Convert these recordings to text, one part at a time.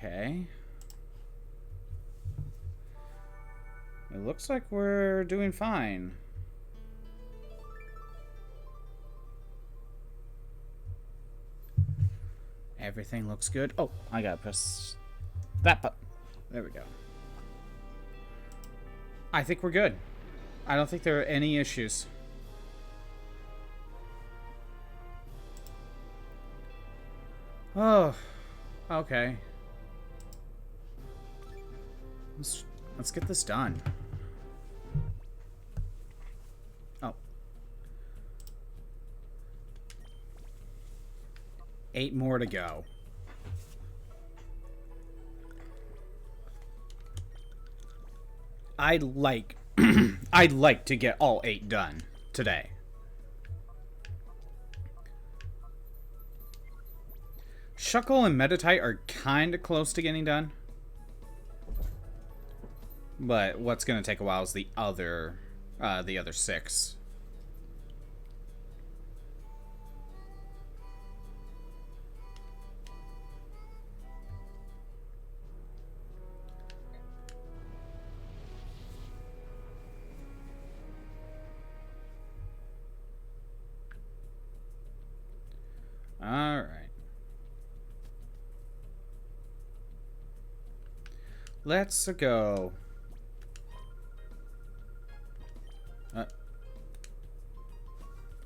Okay. It looks like we're doing fine. Everything looks good. Oh, I gotta press that button. There we go. I think we're good. I don't think there are any issues. Oh, okay. Let's get this done. Oh. 8 more to go. I'd like I'd like to get all 8 done today. Shuckle and Meditite are kind of close to getting done. But what's going to take a while is the other 6. All right. Let's go.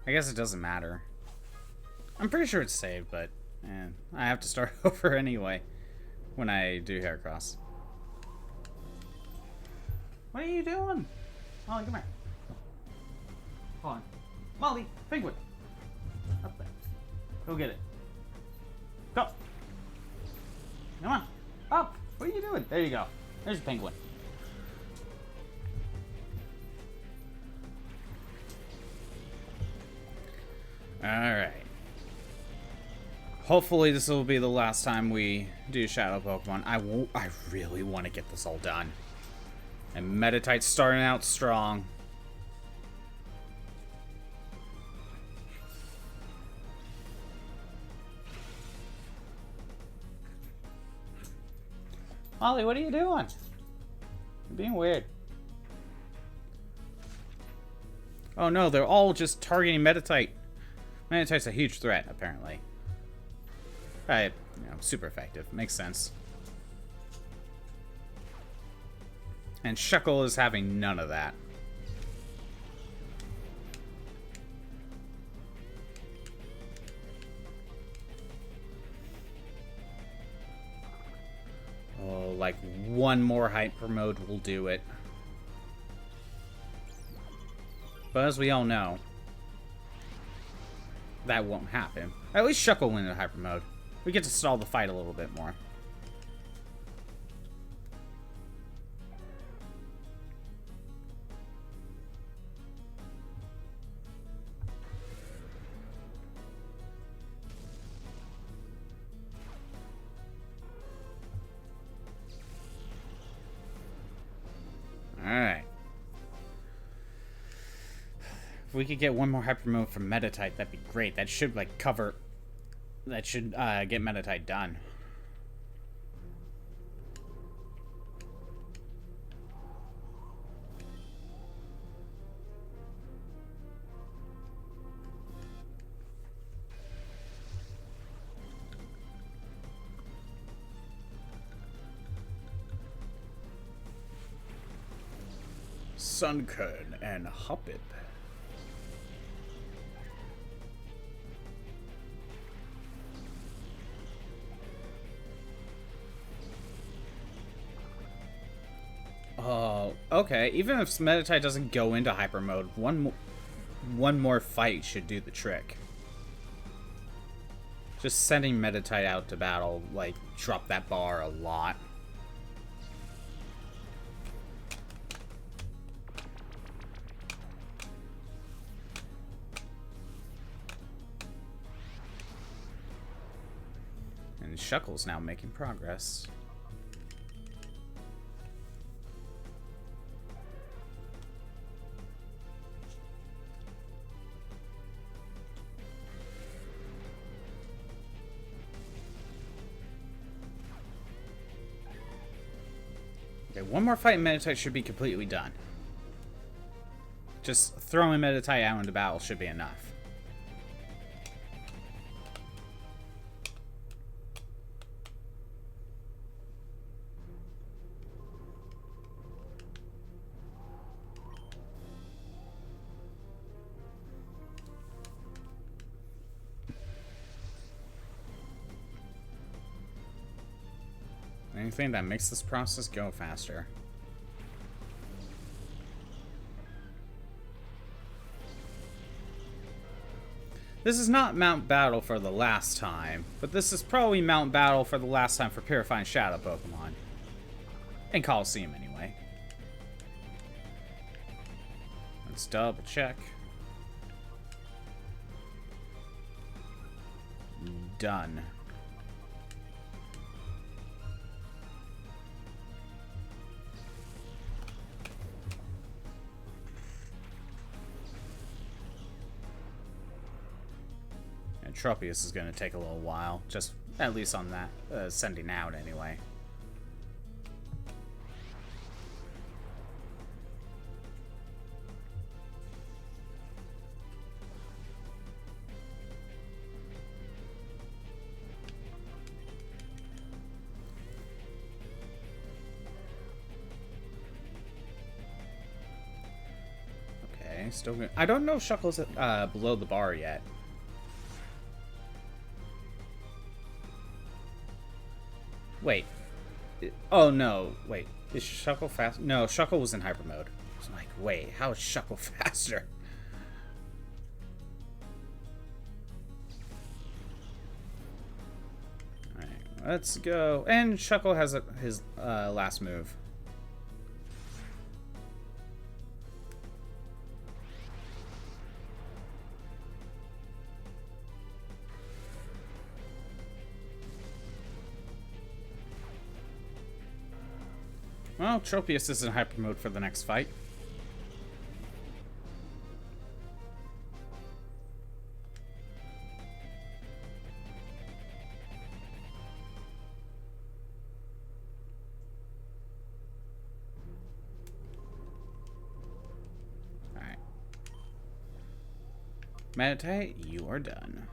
I guess it doesn't matter. I'm pretty sure it's saved, but I have to start over anyway when I do Heracross. What are you doing? Molly, come here. Hold on. Molly, penguin. Up there. Go get it. Go. Come on. Up. What are you doing? There you go. There's a penguin. Alright. Hopefully this will be the last time we do Shadow Pokemon. I really want to get this all done. And Meditite's starting out strong. Molly, what are you doing? You're being weird. Oh no, they're all just targeting Meditite. Meditite's a huge threat, apparently. Right, super effective. Makes sense. And Shuckle is having none of that. Oh, like one more Hyper Mode will do it. But as we all know, that won't happen. At least Shuckle went into Hyper Mode. We get to stall the fight a little bit more. Alright. If we could get one more Hyper Mode from Meditite, that'd be great. That should, like, cover... That should get Meditite done. Sunkern and Hoppip. Oh, okay. Even if Meditite doesn't go into Hyper Mode, one more fight should do the trick. Just sending Meditite out to battle, like, drop that bar a lot. And Shuckle's now making progress. Okay, one more fight in Meditite should be completely done. Just throwing Meditite out into battle should be enough. Anything that makes this process go faster. This is not Mount Battle for the last time, but this is probably Mount Battle for the last time for Purifying Shadow Pokemon. In Colosseum, anyway. Let's double check. Done. Tropius is going to take a little while, just at least on that sending out anyway. Okay, still good. I don't know if Shuckle's below the bar yet. Wait. Oh, no. Wait. Is Shuckle fast? No, Shuckle was in hyper mode. I was like, wait, how is Shuckle faster? Alright, let's go. And Shuckle has his last move. Well, Tropius is in hyper mode for the next fight. Alright. Meditite, you are done.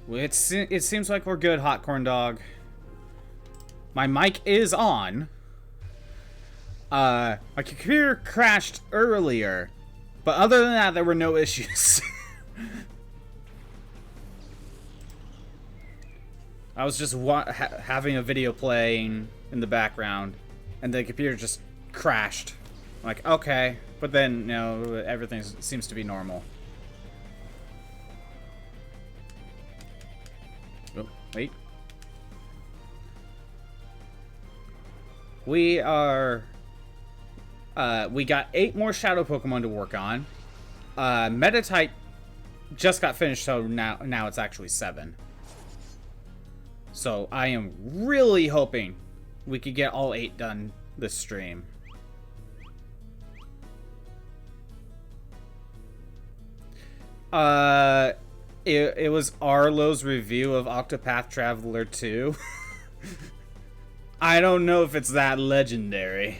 It seems like we're good, Hot Corn Dog. My mic is on. My computer crashed earlier, but other than that, there were no issues. I was just having a video playing in the background, and the computer just crashed. I'm like, okay, but then, you know, everything seems to be normal. Oh, wait. We are... we got 8 more Shadow Pokemon to work on. Meditite just got finished, so now it's actually 7. So I am really hoping we could get all 8 done this stream. It was Arlo's review of Octopath Traveler 2. I don't know if it's that legendary.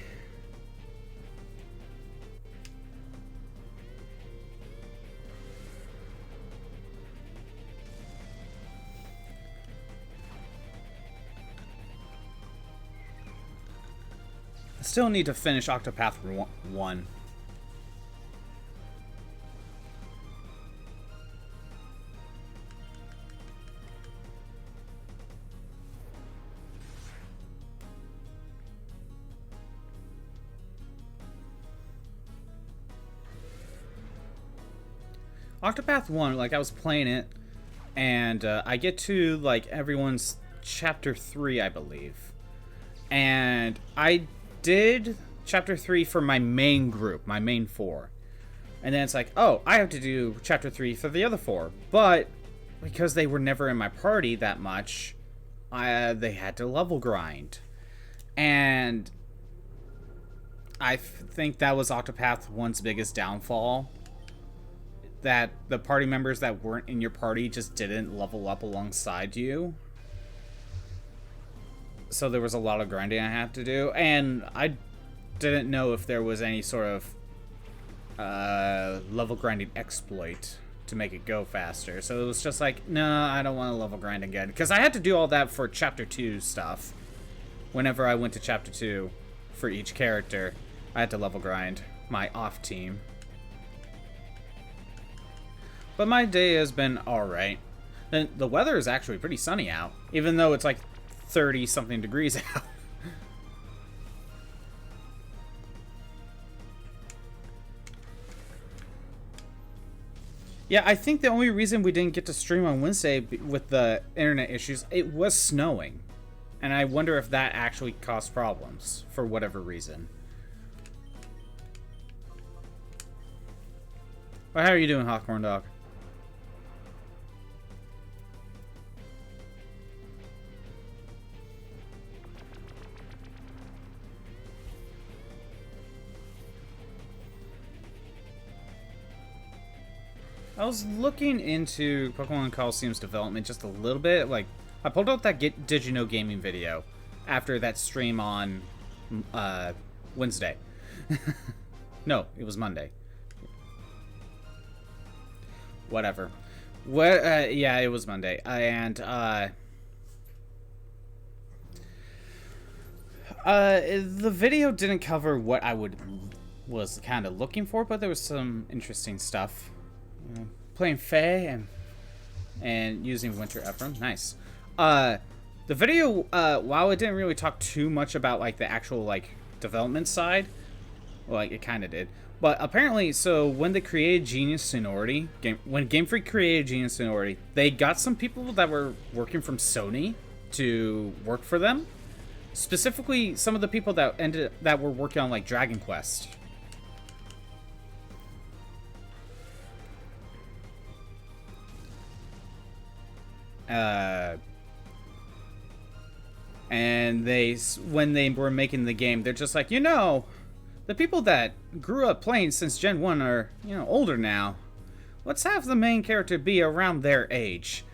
I still need to finish Octopath 1. Octopath 1, like, I was playing it, and I get to, like, everyone's Chapter 3, I believe. And I did Chapter 3 for my main group, my main 4. And then it's like, oh, I have to do Chapter 3 for the other 4. But because they were never in my party that much, they had to level grind. And I think that was Octopath 1's biggest downfall. that the party members that weren't in your party just didn't level up alongside you. So there was a lot of grinding I had to do, and I didn't know if there was any sort of level grinding exploit to make it go faster. So it was just like, no, I don't want to level grind again. Because I had to do all that for Chapter 2 stuff. Whenever I went to Chapter 2 for each character, I had to level grind my off team. But my day has been alright. And the weather is actually pretty sunny out, even though it's like 30-something degrees out. Yeah, I think the only reason we didn't get to stream on Wednesday with the internet issues, it was snowing. And I wonder if that actually caused problems for whatever reason. Well, how are you doing, Hawkhorn Dog? I was looking into Pokémon Colosseum's development just a little bit. Like, I pulled out that Did You Know Gaming video after that stream on Wednesday. No, it was Monday. Whatever. Yeah, it was Monday. And the video didn't cover what I was kind of looking for, but there was some interesting stuff. Playing Faye and using Winter Ephraim. Nice. The video, while it didn't really talk too much about like the actual like development side, well, like it kind of did. But apparently, so when they created Genius Sonority, when Game Freak created Genius Sonority, they got some people that were working from Sony to work for them. Specifically, some of the people that were working on like Dragon Quest. And when they were making the game, they're just like, the people that grew up playing since Gen 1 are, older now. Let's have the main character be around their age.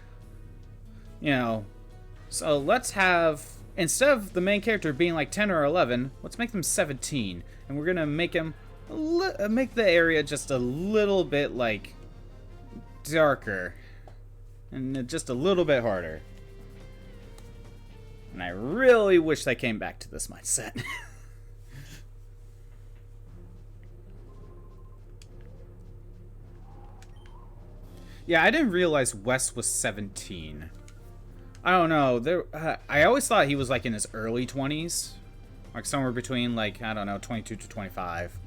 So let's have, instead of the main character being like 10 or 11, let's make them 17. And we're gonna make him, make the area just a little bit, like, darker. And just a little bit harder. And I really wish they came back to this mindset. Yeah, I didn't realize Wes was 17. I don't know. I always thought he was like in his early 20s. Like somewhere between like, I don't know, 22 to 25.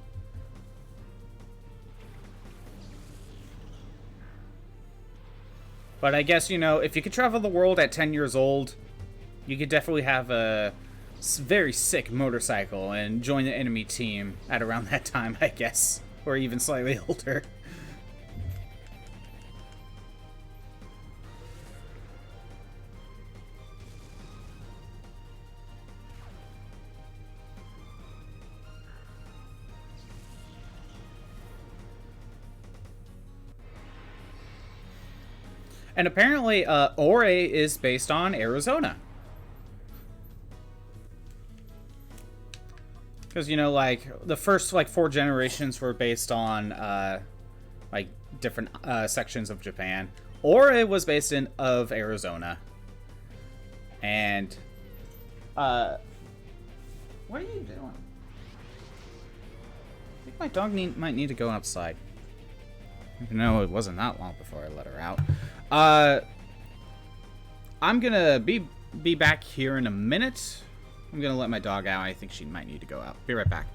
But I guess, if you could travel the world at 10 years old, you could definitely have a very sick motorcycle and join the enemy team at around that time, I guess. Or even slightly older. And apparently, Ore is based on Arizona. Because, like, the first, like, 4 generations were based on, like, different sections of Japan. Ore was based of Arizona. And, what are you doing? I think my dog might need to go outside. No, it wasn't that long before I let her out. I'm gonna be back here in a minute. I'm gonna let my dog out. I think she might need to go out. Be right back.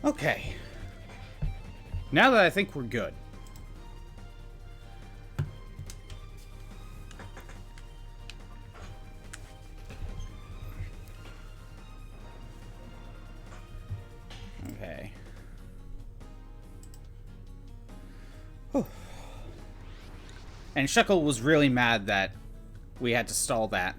Okay. Now that I think we're good. Okay. Whew. And Shuckle was really mad that we had to stall that.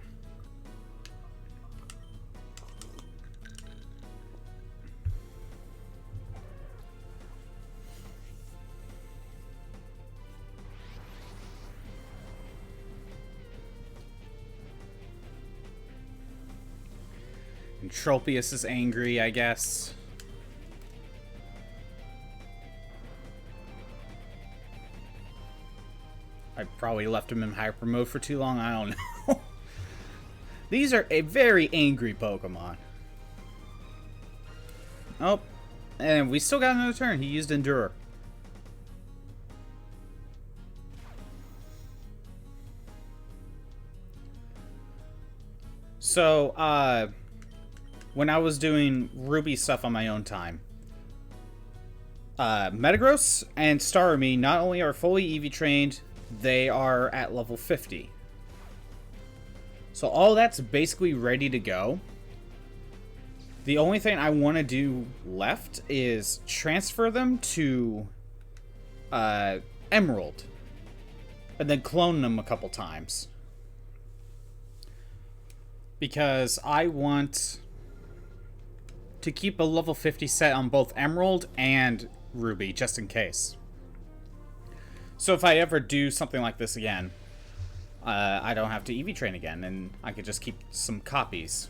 And Tropius is angry, I guess. I probably left him in hyper mode for too long, I don't know. These are a very angry Pokemon. Oh, and we still got another turn. He used Endure. So, when I was doing Ruby stuff on my own time, Metagross and Starmie not only are fully EV trained, they are at level 50. So all that's basically ready to go. The only thing I want to do left is transfer them to Emerald. And then clone them a couple times. Because I want to keep a level 50 set on both Emerald and Ruby, just in case. So if I ever do something like this again, I don't have to EV train again, and I could just keep some copies.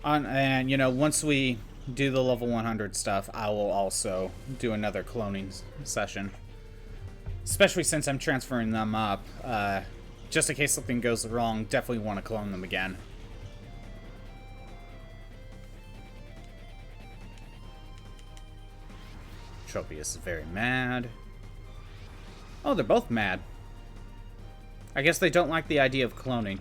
And, you know, once we do the level 100 stuff, I will also do another cloning session. Especially since I'm transferring them up. Just in case something goes wrong, definitely want to clone them again. Tropius is very mad. Oh, they're both mad. I guess they don't like the idea of cloning.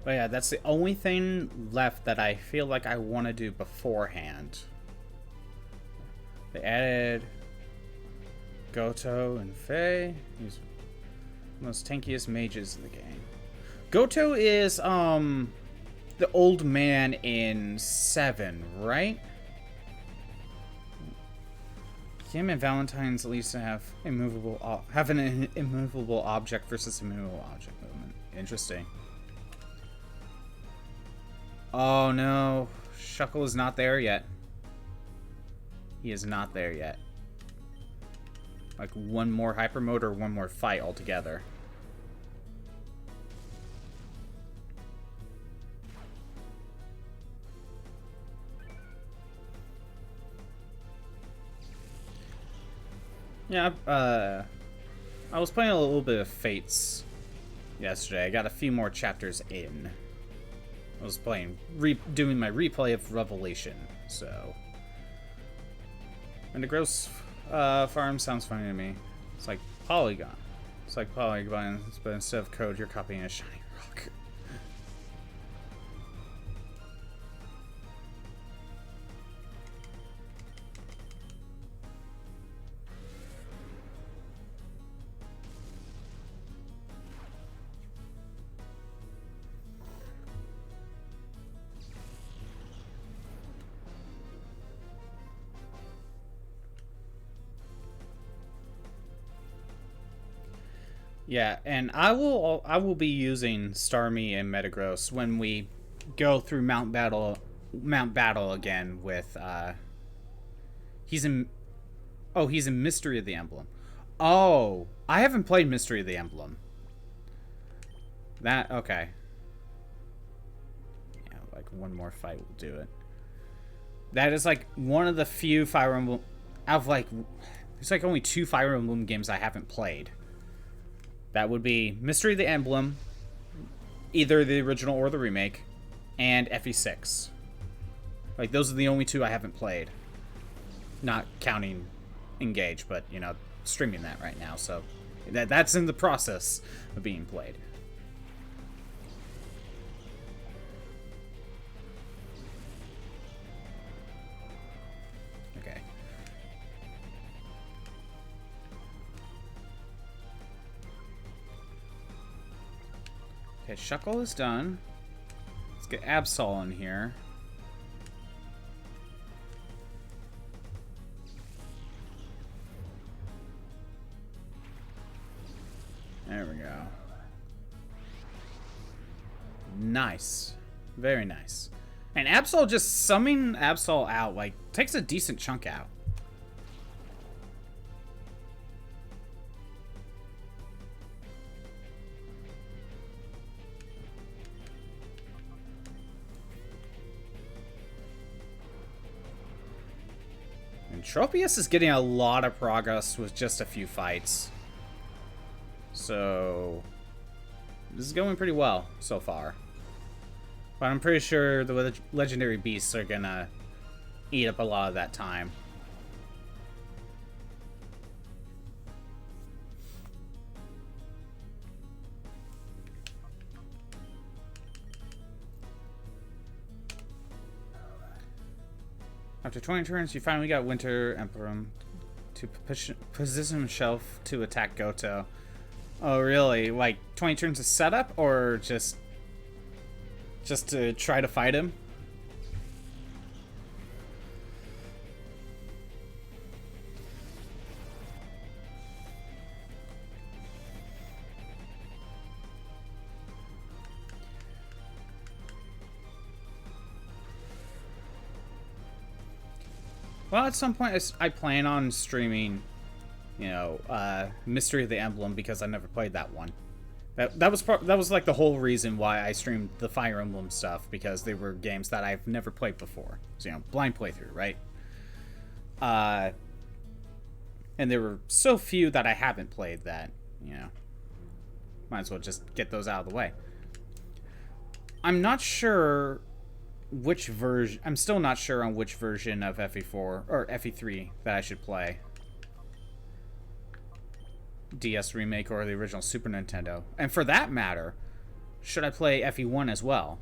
But yeah, that's the only thing left that I feel like I want to do beforehand. They added Goto and Faye. He's the most tankiest mages in the game. Goto is the old man in 7, right? Him and Valentine's at least have an immovable object versus immovable object movement. Interesting. Oh no, Shuckle is not there yet. He is not there yet. Like one more hyper mode or one more fight altogether. Yeah, I was playing a little bit of Fates yesterday. I got a few more chapters in. I was playing, doing my replay of Revelation, so. And the gross farm sounds funny to me. It's like Polygon. It's like Polygon, but instead of code, you're copying a shiny rock. Yeah, and I will be using Starmie and Metagross when we go through Mount Battle again with he's in Mystery of the Emblem. Oh, I haven't played Mystery of the Emblem. That okay. Yeah, like one more fight will do it. That is like one of the few Fire Emblem out of like there's like only 2 Fire Emblem games I haven't played. That would be Mystery of the Emblem, either the original or the remake, and FE6. Like, those are the only two I haven't played. Not counting Engage, but, you know, streaming that right now, so that's in the process of being played. Okay. Okay, Shuckle is done. Let's get Absol in here. There we go. Nice. Very nice. And Absol, just summing Absol out, like, takes a decent chunk out. And Tropius is getting a lot of progress with just a few fights. So, this is going pretty well so far. But I'm pretty sure the legendary beasts are gonna eat up a lot of that time. After 20 turns, you finally got Winter Emperor to position himself to attack Goto. Oh, really? Like, 20 turns of setup, or just to try to fight him? Well, at some point, I plan on streaming, you know, Mystery of the Emblem, because I never played that one. That was like the whole reason why I streamed the Fire Emblem stuff, because they were games that I've never played before. So, you know, blind playthrough, right? And there were so few that I haven't played that, you know, might as well just get those out of the way. I'm not sure which version. I'm still not sure on which version of FE4 or FE3 that I should play. DS remake or the original Super Nintendo. And for that matter, should I play FE1 as well?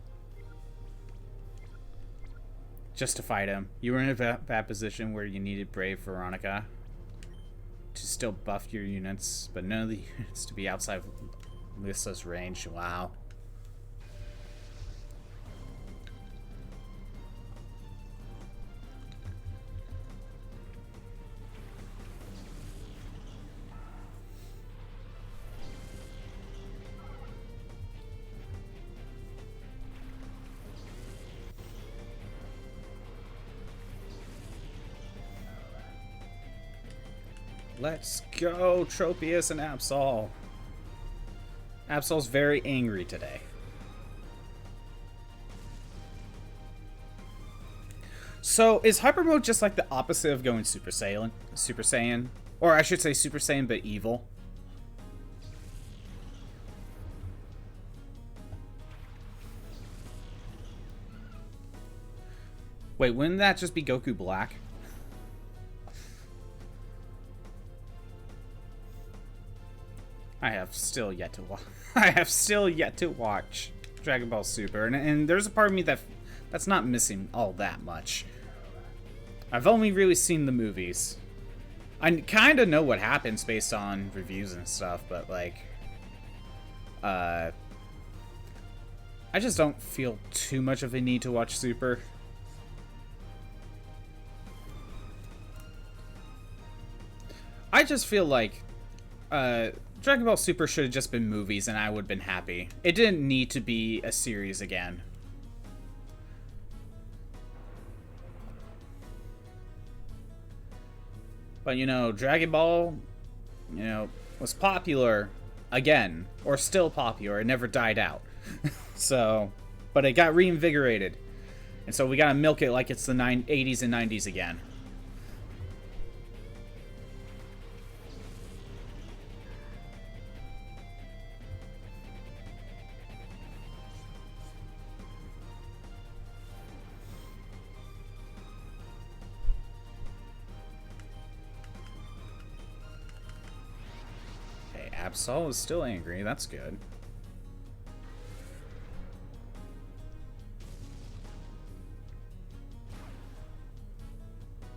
Just to fight him. You were in a bad position where you needed Brave Veronica to still buff your units, but none of the units to be outside Lissa's range. Wow. Let's go, Tropius and Absol. Absol's very angry today. So, is Hyper Mode just like the opposite of going Super Saiyan? Super Saiyan? Or I should say Super Saiyan, but evil? Wait, wouldn't that just be Goku Black? I have still yet to watch. I have still yet to watch Dragon Ball Super, and there's a part of me that's not missing all that much. I've only really seen the movies. I kind of know what happens based on reviews and stuff, but like, I just don't feel too much of a need to watch Super. I just feel like, Dragon Ball Super should have just been movies and I would have been happy. It didn't need to be a series again. But, you know, Dragon Ball, you know, was popular again, or still popular. It never died out. So, but it got reinvigorated. And so we gotta milk it like it's the 80s and 90s again. Absol is still angry. That's good.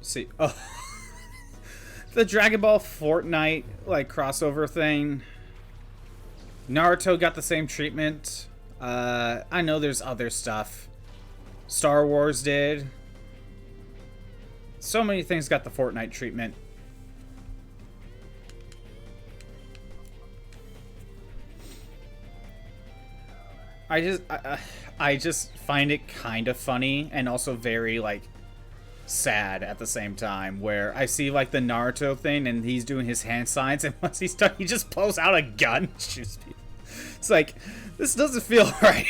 See, oh, the Dragon Ball Fortnite like crossover thing. Naruto got the same treatment. I know there's other stuff. Star Wars did. So many things got the Fortnite treatment. I just find it kind of funny and also very like sad at the same time, where I see like the Naruto thing and he's doing his hand signs, and once he's done he just pulls out a gun and shoots people. It's like, this doesn't feel right.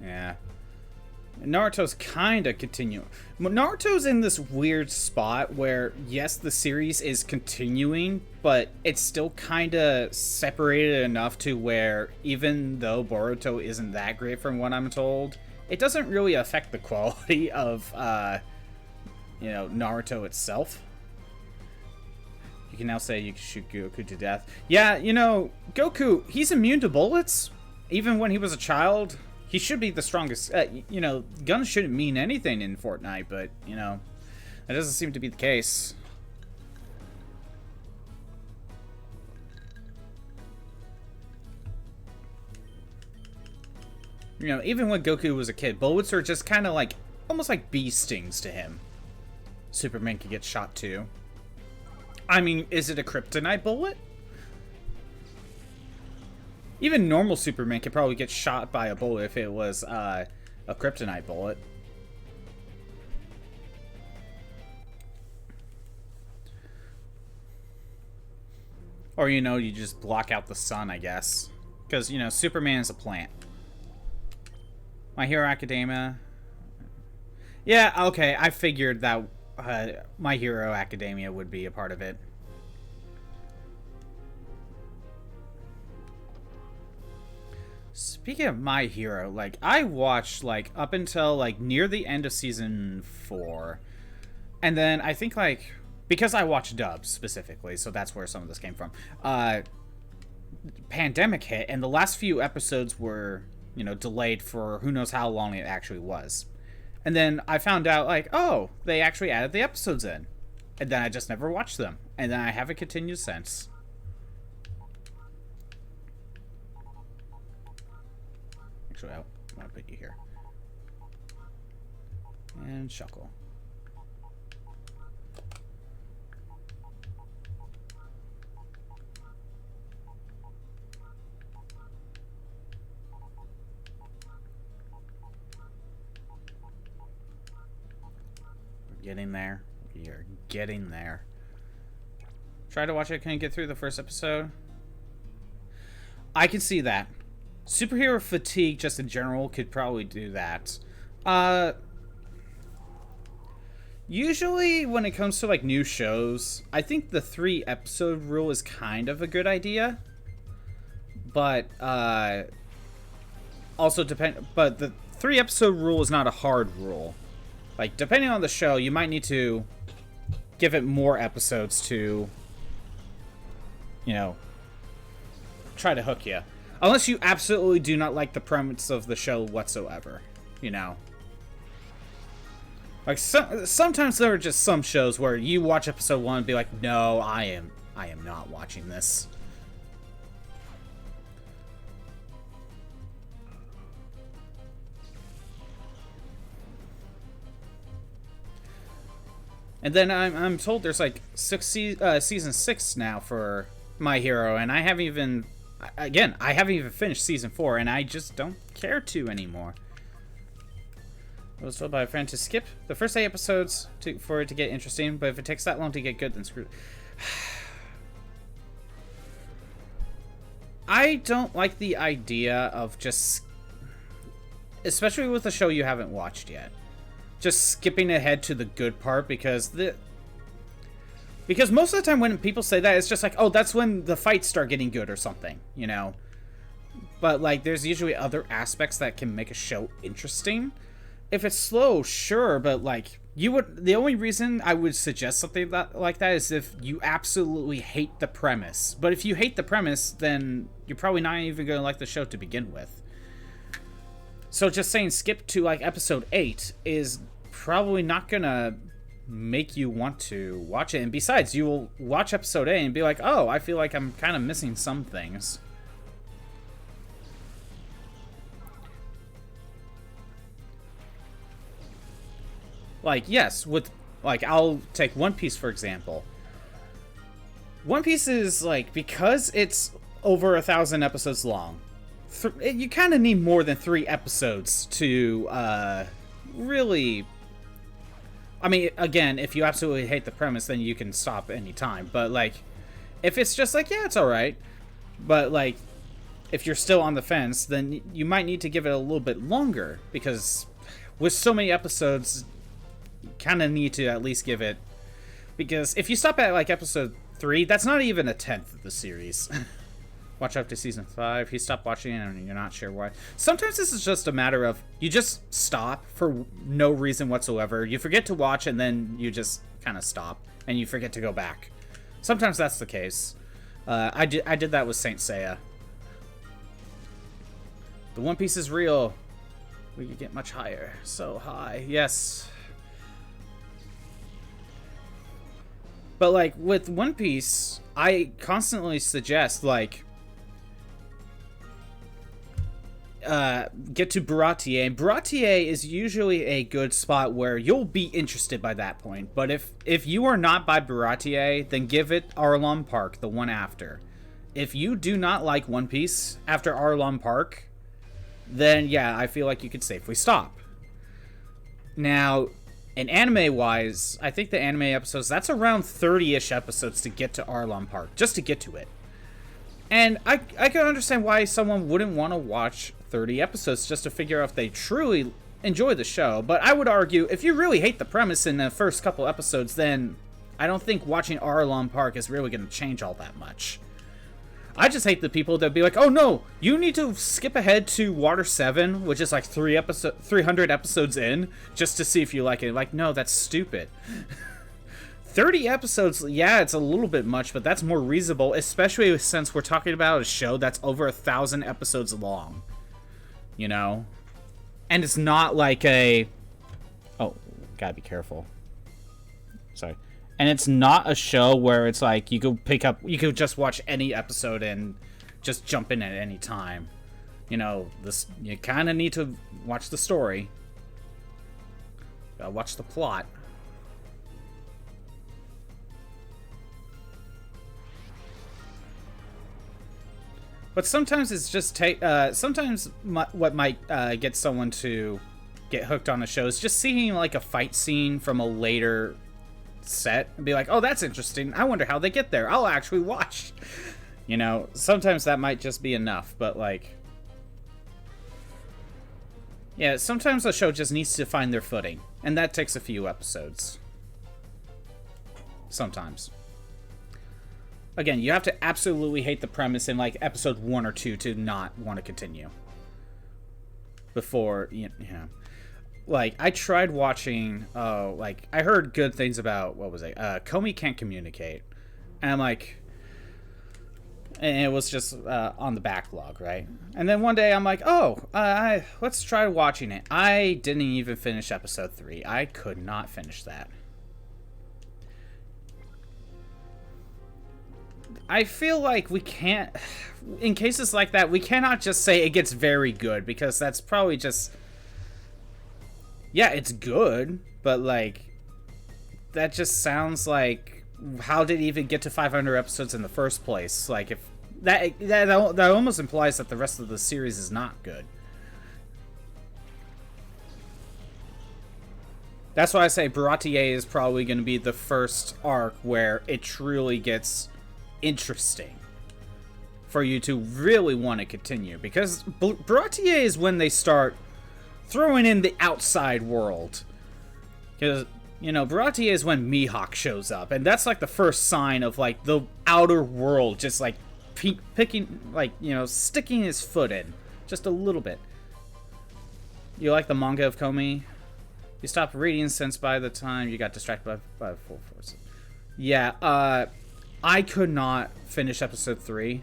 Yeah. Naruto's kind of continuing. Naruto's in this weird spot where, yes, the series is continuing, but it's still kind of separated enough to where, even though Boruto isn't that great from what I'm told, it doesn't really affect the quality of, you know, Naruto itself. You can now say you can shoot Goku to death. Yeah, you know, Goku, he's immune to bullets, even when he was a child. He should be the strongest. You know, guns shouldn't mean anything in Fortnite, but, you know, that doesn't seem to be the case. You know, even when Goku was a kid, bullets are just kind of like, almost like bee stings to him. Superman could get shot too. I mean, is it a kryptonite bullet? Even normal Superman could probably get shot by a bullet if it was a kryptonite bullet. Or, you know, you just block out the sun, I guess. Because, you know, Superman is a plant. My Hero Academia. Yeah, okay, I figured that My Hero Academia would be a part of it. Speaking of My Hero, like, I watched, like, up until, like, near the end of Season 4. And then I think, like, because I watched dubs specifically, so that's where some of this came from. Pandemic hit, and the last few episodes were, you know, delayed for who knows how long it actually was. And then I found out, like, oh, they actually added the episodes in. And then I just never watched them. And then I haven't continued since. Actually, I want to put you here. And Shuckle. We're getting there. We are getting there. Tried to watch it, couldn't get through the first episode. I can see that. Superhero fatigue, just in general, could probably do that. Usually, when it comes to, like, new shows, I think the 3-episode rule is kind of a good idea. But, also but the 3-episode rule is not a hard rule. Like, depending on the show, you might need to give it more episodes to, you know, try to hook you. Unless you absolutely do not like the premise of the show whatsoever, you know. Like, sometimes there are just some shows where you watch episode 1 and be like, no, I am not watching this. And then I'm told there's like season 6 now for My Hero, and I haven't even finished season 4, and I just don't care to anymore. I was told by a friend to skip the first 8 episodes for it to get interesting, but if it takes that long to get good, then screw it. I don't like the idea of just, especially with a show you haven't watched yet, just skipping ahead to the good part, because Because most of the time when people say that, it's just like, oh, that's when the fights start getting good or something, you know? But, like, there's usually other aspects that can make a show interesting. If it's slow, sure, but, like, the only reason I would suggest something like that is if you absolutely hate the premise. But if you hate the premise, then you're probably not even going to like the show to begin with. So just saying skip to, like, episode 8 is probably not going to make you want to watch it. And besides, you will watch episode 8 and be like, oh, I feel like I'm kind of missing some things. Like, yes, with, like, I'll take One Piece, for example. One Piece is, like, because it's over 1,000 episodes long, you kind of need more than 3 episodes to, really... I mean, again, if you absolutely hate the premise, then you can stop any time. But, like, if it's just like, yeah, it's alright, but, like, if you're still on the fence, then you might need to give it a little bit longer, because with so many episodes, you kind of need to at least give it... Because if you stop at, like, episode 3, that's not even a 10th of the series. Watch up to season 5. You stop watching it and you're not sure why. Sometimes this is just a matter of you just stop for no reason whatsoever. You forget to watch and then you just kind of stop and you forget to go back. Sometimes that's the case. I did that with Saint Seiya. The One Piece is real. We could get much higher. So high. Yes. But, like, with One Piece, I constantly suggest, like, get to Baratier. And Baratier is usually a good spot where you'll be interested by that point. But if you are not by Baratier, then give it Arlong Park, the one after. If you do not like One Piece after Arlong Park, then yeah, I feel like you could safely stop. Now, in anime-wise, I think the anime episodes, that's around 30-ish episodes to get to Arlong Park, just to get to it. And I can understand why someone wouldn't want to watch 30 episodes just to figure out if they truly enjoy the show. But I would argue, if you really hate the premise in the first couple episodes, then I don't think watching Arlong Park is really going to change all that much. I just hate the people that be like, oh no, you need to skip ahead to Water 7, which is like 300 episodes in, just to see if you like it. Like, no, that's stupid. 30 episodes, yeah, it's a little bit much, but that's more reasonable, especially since we're talking about a show that's over 1,000 episodes long. You know? And it's not like a... Oh, gotta be careful. Sorry. And it's not a show where it's like you could just watch any episode and just jump in at any time. You know, you kind of need to watch the story. Gotta watch the plot. But sometimes it's just sometimes what might get someone to get hooked on a show is just seeing like a fight scene from a later set and be like, oh, that's interesting. I wonder how they get there. I'll actually watch. You know, sometimes that might just be enough, but like, yeah, sometimes a show just needs to find their footing, and that takes a few episodes. Sometimes. Again, you have to absolutely hate the premise in like episode 1 or 2 to not want to continue. Before, you know. Like, I tried watching, like, I heard good things about, what was it? Comey Can't Communicate. And I'm like, and it was just on the backlog, right? And then one day I'm like, oh, let's try watching it. I didn't even finish episode 3. I could not finish that. I feel like we can't, in cases like that, we cannot just say it gets very good, because that's probably just, yeah, it's good, but like, that just sounds like, how did it even get to 500 episodes in the first place? Like, if that almost implies that the rest of the series is not good. That's why I say Baratier is probably going to be the first arc where it truly gets interesting for you to really want to continue, because Baratier is when they start throwing in the outside world, because You know, Baratie is when Mihawk shows up, and that's like the first sign of like the outer world just like picking, like, you know, sticking his foot in just a little bit. You like the manga of Komi? You stopped reading since by the time you got distracted by full force. Yeah, I could not finish episode 3,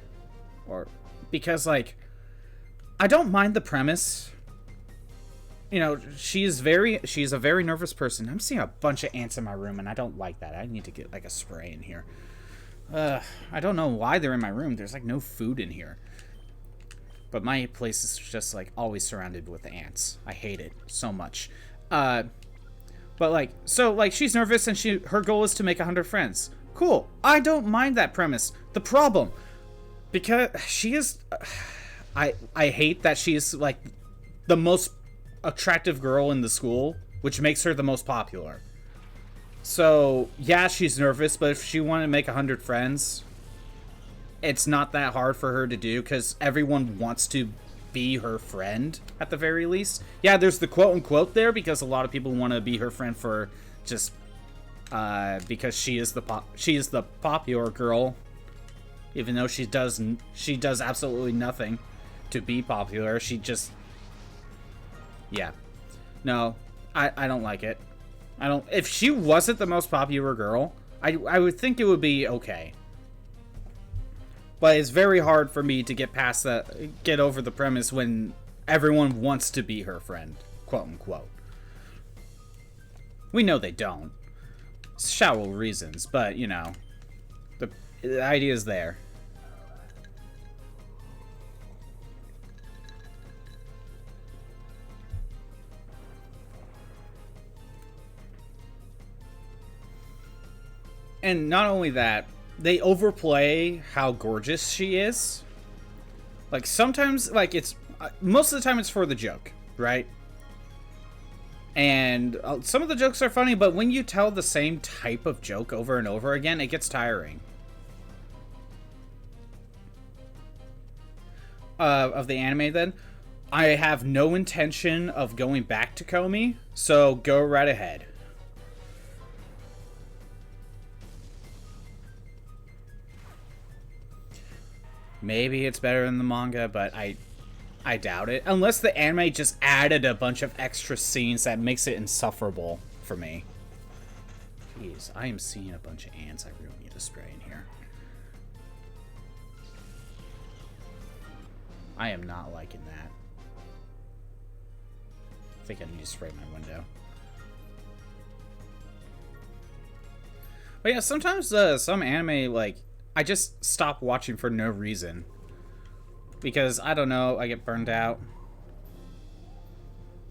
because like I don't mind the premise. You know, she's a very nervous person. I'm seeing a bunch of ants in my room, and I don't like that. I need to get like a spray in here. I don't know why they're in my room. There's like no food in here. But my place is just like always surrounded with ants. I hate it so much. But like, so like she's nervous and her goal is to make 100 friends. Cool. I don't mind that premise. The problem, because she is, I hate that she's like the most attractive girl in the school, which makes her the most popular. So yeah, she's nervous, but if she wanted to make 100 friends, it's not that hard for her to do because everyone wants to be her friend at the very least. Yeah, there's the quote unquote there because a lot of people want to be her friend for just because she is the popular girl, even though she does absolutely nothing to be popular. She just, yeah, no, I don't like it. If she wasn't the most popular girl, I would think it would be okay. But it's very hard for me to get over the premise when everyone wants to be her friend, quote unquote. We know they don't. Shallow reasons, but you know, the idea is there. And not only that, they overplay how gorgeous she is. Like, sometimes, like, most of the time it's for the joke, right? And some of the jokes are funny, but when you tell the same type of joke over and over again, it gets tiring. Of the anime, then, I have no intention of going back to Komi, so go right ahead. Maybe it's better than the manga, but I doubt it. Unless the anime just added a bunch of extra scenes that makes it insufferable for me. Jeez, I am seeing a bunch of ants. I really need to spray in here. I am not liking that. I think I need to spray my window. But yeah, sometimes some anime, like, I just stop watching for no reason. Because, I don't know, I get burned out.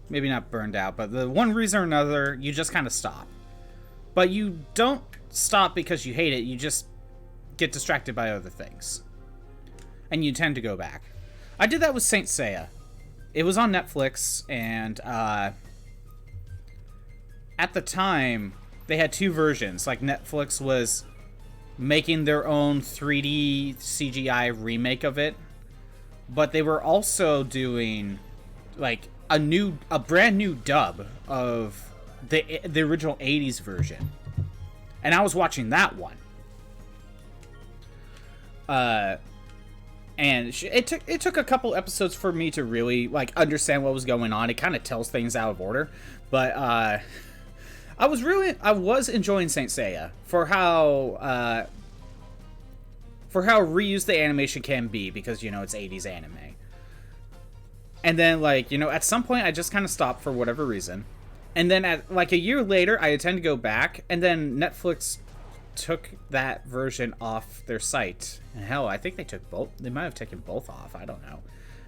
Maybe not burned out, but the one reason or another, you just kind of stop. But you don't stop because you hate it, you just get distracted by other things. And you tend to go back. I did that with Saint Seiya. It was on Netflix, and at the time, they had two versions. Like, Netflix was making their own 3D CGI remake of it, but they were also doing like a brand new dub of the original 80s version, and I was watching that one. And it took a couple episodes for me to really like understand what was going on. It kind of tells things out of order, but I was enjoying Saint Seiya for how reused the animation can be, because, you know, it's 80s anime. And then, like, you know, at some point I just kind of stopped for whatever reason. And then at like a year later, I intend to go back, and then Netflix took that version off their site. And hell, I think they might have taken both off. I don't know.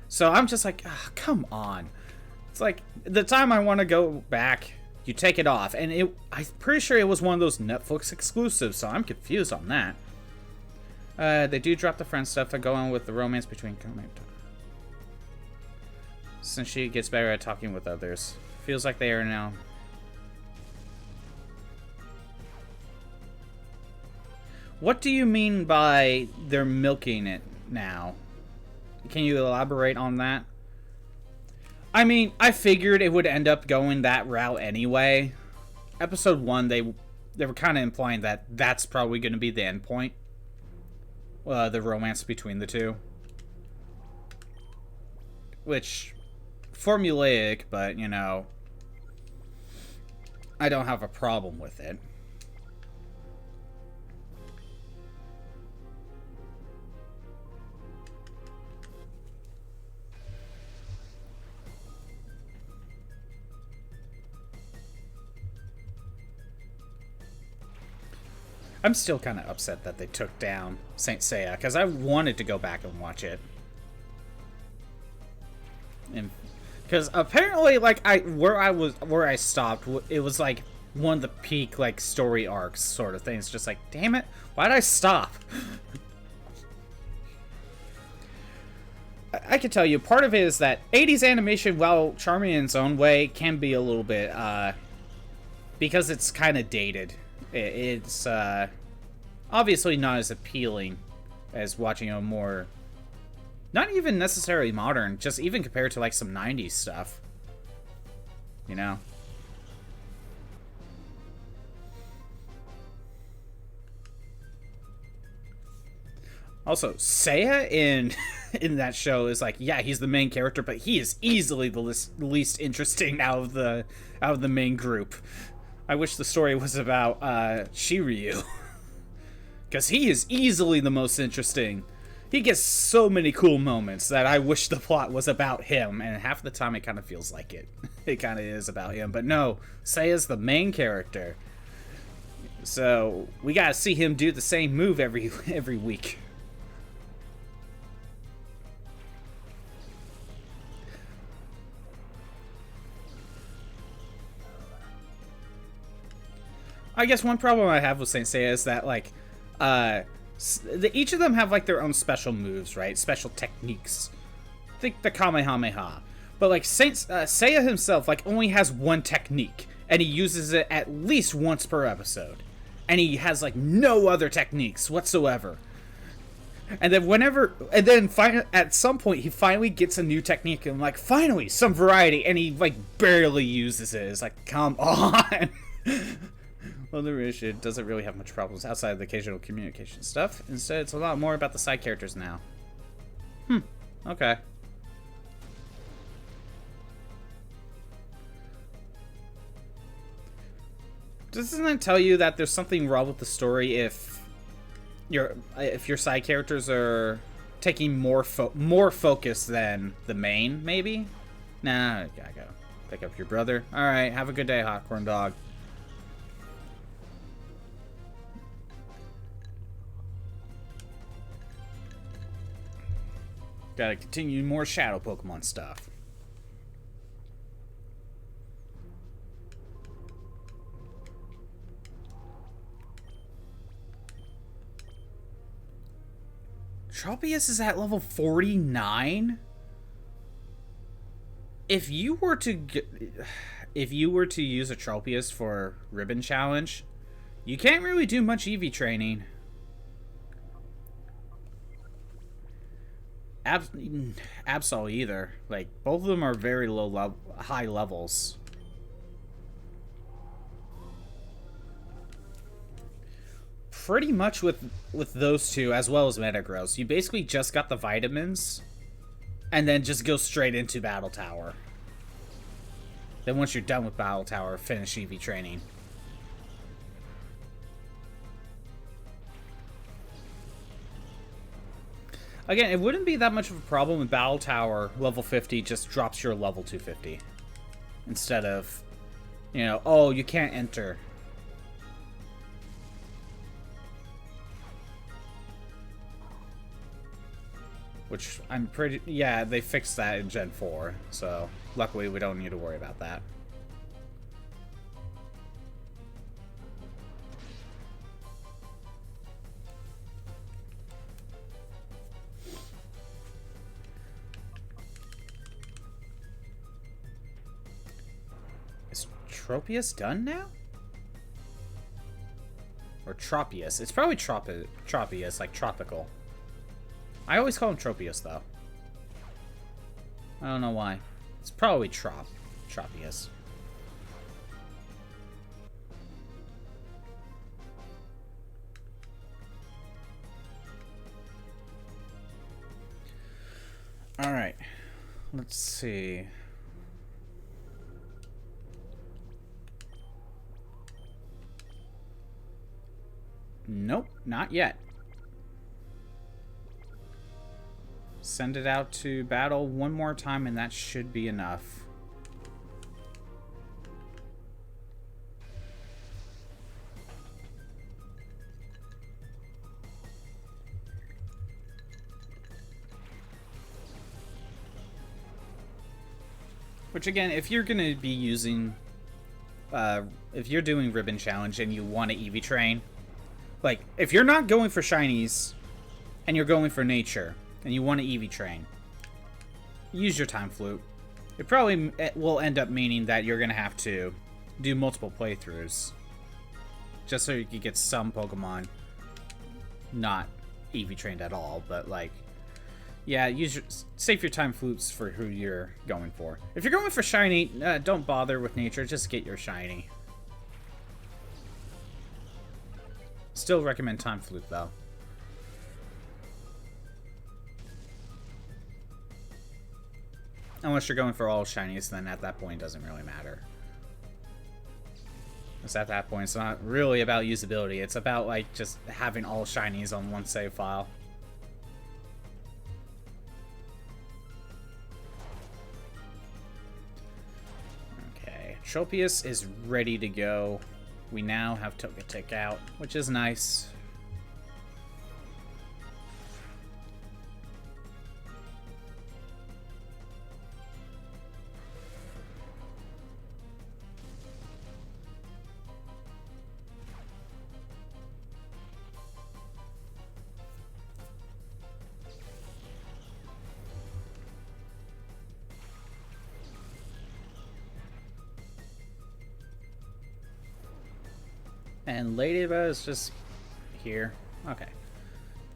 So I'm just like, oh, come on. It's like the time I want to go back, you take it off, and I'm pretty sure it was one of those Netflix exclusives, so I'm confused on that. They do drop the friend stuff and go on with the romance between Komi. Since she gets better at talking with others. Feels like they are now. What do you mean by they're milking it now? Can you elaborate on that? I mean, I figured it would end up going that route anyway. episode 1, they were kind of implying that that's probably going to be the end point. The romance between the two. Which, formulaic, but, you know, I don't have a problem with it. I'm still kind of upset that they took down Saint Seiya, because I wanted to go back and watch it. And because apparently, like, where I stopped, it was like one of the peak, like, story arcs sort of things. Just like, damn it, why'd I stop? I can tell you, part of it is that 80s animation, while charming in its own way, can be a little bit, because it's kind of dated. It's obviously not as appealing as watching a more, not even necessarily modern, just even compared to like some 90s stuff, you know? Also, Seiya in that show is like, yeah, he's the main character, but he is easily the least interesting out of the main group. I wish the story was about Shiryu. Because he is easily the most interesting. He gets so many cool moments that I wish the plot was about him. And half the time it kind of feels like it. It kind of is about him. But no, Seiya's the main character. So we gotta see him do the same move every week. I guess one problem I have with Saint Seiya is that, like, each of them have, like, their own special moves, right? Special techniques. Think the Kamehameha. But, like, Seiya himself, like, only has one technique. And he uses it at least once per episode. And he has, like, no other techniques whatsoever. And then at some point, he finally gets a new technique. And I'm like, finally, some variety. And he, like, barely uses it. It's like, come on. Well, the issue doesn't really have much problems outside of the occasional communication stuff. Instead, it's a lot more about the side characters now. Okay. Doesn't that tell you that there's something wrong with the story if your side characters are taking more focus than the main, maybe? Nah, I gotta go. Pick up your brother. Alright, have a good day, hot corn dog. Gotta continue more Shadow Pokemon stuff. Tropius is at level 49? If you were to use a Tropius for Ribbon Challenge, you can't really do much EV training. Absol either. Like, both of them are very high levels. Pretty much with those two, as well as Metagross, you basically just got the vitamins, and then just go straight into Battle Tower. Then once you're done with Battle Tower, finish EV training. Again, it wouldn't be that much of a problem with Battle Tower level 50 just drops your level 250. Instead of, you know, oh, you can't enter. Which I'm pretty, yeah, they fixed that in Gen 4. So, luckily we don't need to worry about that. Tropius done now? Or Tropius? It's probably Tropius, like tropical. I always call him Tropius, though. I don't know why. It's probably Tropius. Alright. Let's see. Nope, not yet. Send it out to battle one more time and that should be enough. Which again, if you're gonna be using, if you're doing Ribbon Challenge and you want to EV train, like if you're not going for shinies and you're going for nature and you want to EV train, use your time flute. It probably will end up meaning that you're gonna have to do multiple playthroughs just so you can get some Pokemon not EV trained at all, but like, yeah, save your time flutes for who you're going for. If you're going for shiny, don't bother with nature, just get your shiny. Still recommend time flute though. Unless you're going for all shinies, then at that point it doesn't really matter. Because at that point it's not really about usability, it's about like just having all shinies on one save file. Tropius is ready to go. We now have Togetic out, which is nice. And Ladybug is just here. Okay.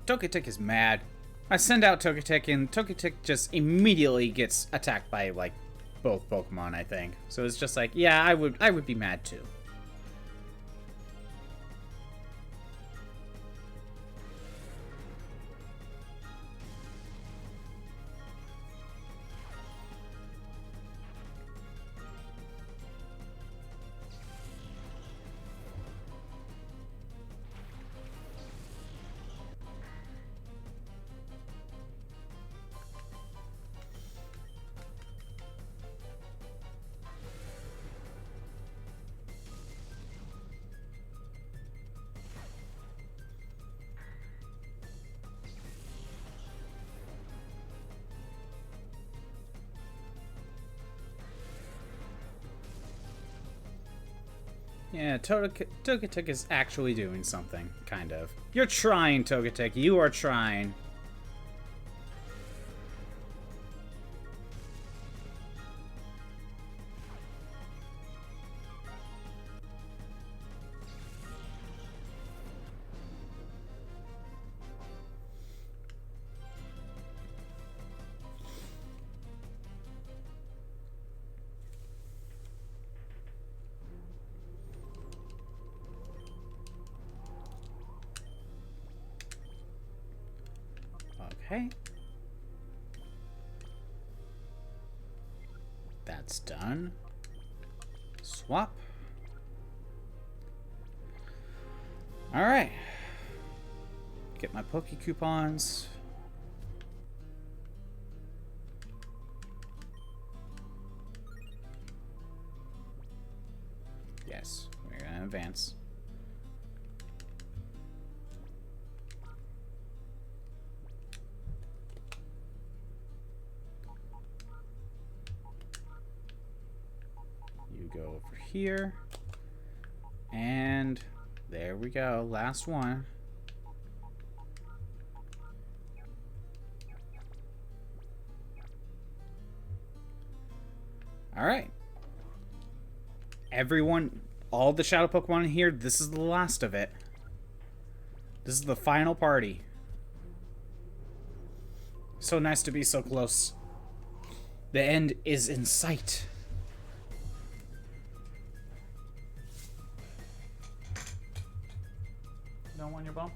Togetic is mad. I send out Togetic, and Togetic just immediately gets attacked by, like, both Pokemon, I think. So it's just like, yeah, I would be mad too. Yeah, Togetic is actually doing something, kind of. You're trying, Togetic. You are trying. Okay. That's done. Swap. Alright. Get my Poke coupons. Yes, we're gonna advance. Go over here, and there we go, last one. All right, everyone, all the shadow Pokemon in here, this is the last of it. This is the final party. So nice to be so close. The end is in sight. Don't want your bump?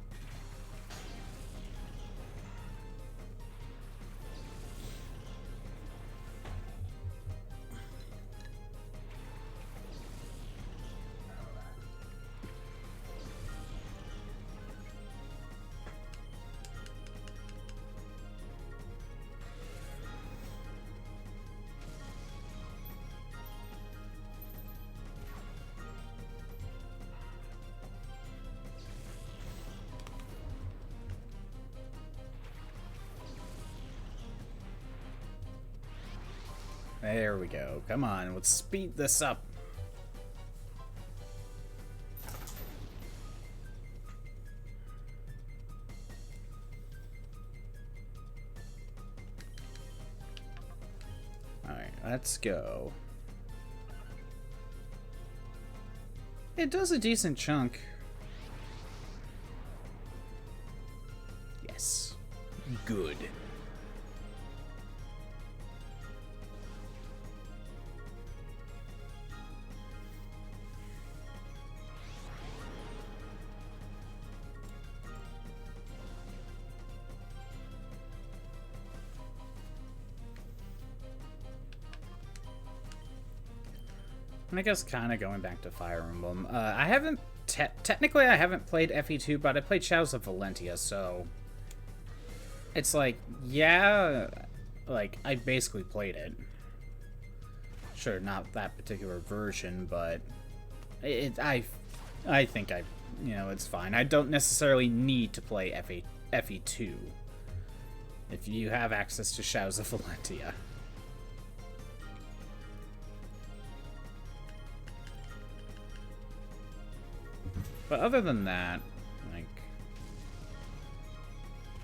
There we go. Come on, let's speed this up. Alright, let's go. It does a decent chunk. Yes. Good. And I guess kind of going back to Fire Emblem. I haven't... technically, I haven't played FE2, but I played Shadows of Valentia, so... It's like, yeah... Like, I basically played it. Sure, not that particular version, but... I think it's fine. I don't necessarily need to play FE2. If you have access to Shadows of Valentia. But other than that, like,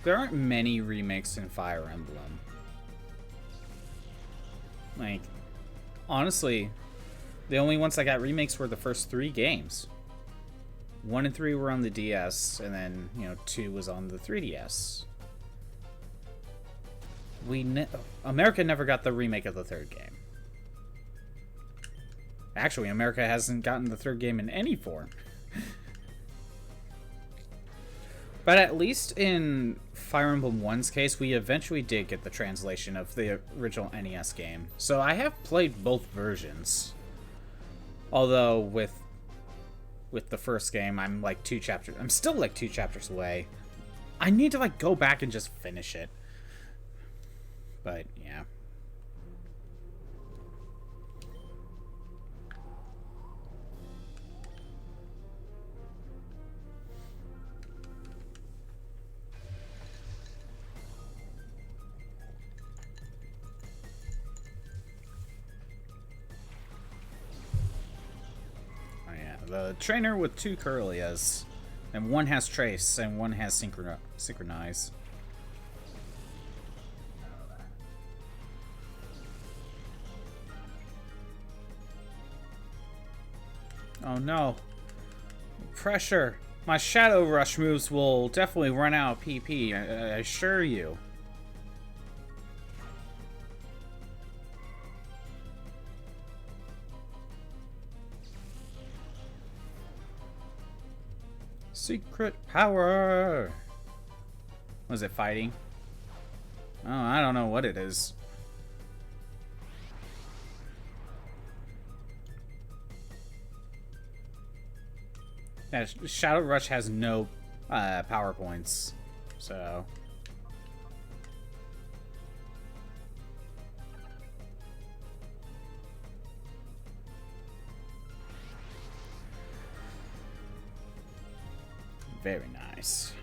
there aren't many remakes in Fire Emblem. Like, honestly, the only ones I got remakes were the first 3 games. 1 and 3 were on the DS, and then, 2 was on the 3DS. America never got the remake of the 3rd game. Actually, America hasn't gotten the 3rd game in any form. But at least in Fire Emblem 1's case, we eventually did get the translation of the original NES game. So I have played both versions. Although with the first game, I'm still like 2 chapters away. I need to like go back and just finish it. But yeah. The trainer with 2 Curlias, and one has Trace, and one has Synchronize. Oh no. Pressure. My Shadow Rush moves will definitely run out of PP, I assure you. Secret power! Was it fighting? Oh, I don't know what it is. Yeah, Shadow Rush has no power points, so... Very nice.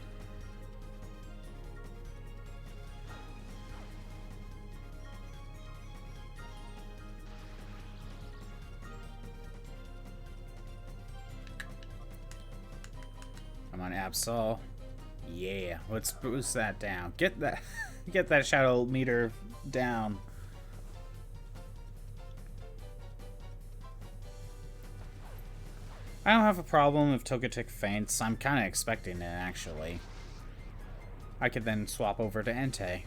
Come on, Absol. Yeah, let's boost that down. Get that shadow meter down. I don't have a problem if Togetic faints. I'm kind of expecting it, actually. I could then swap over to Entei.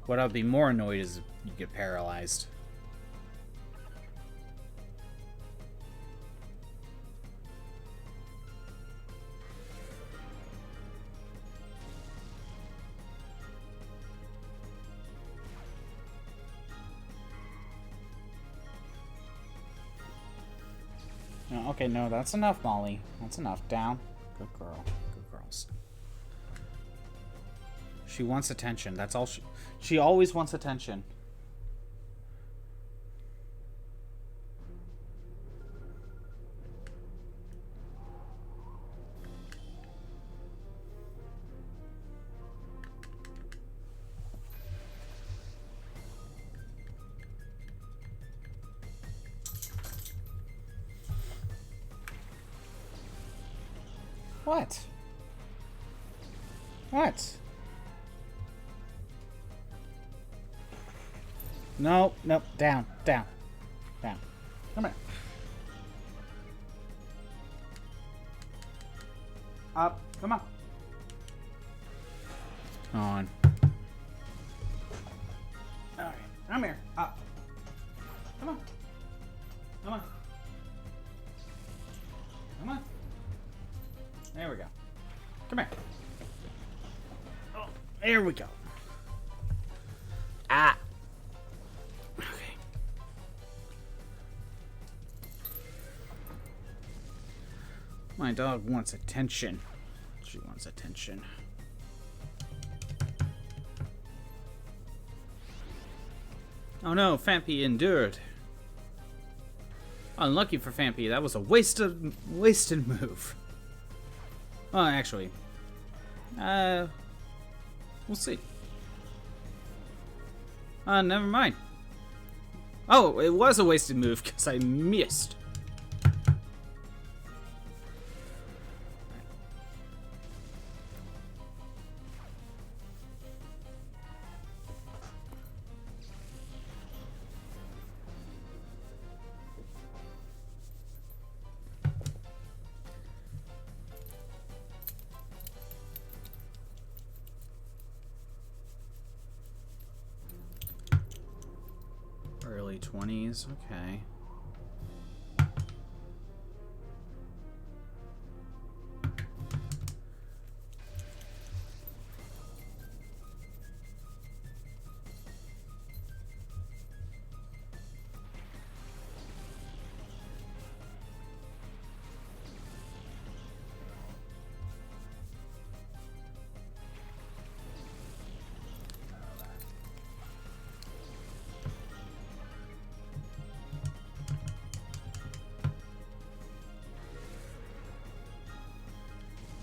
What I'd be more annoyed is if you get paralyzed. Okay, no, that's enough, Molly. That's enough. Down. Good girl. Good girls. She wants attention. That's all she always wants attention. What? What? No, nope. Down, down, down. Come here. Up. Come on. On. Alright. Come here. Up. Come on. Come on. Come on. There we go. Come here. Oh, there we go. Ah. Okay. My dog wants attention. She wants attention. Oh no, Fampy endured. Unlucky for Fampy, that was a wasted move. Well, actually, we'll see. Never mind. Oh, it was a wasted move because I missed. Early 20s, okay.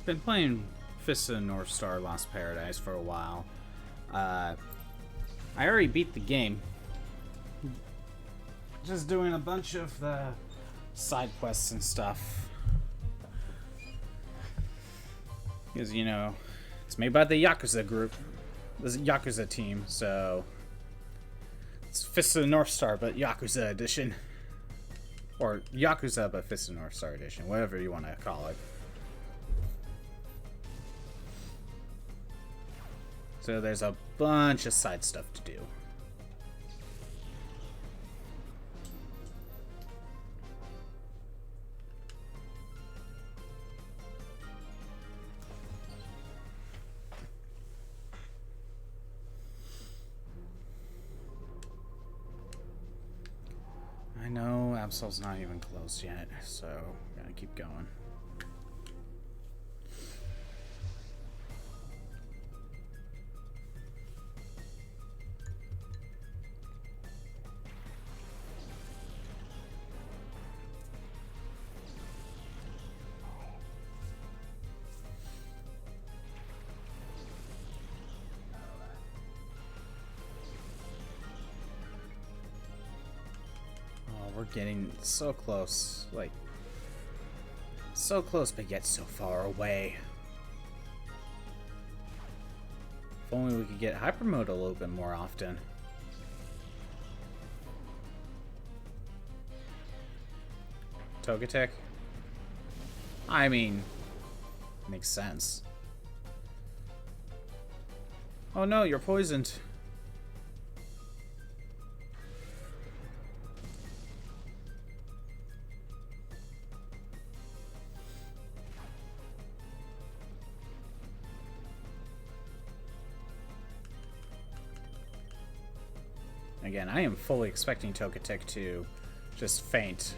Been playing Fist of the North Star Lost Paradise for a while. I already beat the game. Just doing a bunch of the side quests and stuff. Because, you know, it's made by the Yakuza group. The Yakuza team, so... It's Fist of the North Star, but Yakuza edition. Or Yakuza, but Fist of the North Star edition. Whatever you want to call it. So there's a bunch of side stuff to do. I know Absol's not even close yet, so gotta keep going. We're getting so close, like, so close, but yet so far away. If only we could get hyper mode a little bit more often. Togetic? I mean, makes sense. Oh no, you're poisoned. Again, I am fully expecting Togetic to just faint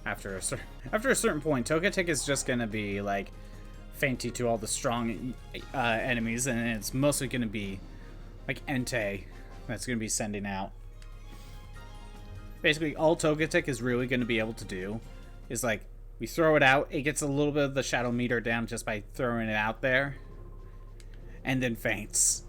after a certain point. Togetic is just gonna be like fainty to all the strong enemies, and it's mostly gonna be like Entei that's gonna be sending out. Basically, all Togetic is really gonna be able to do is like we throw it out, it gets a little bit of the shadow meter down just by throwing it out there, and then faints.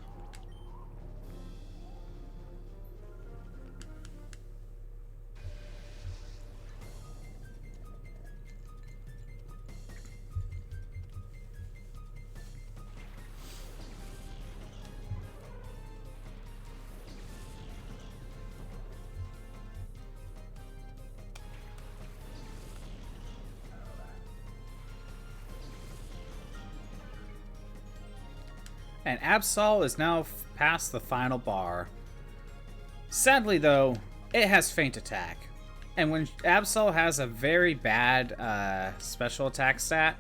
And Absol is now past the final bar. Sadly, though, it has feint attack. And when Absol has a very bad special attack stat,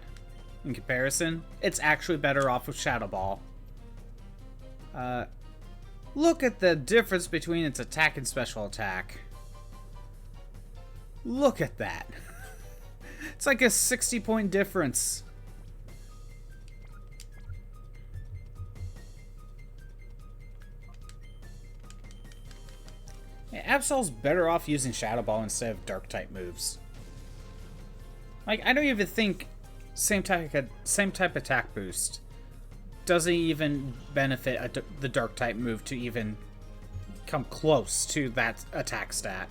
in comparison, it's actually better off with Shadow Ball. Look at the difference between its attack and special attack. Look at that. It's like a 60-point difference. Yeah, Absol's better off using Shadow Ball instead of Dark-type moves. Like, I don't even think same type attack boost doesn't even benefit the Dark-type move to even come close to that attack stat.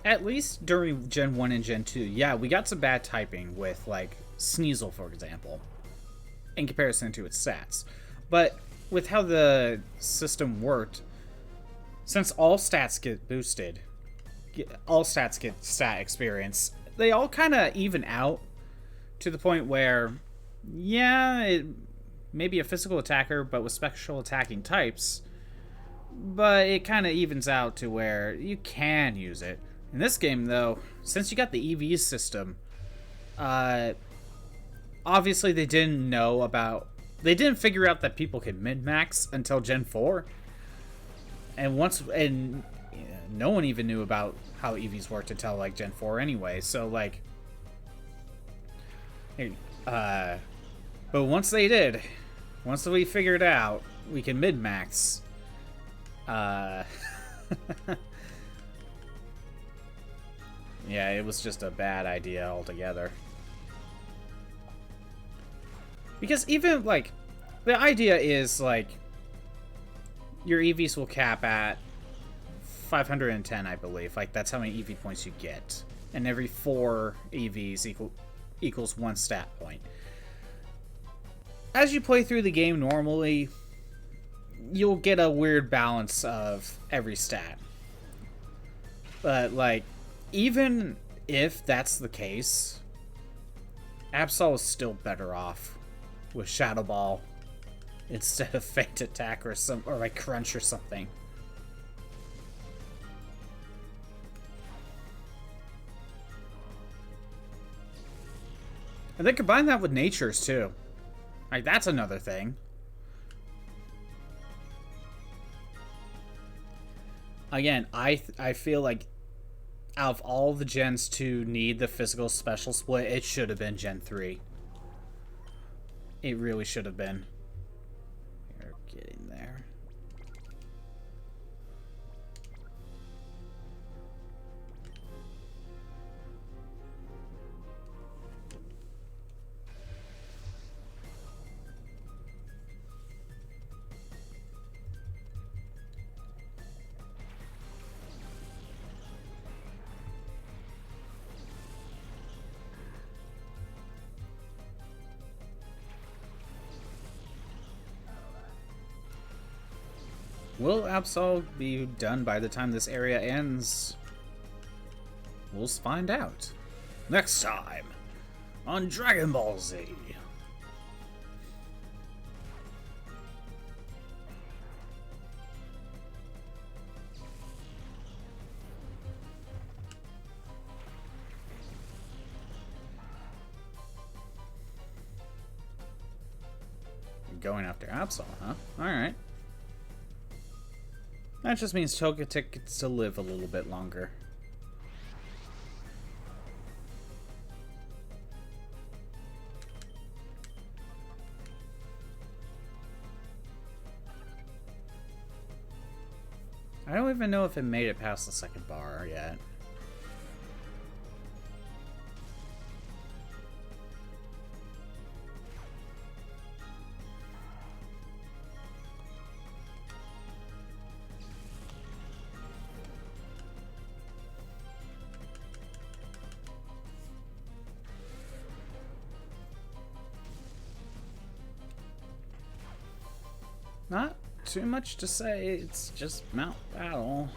At least during Gen 1 and Gen 2, yeah, we got some bad typing with, like, Sneasel, for example, in comparison to its stats. But with how the system worked, since all stats get boosted, all stats get stat experience, they all kind of even out to the point where, yeah, it may be a physical attacker, but with special attacking types, but it kind of evens out to where you can use it. In this game, though, since you got the EV system, obviously they didn't figure out that people could min-max until Gen 4. And no one even knew about how EVs worked until, like, Gen 4 anyway. So, like, but once they did, once we figured out we can min-max, yeah, it was just a bad idea altogether. Because even, like, the idea is, like, your EVs will cap at 510, I believe. Like, that's how many EV points you get. And every 4 EVs equals 1 stat point. As you play through the game normally, you'll get a weird balance of every stat. But, like, even if that's the case, Absol is still better off with Shadow Ball instead of Feint Attack or like Crunch or something. And then combine that with Nature's too. Like, that's another thing. Again, I feel like out of all the gens to need the physical special split, it should have been Gen 3. It really should have been. We're getting there. Will Absol be done by the time this area ends? We'll find out. Next time on Dragon Ball Z. You're going after Absol, huh? Alright. That just means Togetic gets to live a little bit longer. I don't even know if it made it past the second bar yet. Not too much to say. It's just Mount Battle.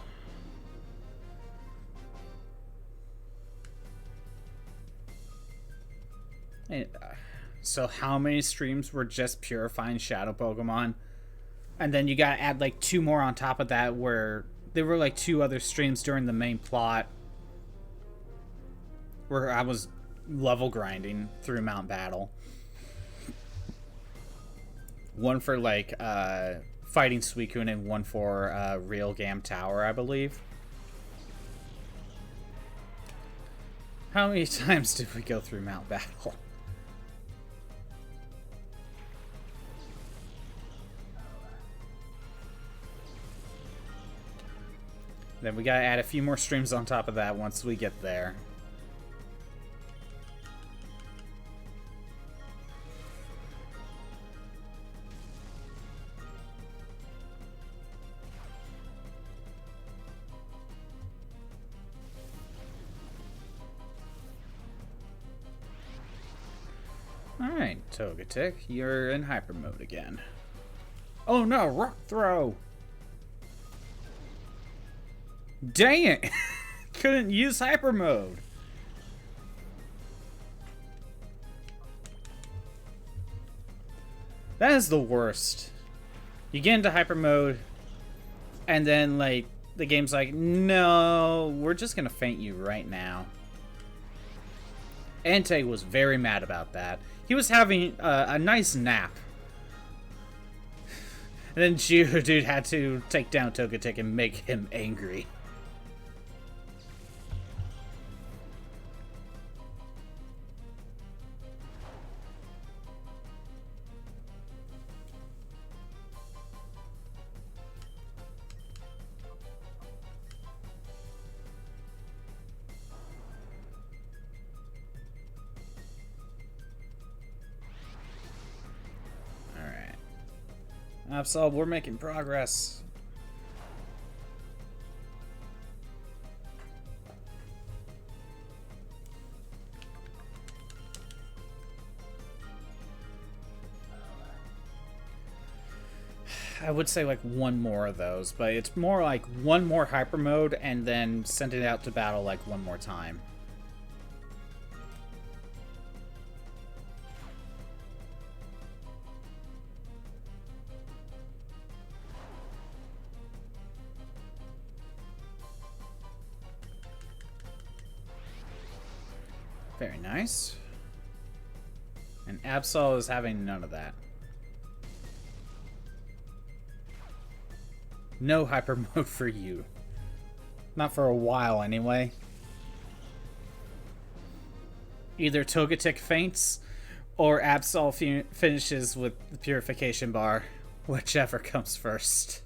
So how many streams were just purifying shadow Pokemon? And then you gotta add like 2 more on top of that where there were like 2 other streams during the main plot where I was level grinding through Mount Battle. One for like fighting Suicune and one for Real Gam Tower, I believe. How many times did we go through Mount Battle? Then we gotta add a few more streams on top of that once we get there. Alright, Togetic, you're in hyper mode again. Oh no, rock throw! Dang it! Couldn't use hyper mode. That is the worst. You get into hyper mode, and then like the game's like, no, we're just gonna feint you right now. Entei was very mad about that. He was having a nice nap. And then Geodude had to take down Togetic and make him angry. Absol, we're making progress. I would say like 1 more of those, but it's more like 1 more hyper mode and then send it out to battle like 1 more time. Very nice. And Absol is having none of that. No hyper mode for you. Not for a while, anyway. Either Togetic faints, or Absol finishes with the Purification Bar. Whichever comes first.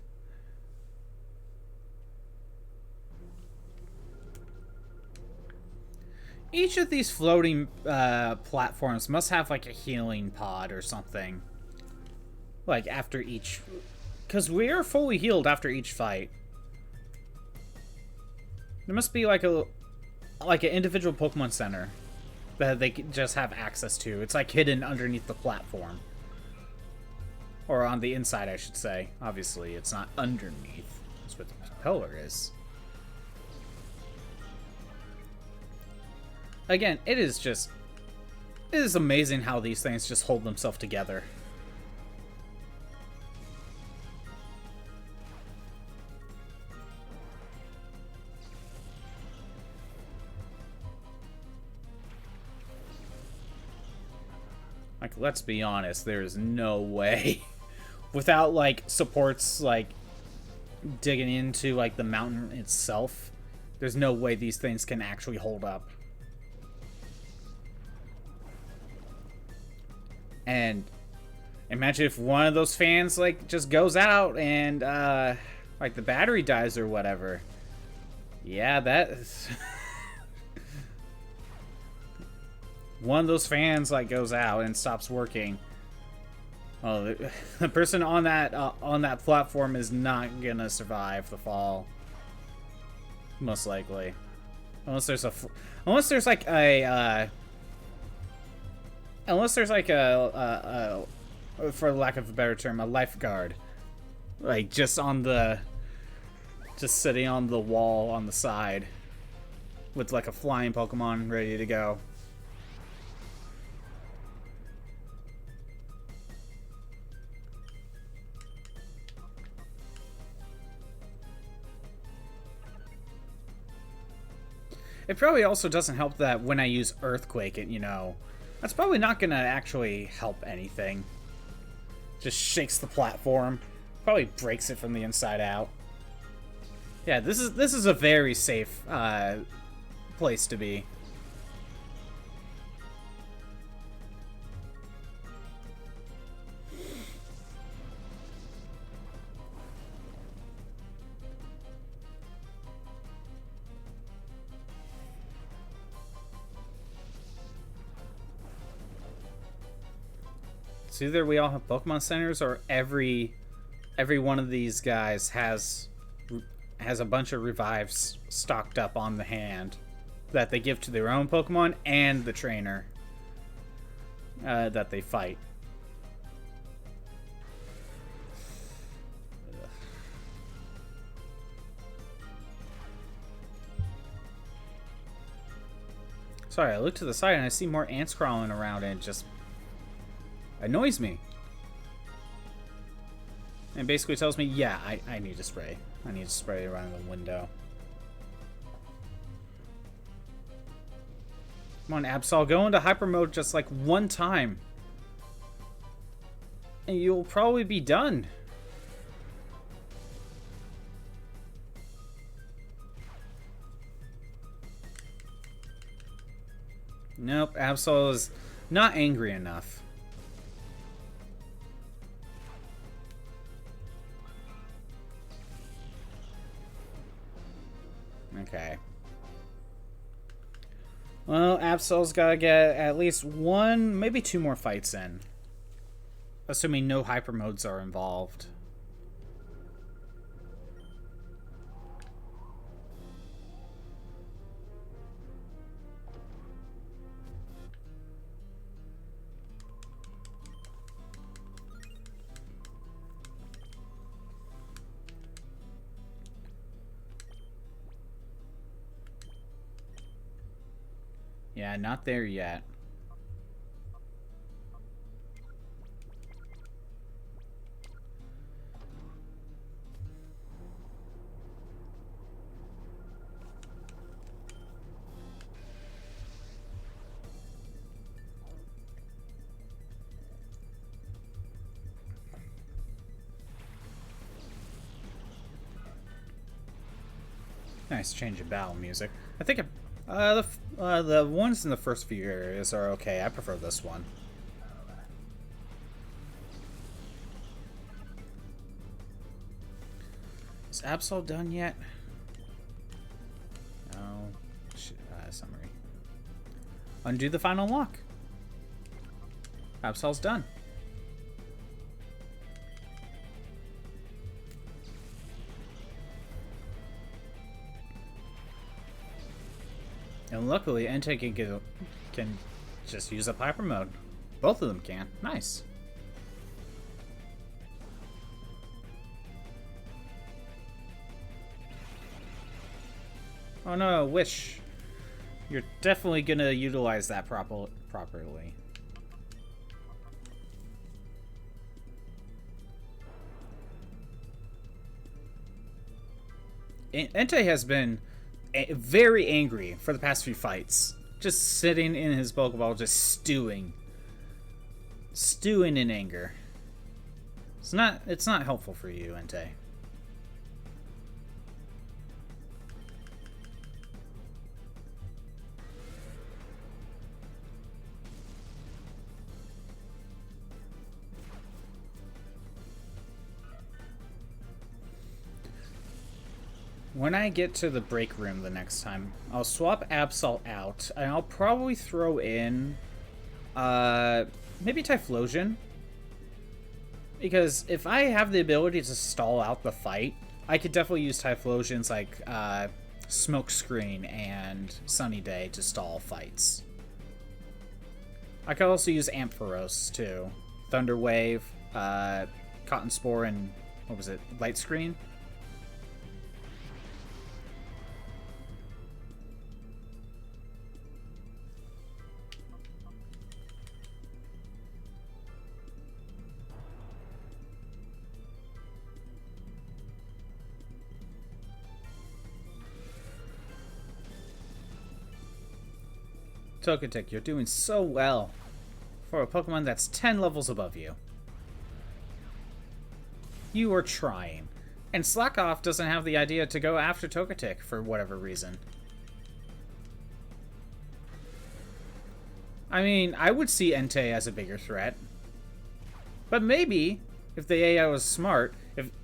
Each of these floating platforms must have like a healing pod or something. Like after each... Because we are fully healed after each fight. There must be like an individual Pokemon Center that they just have access to. It's like hidden underneath the platform. Or on the inside, I should say. Obviously, it's not underneath. That's what the pillar is. Again, it is amazing how these things just hold themselves together. Like, let's be honest, there's no way without like supports like digging into like the mountain itself, there's no way these things can actually hold up. And imagine if one of those fans like just goes out and like the battery dies or whatever. Yeah, that is one of those fans like goes out and stops working. Oh, the person on that platform is not gonna survive the fall. Most likely, unless there's like a for lack of a better term, a lifeguard Like, just sitting on the wall on the side. With, like, a flying Pokemon ready to go. It probably also doesn't help that when I use Earthquake, that's probably not going to actually help anything. Just shakes the platform. Probably breaks it from the inside out. Yeah, this is a very safe place to be. It's either we all have Pokemon centers or every one of these guys has a bunch of revives stocked up on the hand that they give to their own Pokemon and the trainer that they fight. Sorry, I look to the side and I see more ants crawling around and it just annoys me. And basically tells me, yeah, I need to spray. I need to spray around the window. Come on, Absol, go into hyper mode just like one time. And you'll probably be done. Nope, Absol is not angry enough. Okay. Well, Absol's gotta get at least one, maybe two more fights in. Assuming no hyper modes are involved. Yeah, not there yet. Nice change of battle music. I think the ones in the first few areas are okay. I prefer this one. Is Absol done yet? No. Summary. Undo the final lock. Absol's done. And luckily, Entei can just use up hyper mode. Both of them can. Nice. Oh no, Wish. You're definitely gonna utilize that properly. Entei has been very angry for the past few fights. Just sitting in his Pokeball, just stewing. Stewing in anger. It's not helpful for you, Entei. When I get to the break room the next time, I'll swap Absol out, and I'll probably throw in, maybe Typhlosion. Because if I have the ability to stall out the fight, I could definitely use Typhlosions like, Smokescreen and Sunny Day to stall fights. I could also use Ampharos, too. Thunder Wave, Cotton Spore, and what was it? Light screen? Togetic, you're doing so well for a Pokemon that's 10 levels above you. You are trying. And Slackoff doesn't have the idea to go after Togetic for whatever reason. I mean, I would see Entei as a bigger threat. But maybe, if the AI was smart,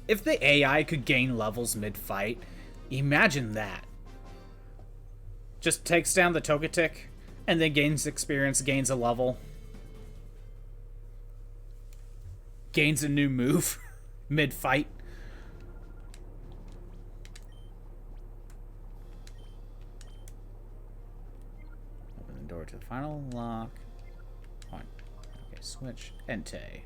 if the AI could gain levels mid-fight, imagine that. Just takes down the Togetic, and then gains experience, gains a level. Gains a new move mid-fight. Open the door to the final lock. On. Okay, switch. Entei.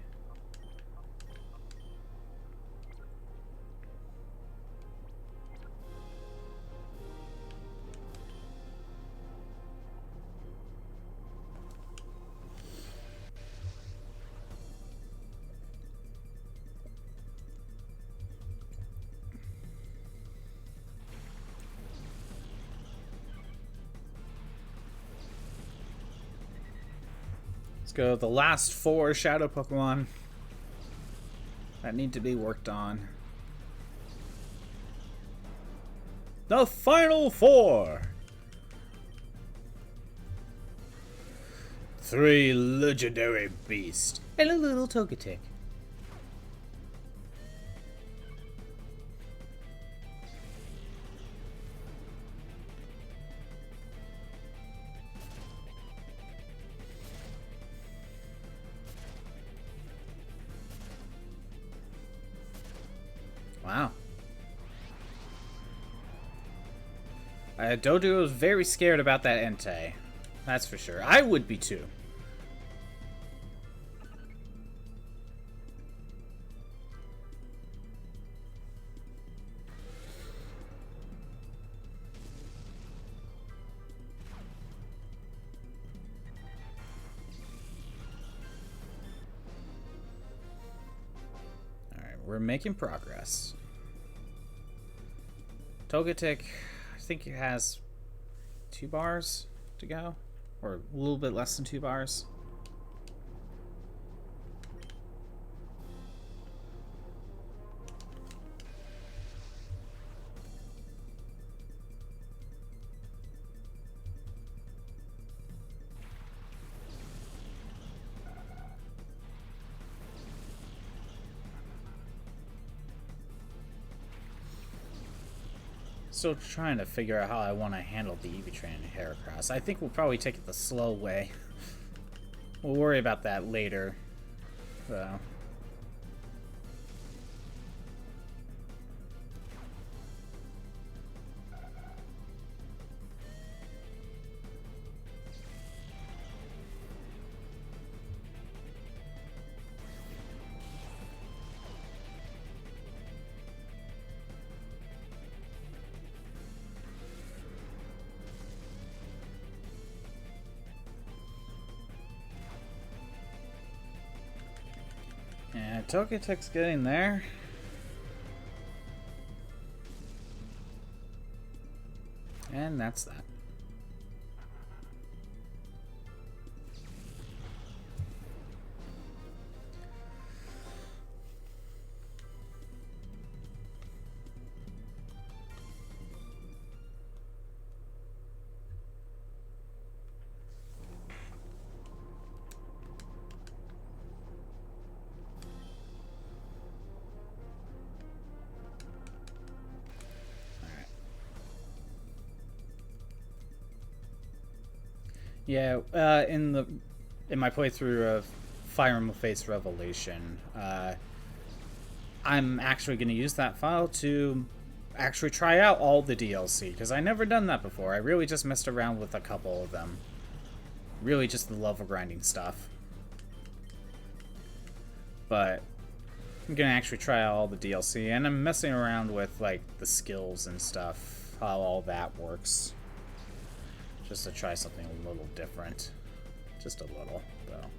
Let's go. The last 4 Shadow Pokemon that need to be worked on. The final 4! 3 legendary beasts and a little Togetic. Wow. Dodu was very scared about that Entei. That's for sure. I would be too. Alright, we're making progress. Togetic, I think it has 2 bars to go, or a little bit less than 2 bars. Still trying to figure out how I want to handle the Eevee-Train and Heracross. I think we'll probably take it the slow way. We'll worry about that later, though. Yeah, Togetic's getting there. And that's that. Yeah, in my playthrough of Fire Emblem Fates Revelation, I'm actually going to use that file to actually try out all the DLC, because I never done that before. I really just messed around with a couple of them. Really just the level grinding stuff. But I'm gonna actually try all the DLC, and I'm messing around with, like, the skills and stuff, how all that works. Just to try something a little different. Just a little, though.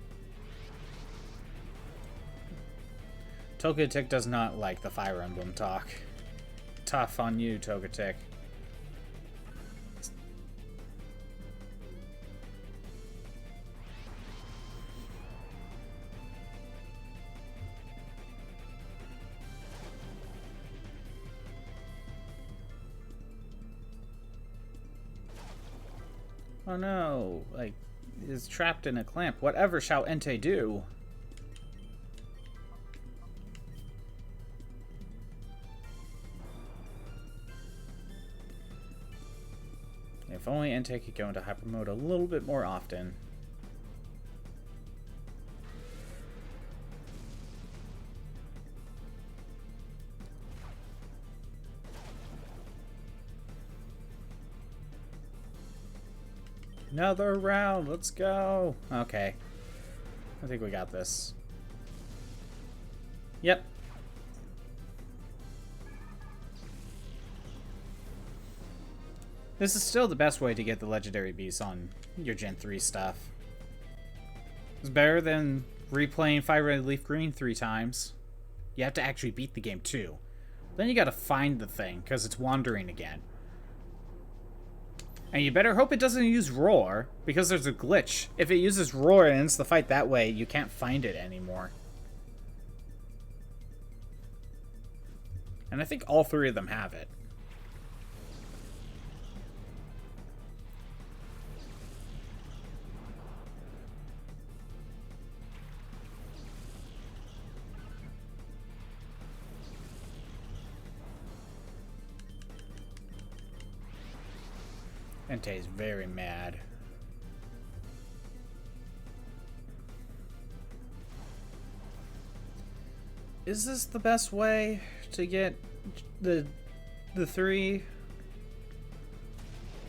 Togetic does not like the Fire Emblem talk. Tough on you, Togetic. Oh no, like, is trapped in a clamp. Whatever shall Entei do? If only Entei could go into hyper mode a little bit more often. Another round, let's go. Okay. I think we got this. Yep. This is still the best way to get the legendary beasts on your Gen 3 stuff. It's better than replaying Fire Red Leaf Green 3 times. You have to actually beat the game too. Then you gotta find the thing, because it's wandering again. And you better hope it doesn't use Roar, because there's a glitch. If it uses Roar and ends the fight that way, you can't find it anymore. And I think all 3 of them have it. Entei's very mad. Is this the best way to get the 3?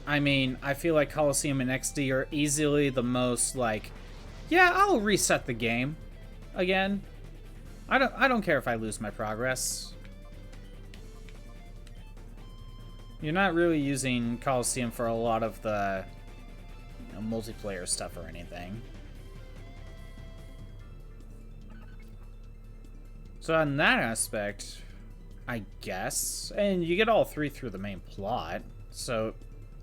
I mean, I feel like Colosseum and XD are easily the most, like, yeah, I'll reset the game again. I don't care if I lose my progress. You're not really using Colosseum for a lot of the, you know, multiplayer stuff or anything. So in that aspect, I guess, and you get all 3 through the main plot. So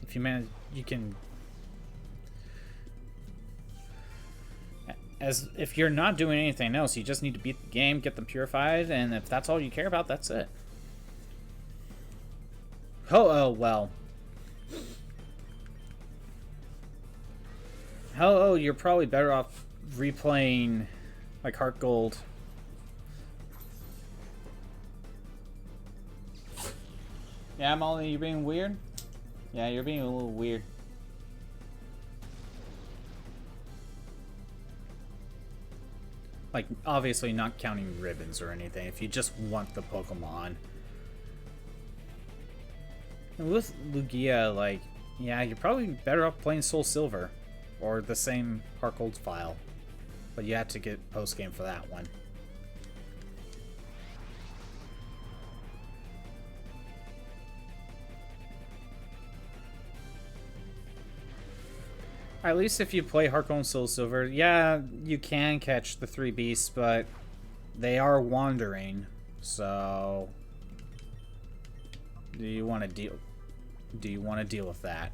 if you manage, you can, as if you're not doing anything else, you just need to beat the game, get them purified, and if that's all you care about, that's it. Oh, well. Oh, you're probably better off replaying, like, Heart Gold. Yeah, Molly, you're being weird? Yeah, you're being a little weird. Like, obviously not counting ribbons or anything, if you just want the Pokemon. And with Lugia, like, yeah, you're probably better off playing Soul Silver. Or the same Heart Gold file. But you have to get post-game for that one. At least if you play Heart Gold and Soul Silver, yeah, you can catch the 3 beasts, but they are wandering, so do you want to deal with that?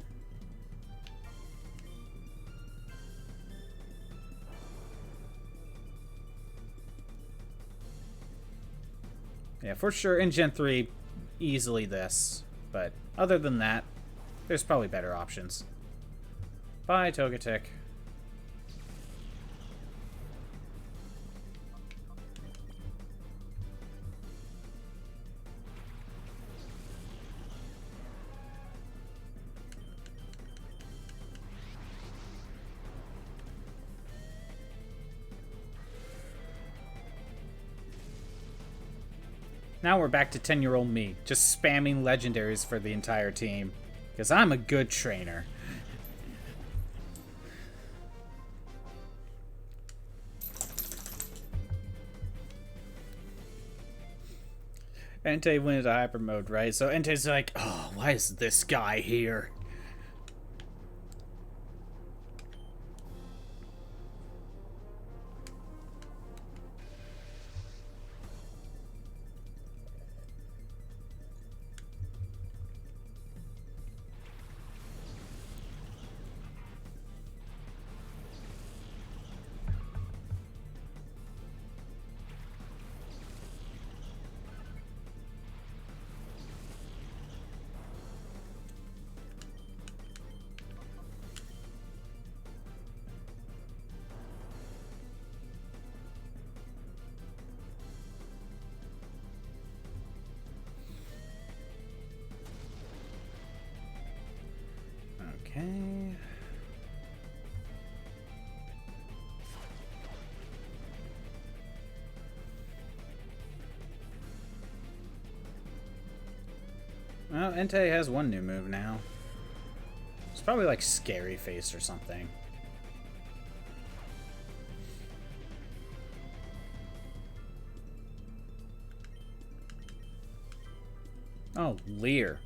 Yeah, for sure in Gen 3, easily this, but other than that, there's probably better options. Bye, Togetic. Now we're back to 10-year-old me, just spamming legendaries for the entire team. Because I'm a good trainer. Entei went into hyper mode, right? So Entei's like, oh, why is this guy here? Okay. Well, Entei has one new move now. It's probably like Scary Face or something. Oh, Leer.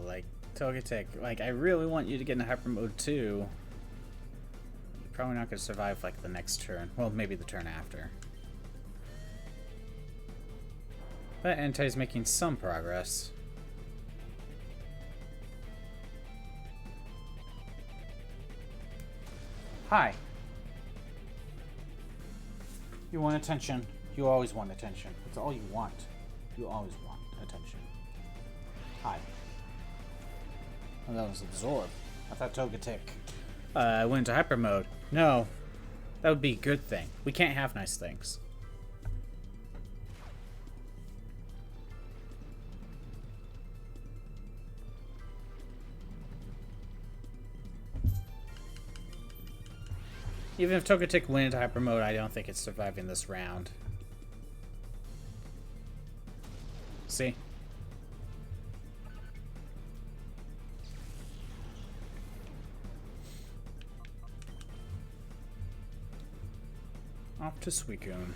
Like, Togetic, like, I really want you to get into hyper mode too. You're probably not going to survive, like, the next turn. Well, maybe the turn after. But Entei's making some progress. Hi. You want attention. You always want attention. That's all you want. You always want attention. Hi. Oh, that was Absorb. I thought Togetic went into hyper mode. No. That would be a good thing. We can't have nice things. Even if Togetic went into hyper mode, I don't think it's surviving this round. See? Off to Suicune.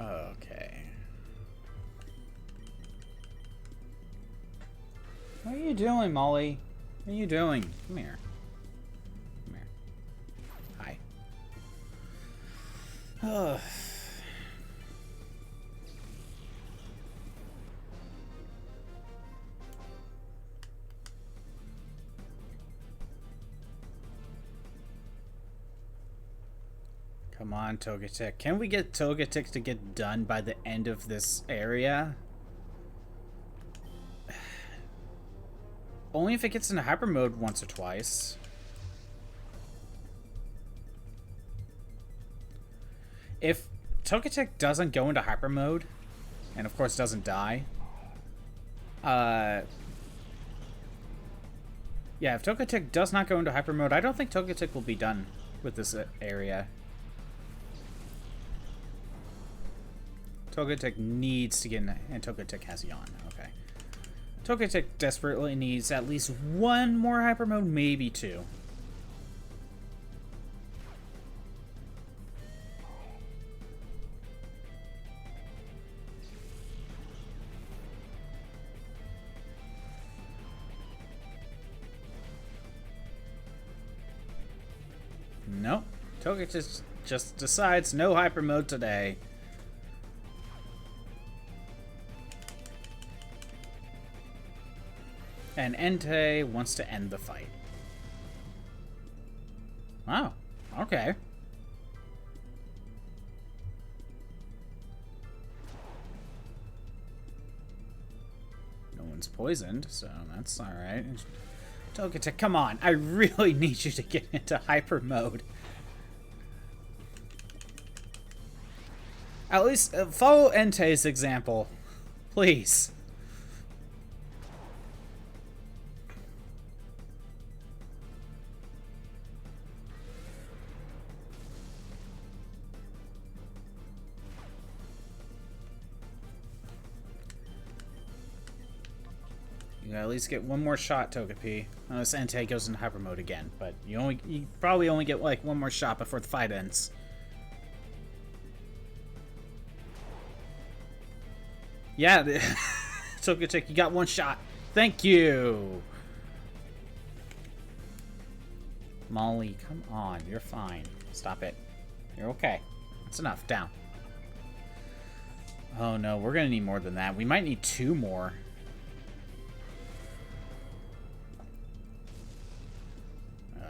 Okay. What are you doing, Molly? What are you doing? Come here. Come here. Hi. Ugh. Come on, Togetic. Can we get Togetic to get done by the end of this area? Only if it gets into hyper mode once or twice. If Togetic doesn't go into hyper mode, and of course doesn't die, yeah, if Togetic does not go into hyper mode, I don't think Togetic will be done with this area. Togetic needs to get in, and Togetic has Yawn. Okay. Togetic desperately needs at least one more hyper mode, maybe two. Togetic just decides no hyper mode today. And Entei wants to end the fight. Oh, okay. No one's poisoned, so that's alright. Togetic, come on. I really need you to get into hyper mode. At least follow Entei's example. Please. You gotta at least get one more shot, Togepi. Unless Entei goes into hyper mode again, but you probably only get like one more shot before the fight ends. Yeah, Togetic, you got one shot. Thank you. Molly, come on, you're fine. Stop it. You're okay. That's enough. Down. Oh no, we're gonna need more than that. We might need 2 more.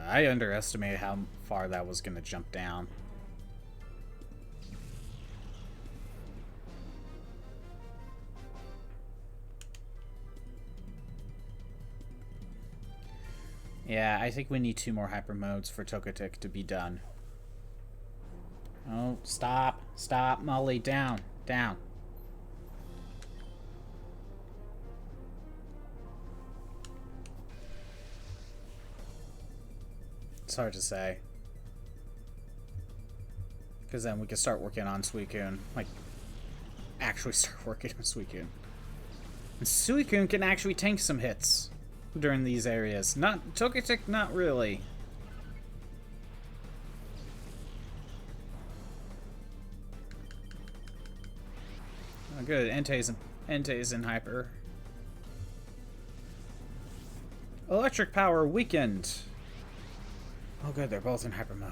I underestimated how far that was going to jump down. Yeah, I think we need 2 more hyper modes for Togetic to be done. Oh, stop. Stop, Molly. Down. Down. It's hard to say. Because then we can start working on Suicune. Like, actually start working on Suicune. And Suicune can actually tank some hits during these areas. Not Togetic, not really. Oh, good. Entei's in hyper. Electric power weakened. Oh good, they're both in hyper mode.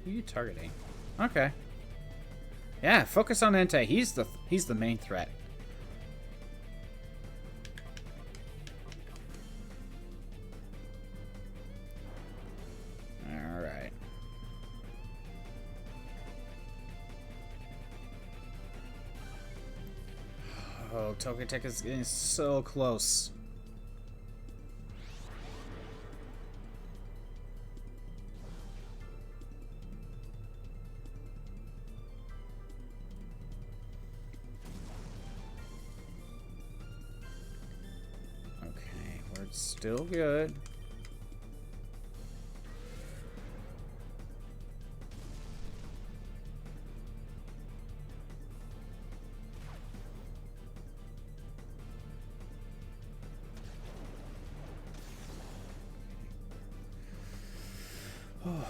Who are you targeting? Okay. Yeah, focus on Entei. He's the main threat. Alright. Oh, Togetic is getting so close. Still good. Oh.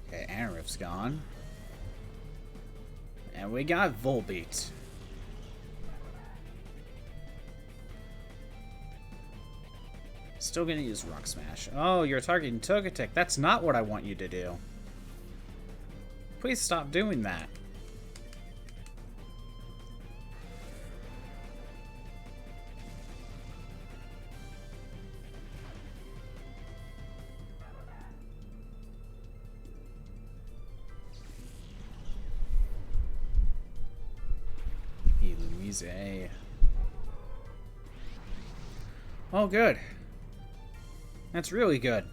Okay, Aerith's gone. And we got Volbeat. Still gonna use Rock Smash. Oh, you're targeting Togetic. That's not what I want you to do. Please stop doing that. Easy. Oh, good. That's really good.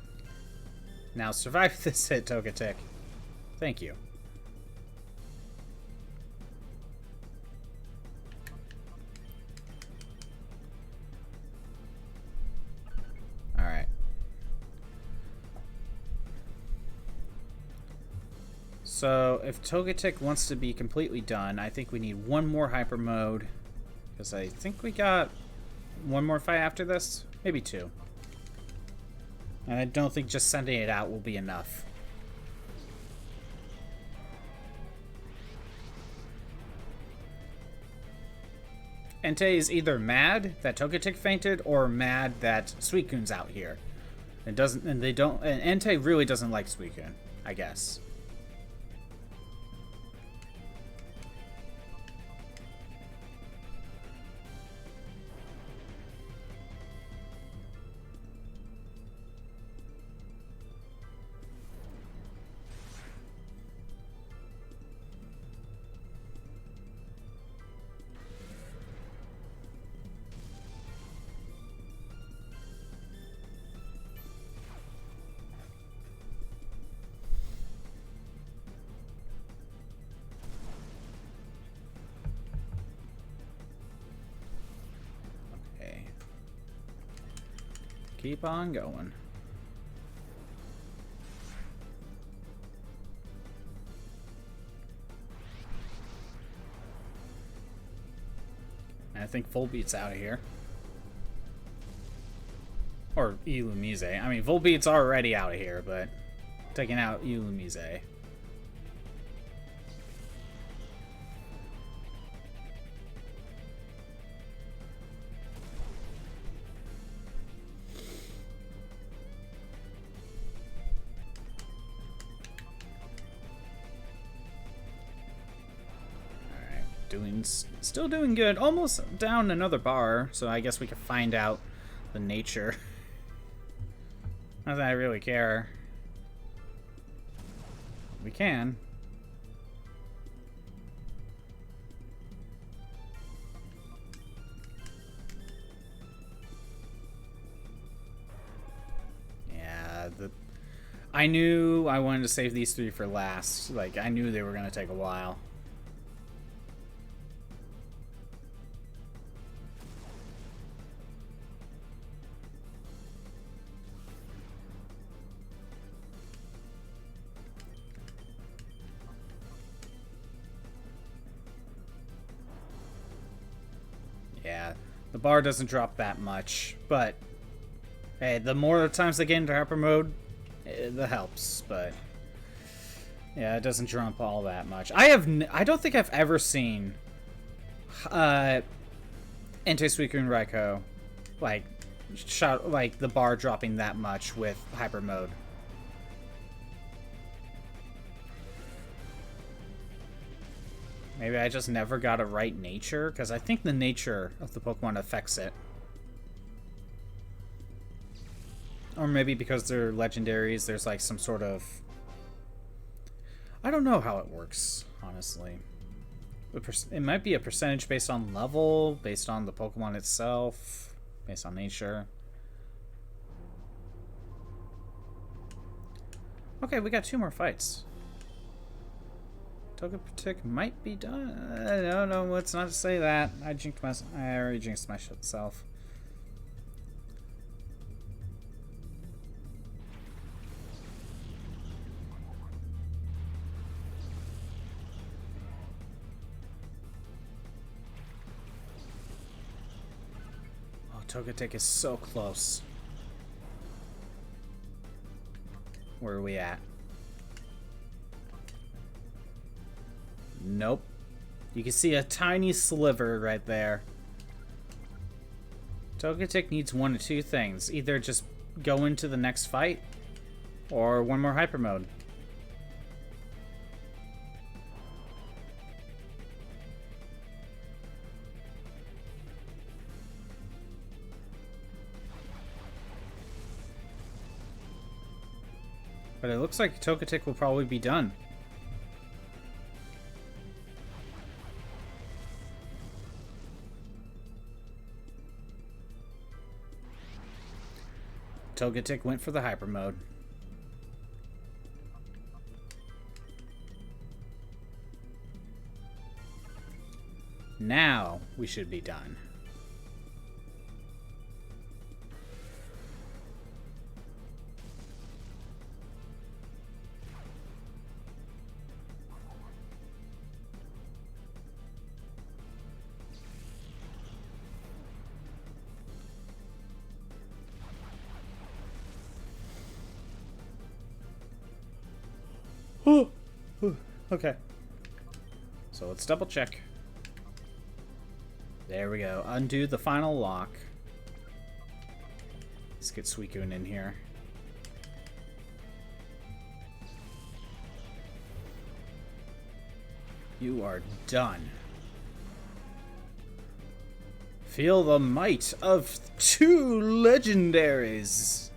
Now survive this hit, Togetic. Thank you. Alright. So, if Togetic wants to be completely done, I think we need one more hyper mode. Because I think we got one more fight after this. Maybe 2. And I don't think just sending it out will be enough. Entei is either mad that Togetic fainted or mad that Suicune's out here. And Entei really doesn't like Suicune, I guess. Keep on going. I think Volbeat's out of here. Or Illumise. I mean, Volbeat's already out of here, but taking out Illumise. Still doing good. Almost down another bar, so I guess we can find out the nature. Not that I really care. We can. Yeah, I knew I wanted to save these three for last. Like, I knew they were going to take a while. Yeah, the bar doesn't drop that much, but hey, the more times they get into hyper mode, that helps. But yeah, it doesn't drop all that much. I don't think I've ever seen Entei Suicune Raikou like the bar dropping that much with hyper mode. Maybe I just never got a right nature, because I think the nature of the Pokemon affects it. Or maybe because they're legendaries, there's like some sort of... I don't know how it works, honestly. It might be a percentage based on level, based on the Pokemon itself, based on nature. Okay, we got 2 more fights. Togetic might be done. No, let's not say that. I already jinxed myself. Oh, Togetic is so close. Where are we at? Nope. You can see a tiny sliver right there. Togetic needs 1 of 2 things. Either just go into the next fight, or 1 more hyper mode. But it looks like Togetic will probably be done. Togetic went for the hyper mode. Now we should be done. Okay. So let's double check. There we go. Undo the final lock. Let's get Suicune in here. You are done. Feel the might of 2 legendaries.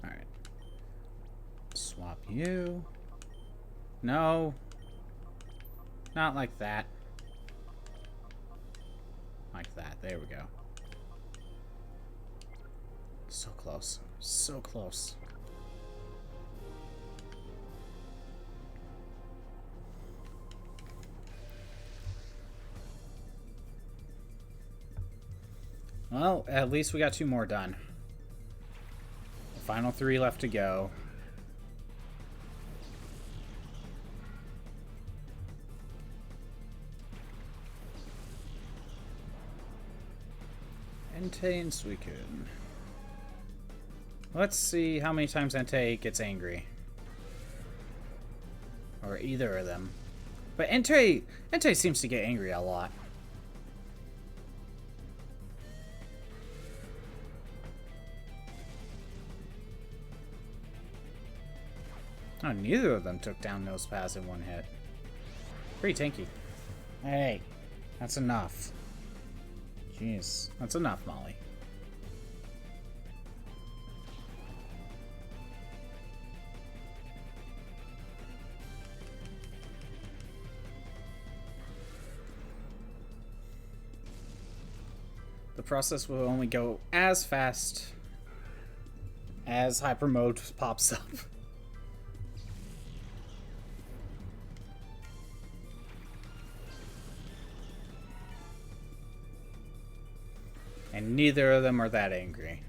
Alright. Swap you. No. Not like that. Like that. There we go. So close. So close. Well, at least we got 2 more done. The final 3 left to go. Entei and Suicune. Let's see how many times Entei gets angry. Or either of them. But Entei seems to get angry a lot. Oh, neither of them took down Nosepass in 1 hit. Pretty tanky. Hey, that's enough. Jeez, that's enough, Molly. The process will only go as fast as hyper mode pops up. And neither of them are that angry.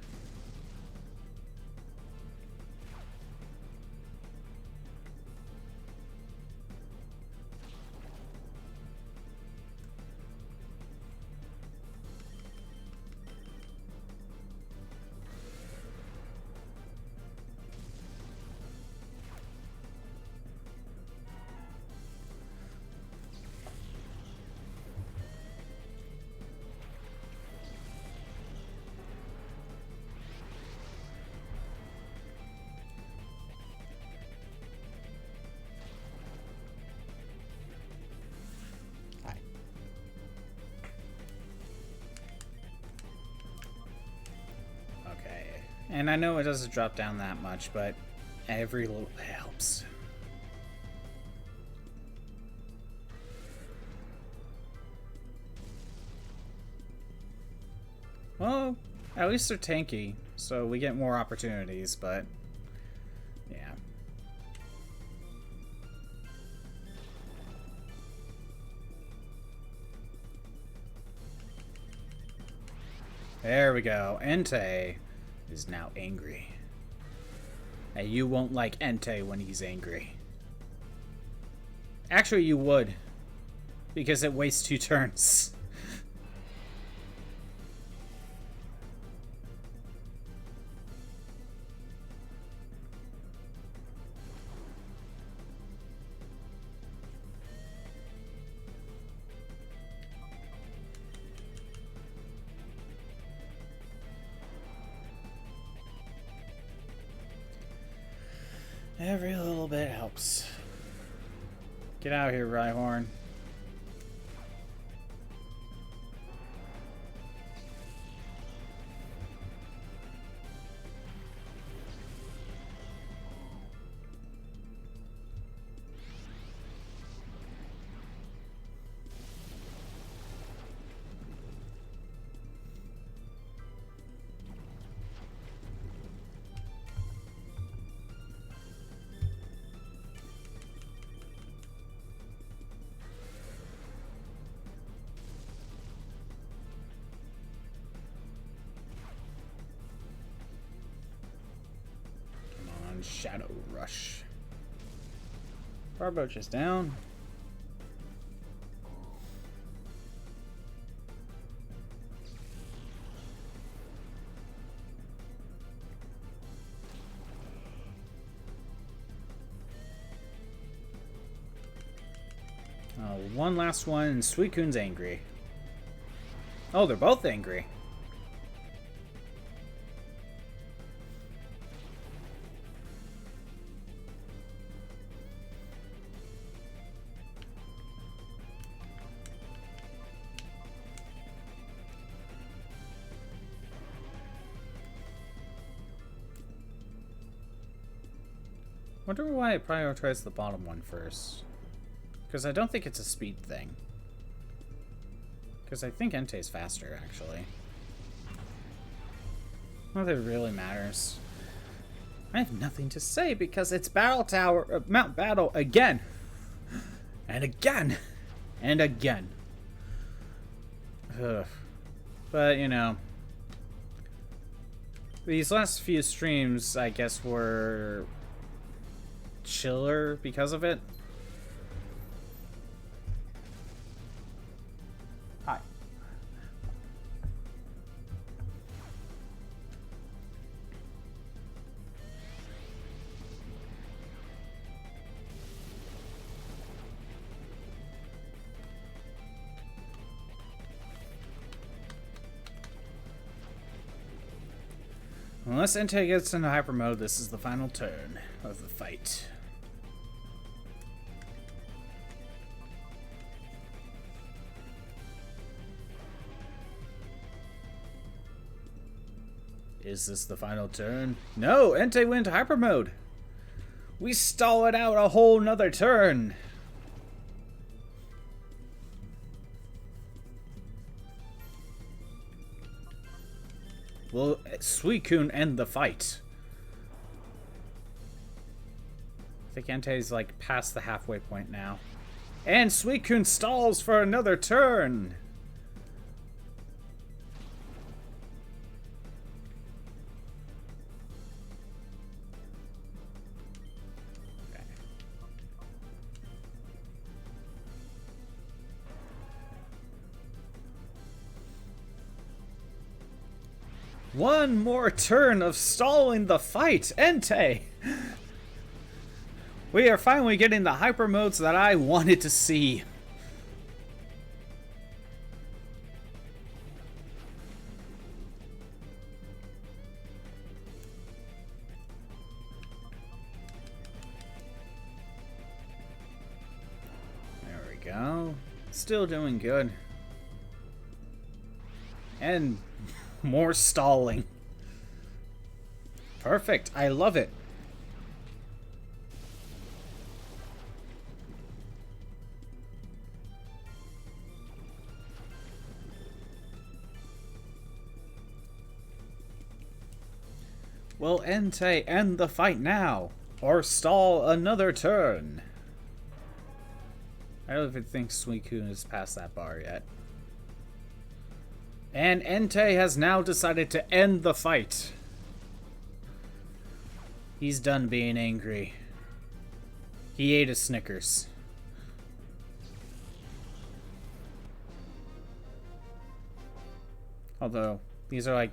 And I know it doesn't drop down that much, but every little bit helps. Well, at least they're tanky, so we get more opportunities, but yeah. There we go. Entei is now angry. And you won't like Entei when he's angry. Actually, you would. Because it wastes 2 turns. Every little bit helps. Get out of here, Rhyhorn. Shadow Rush. Barboach is down. One last one, and Suicune's angry. Oh, they're both angry. Wonder why I prioritized the bottom one first. Because I don't think it's a speed thing. Because I think Entei's faster, actually. Not that it really matters. I have nothing to say because it's Battle Tower, Mount Battle again. And again. And again. Ugh. But, you know. These last few streams, I guess, were chiller because of it. Hi. Unless Entei gets into hyper mode, this is the final turn of the fight. Is this the final turn? No! Entei went hyper mode! We stall it out a whole nother turn! Will Suicune end the fight? I think Entei's like past the halfway point now. And Suicune stalls for another turn! One more turn of stalling the fight, Entei! We are finally getting the hyper modes that I wanted to see. There we go. Still doing good. And more stalling. Perfect. I love it. Will Entei end the fight now, or stall another turn? I don't even think Suicune is past that bar yet. And Entei has now decided to end the fight. He's done being angry. He ate a Snickers. Although, these are like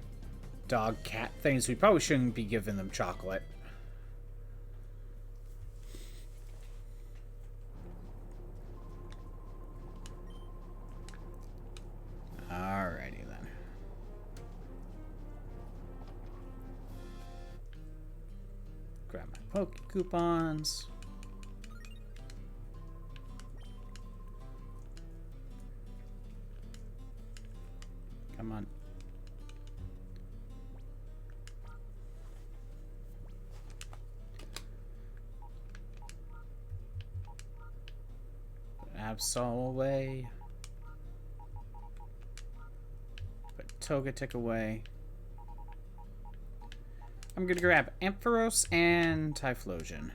dog cat things. We probably shouldn't be giving them chocolate. Alrighty then. Grab my Poke coupons. Come on. Absol away. Put Togetic away. I'm gonna grab Ampharos and Typhlosion,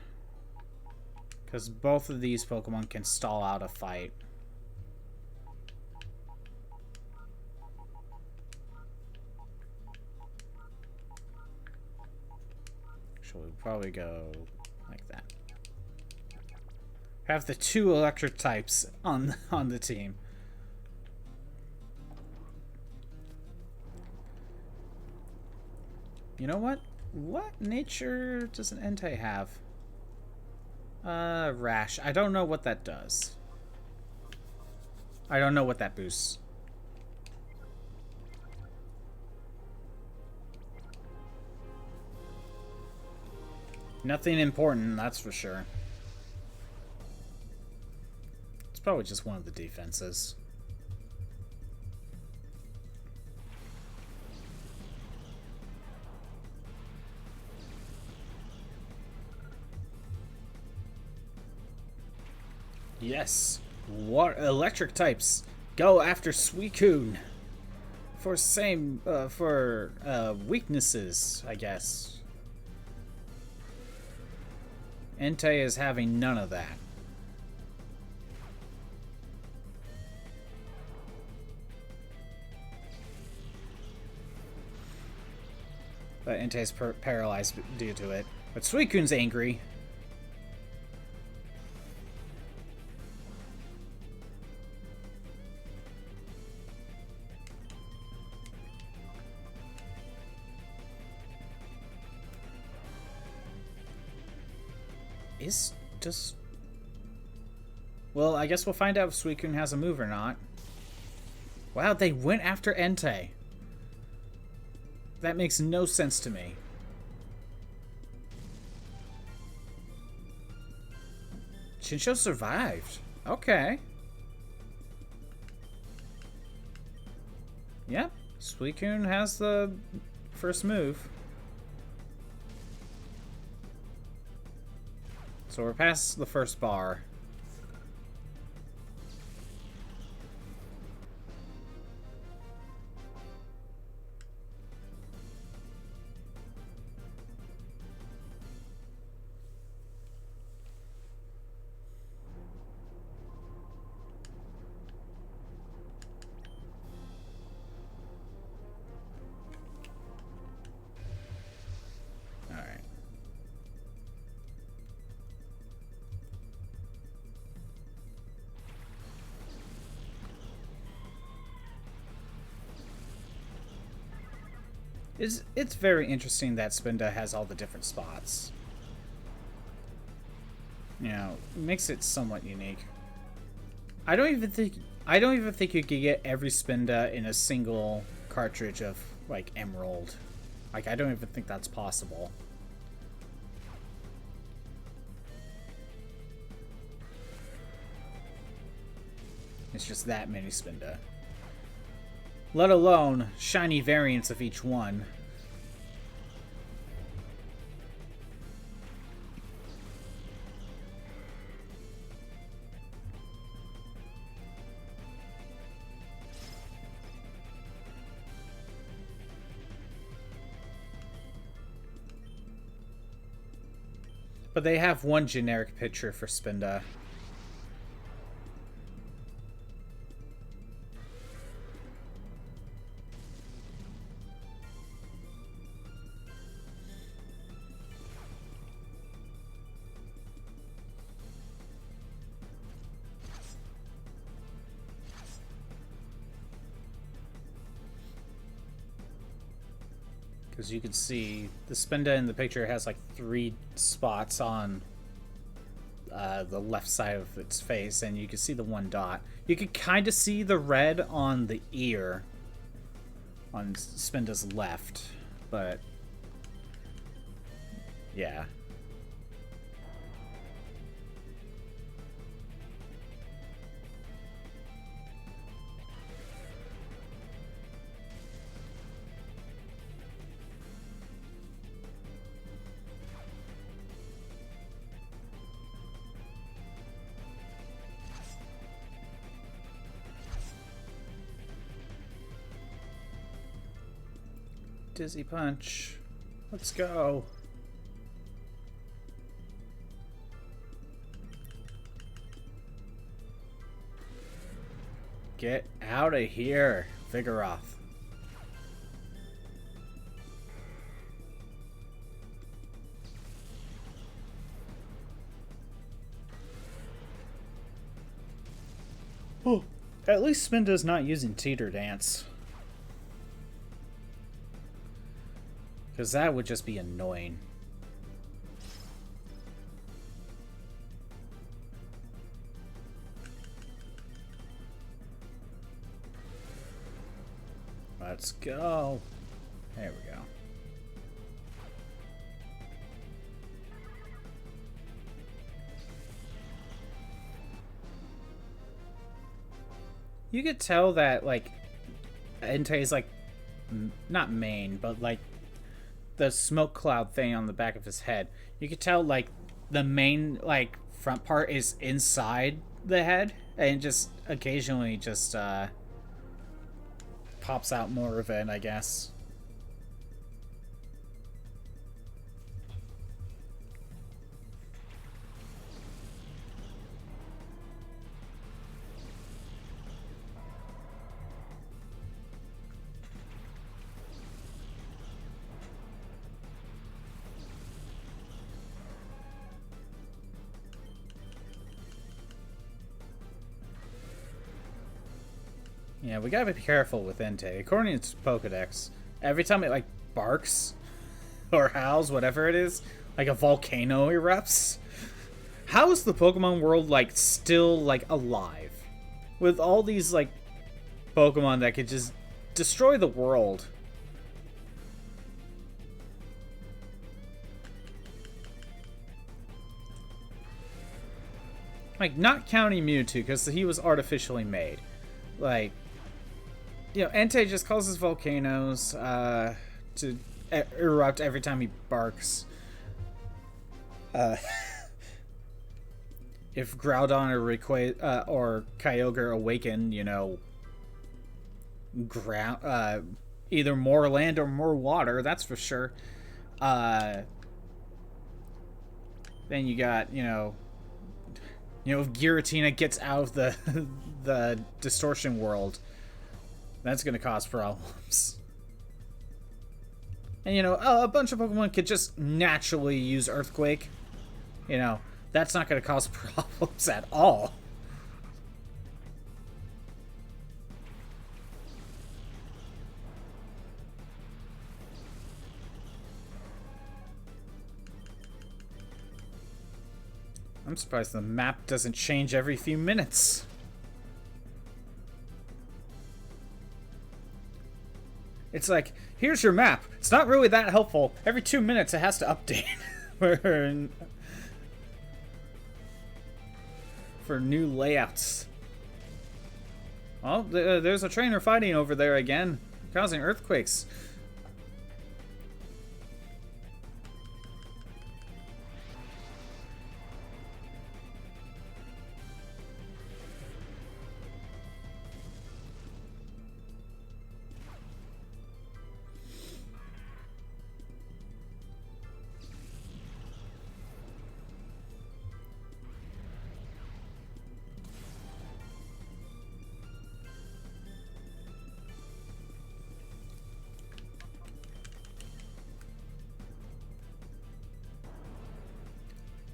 because both of these Pokemon can stall out a fight. Actually, we'll probably go like that. Have the two electric types on the team. You know what? What nature does an Entei have? Rash. I don't know what that does. I don't know what that boosts. Nothing important, that's for sure. It's probably just one of the defenses. Yes. What electric types? Go after Suicune. For weaknesses, I guess. Entei is having none of that. But Entei's paralyzed due to it. But Suicune's angry. Well, I guess we'll find out if Suicune has a move or not. Wow, they went after Entei. That makes no sense to me. Chinchou survived. Okay. Yep, Suicune has the first move. So we're past the first bar. It's very interesting that Spinda has all the different spots. You know, makes it somewhat unique. I don't even think you could get every Spinda in a single cartridge of like Emerald. Like, I don't even think that's possible. It's just that many Spinda. Let alone shiny variants of each one. But they have one generic picture for Spinda. Because you can see the Spinda in the picture has like 3 spots on the left side of its face, and you can see the 1 dot. You can kind of see the red on the ear on Spinda's left, but yeah. Dizzy Punch. Let's go. Get out of here, Vigoroth. Oh, at least Spinda's not using Teeter Dance. Because that would just be annoying. Let's go. There we go. You could tell that, like, Entei's, like, not mane, but, like, the smoke cloud thing on the back of his head. You could tell, like, the main, like, front part is inside the head, and just occasionally just, pops out more of it, I guess. Yeah, we gotta be careful with Entei. According to its Pokedex, every time it, like, barks or howls, whatever it is, like a volcano erupts. How is the Pokemon world, like, still, like, alive? With all these, like, Pokemon that could just destroy the world. Like, not counting Mewtwo, because he was artificially made. Like, you know, Entei just causes volcanoes to erupt every time he barks. If Groudon or Kyogre awaken, you know, either more land or more water, that's for sure. Then you got, you know, if Giratina gets out of the distortion world, that's going to cause problems. And, you know, a bunch of Pokemon could just naturally use Earthquake. You know, that's not going to cause problems at all. I'm surprised the map doesn't change every few minutes. It's like, here's your map. It's not really that helpful. Every 2 minutes it has to update for new layouts. Oh, there's a trainer fighting over there again, causing earthquakes.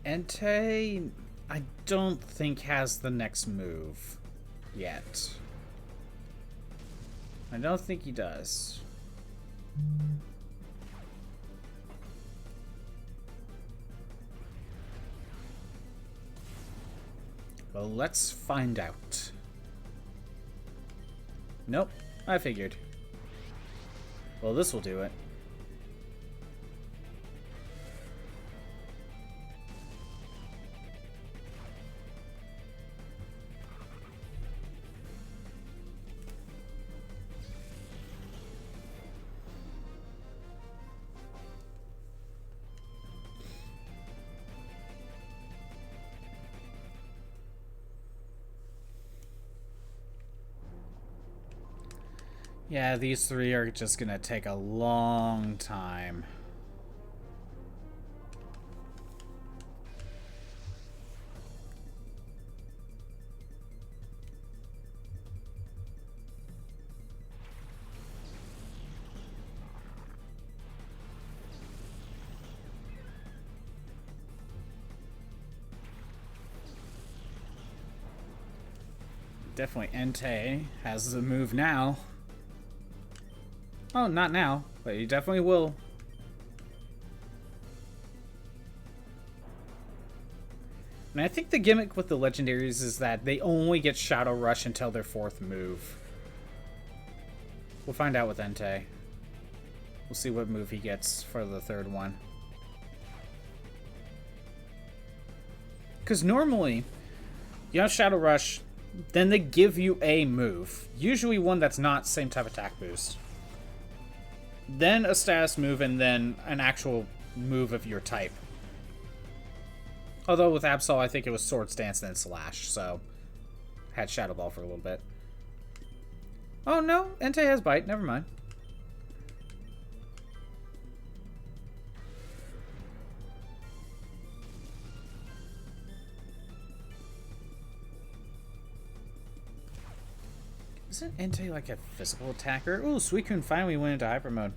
Entei, I don't think has the next move yet. I don't think he does. Well, let's find out. Nope, I figured. Well, this will do it. Yeah, these three are just gonna take a long time. Definitely Entei has the move now. Oh, not now, but he definitely will. And I think the gimmick with the legendaries is that they only get Shadow Rush until their 4th move. We'll find out with Entei. We'll see what move he gets for the 3rd one. Because normally, you have Shadow Rush, then they give you a move. Usually one that's not same type attack boost. Then a status move, and then an actual move of your type. Although with Absol, I think it was Sword Stance and then Slash, so had Shadow Ball for a little bit. Oh no, Entei has Bite, never mind. Isn't Entei like a physical attacker? Ooh, Suicune finally went into Hyper Mode.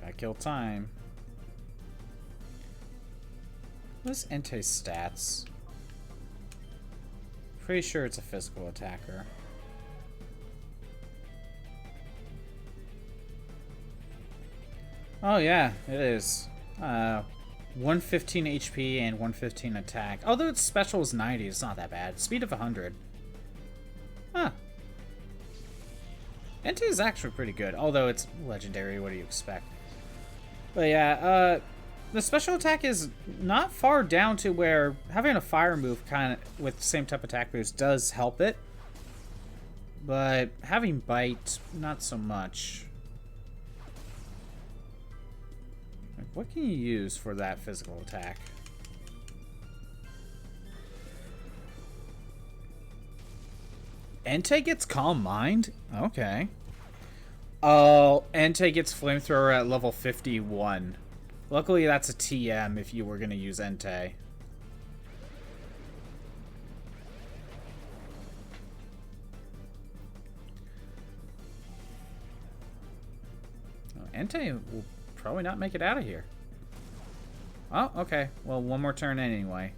Gotta kill time. What's Entei's stats? Pretty sure it's a physical attacker. Oh yeah, it is. 115 HP and 115 attack. Although its special is 90, it's not that bad. Speed of 100. Huh. Entei is actually pretty good, although it's legendary, what do you expect? But yeah, the special attack is not far down to where having a fire move kind of with the same type of attack boost does help it. But having Bite, not so much. What can you use for that physical attack? Entei gets Calm Mind? Okay. Oh, Entei gets Flamethrower at level 51. Luckily, that's a TM if you were going to use Entei. Oh, Entei will probably not make it out of here. Oh, okay. Well, one more turn anyway.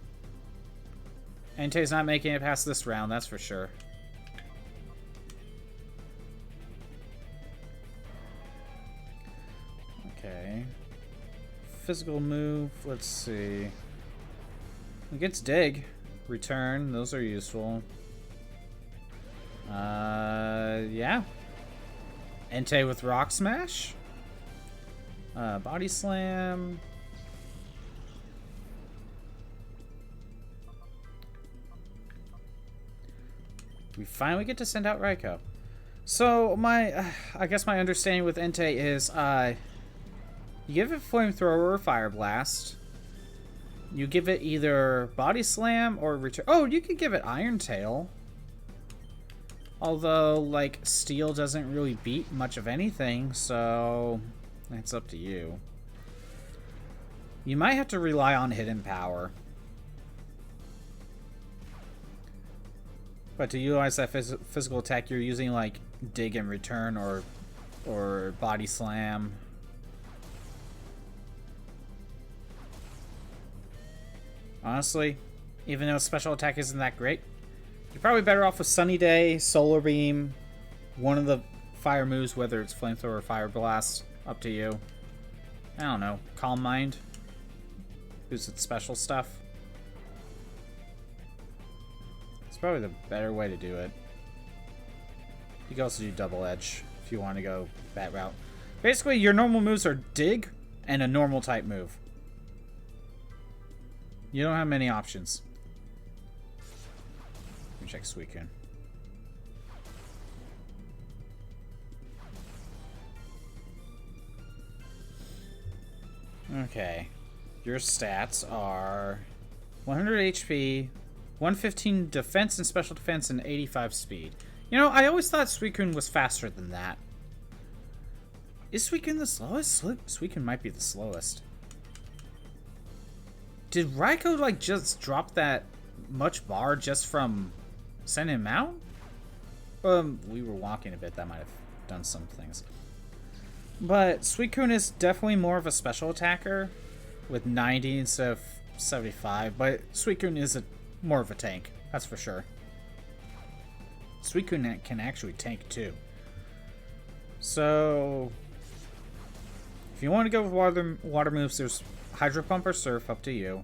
Entei's not making it past this round, that's for sure. Okay. Physical move, let's see. It gets Dig. Return, those are useful. Yeah. Entei with Rock Smash. Body Slam. We finally get to send out Raikou. So I guess my understanding with Entei is, you give it Flamethrower or Fire Blast. You give it either Body Slam or Return. Oh, you could give it Iron Tail. Although, like, Steel doesn't really beat much of anything, so it's up to you. You might have to rely on Hidden Power. But to utilize that physical attack, you're using, like, Dig and Return or Body Slam. Honestly, even though special attack isn't that great, you're probably better off with Sunny Day, Solar Beam, one of the fire moves, whether it's Flamethrower or Fire Blast, up to you. I don't know, Calm Mind, boosted special stuff. It's probably the better way to do it. You can also do Double Edge if you want to go that route. Basically, your normal moves are Dig and a normal type move. You don't have many options. Let me check Suicune. Okay. Your stats are 100 HP, 115 defense and special defense, and 85 speed. You know, I always thought Suicune was faster than that. Is Suicune the slowest? Suicune might be the slowest. Did Raikou, like, just drop that much bar just from sending him out? We were walking a bit. That might have done some things. But Suicune is definitely more of a special attacker with 90 instead of 75, but Suicune is more of a tank, that's for sure. Suicune can actually tank too. So, if you want to go with water moves, there's Hydro Pump or Surf, up to you.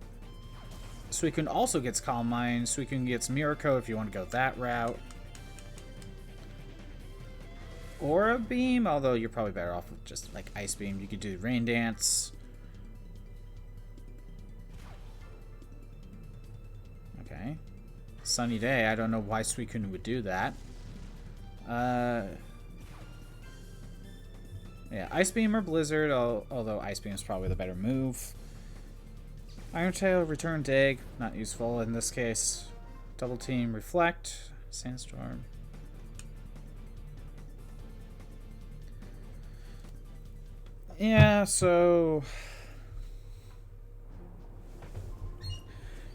Suicune also gets Calm Mind. Suicune gets Miracle if you want to go that route. Aura Beam, although you're probably better off with just like Ice Beam. You could do Rain Dance. Okay. Sunny Day, I don't know why Suicune would do that. Yeah, Ice Beam or Blizzard, although Ice Beam is probably the better move. Iron Tail, Return Dig, not useful in this case. Double Team, Reflect, Sandstorm. Yeah, so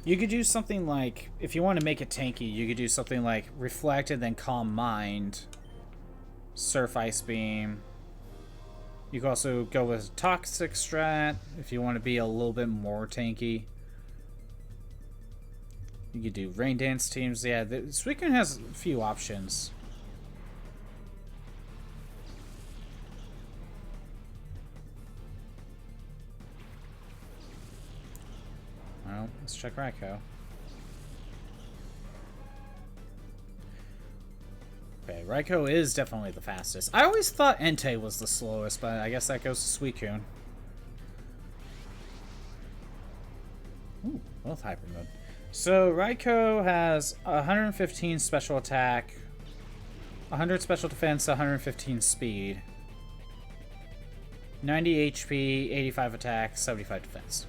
you could do something like, if you want to make it tanky, you could do something like Reflect and then Calm Mind, Surf Ice Beam. You can also go with Toxic Strat if you want to be a little bit more tanky. You could do Rain Dance teams. Yeah, Suicune has a few options. Well, let's check Raikou. Okay, Raikou is definitely the fastest. I always thought Entei was the slowest, but I guess that goes to Suicune. Ooh, both Hyper Mode. So, Raikou has 115 special attack, 100 special defense, 115 speed, 90 HP, 85 attack, 75 defense.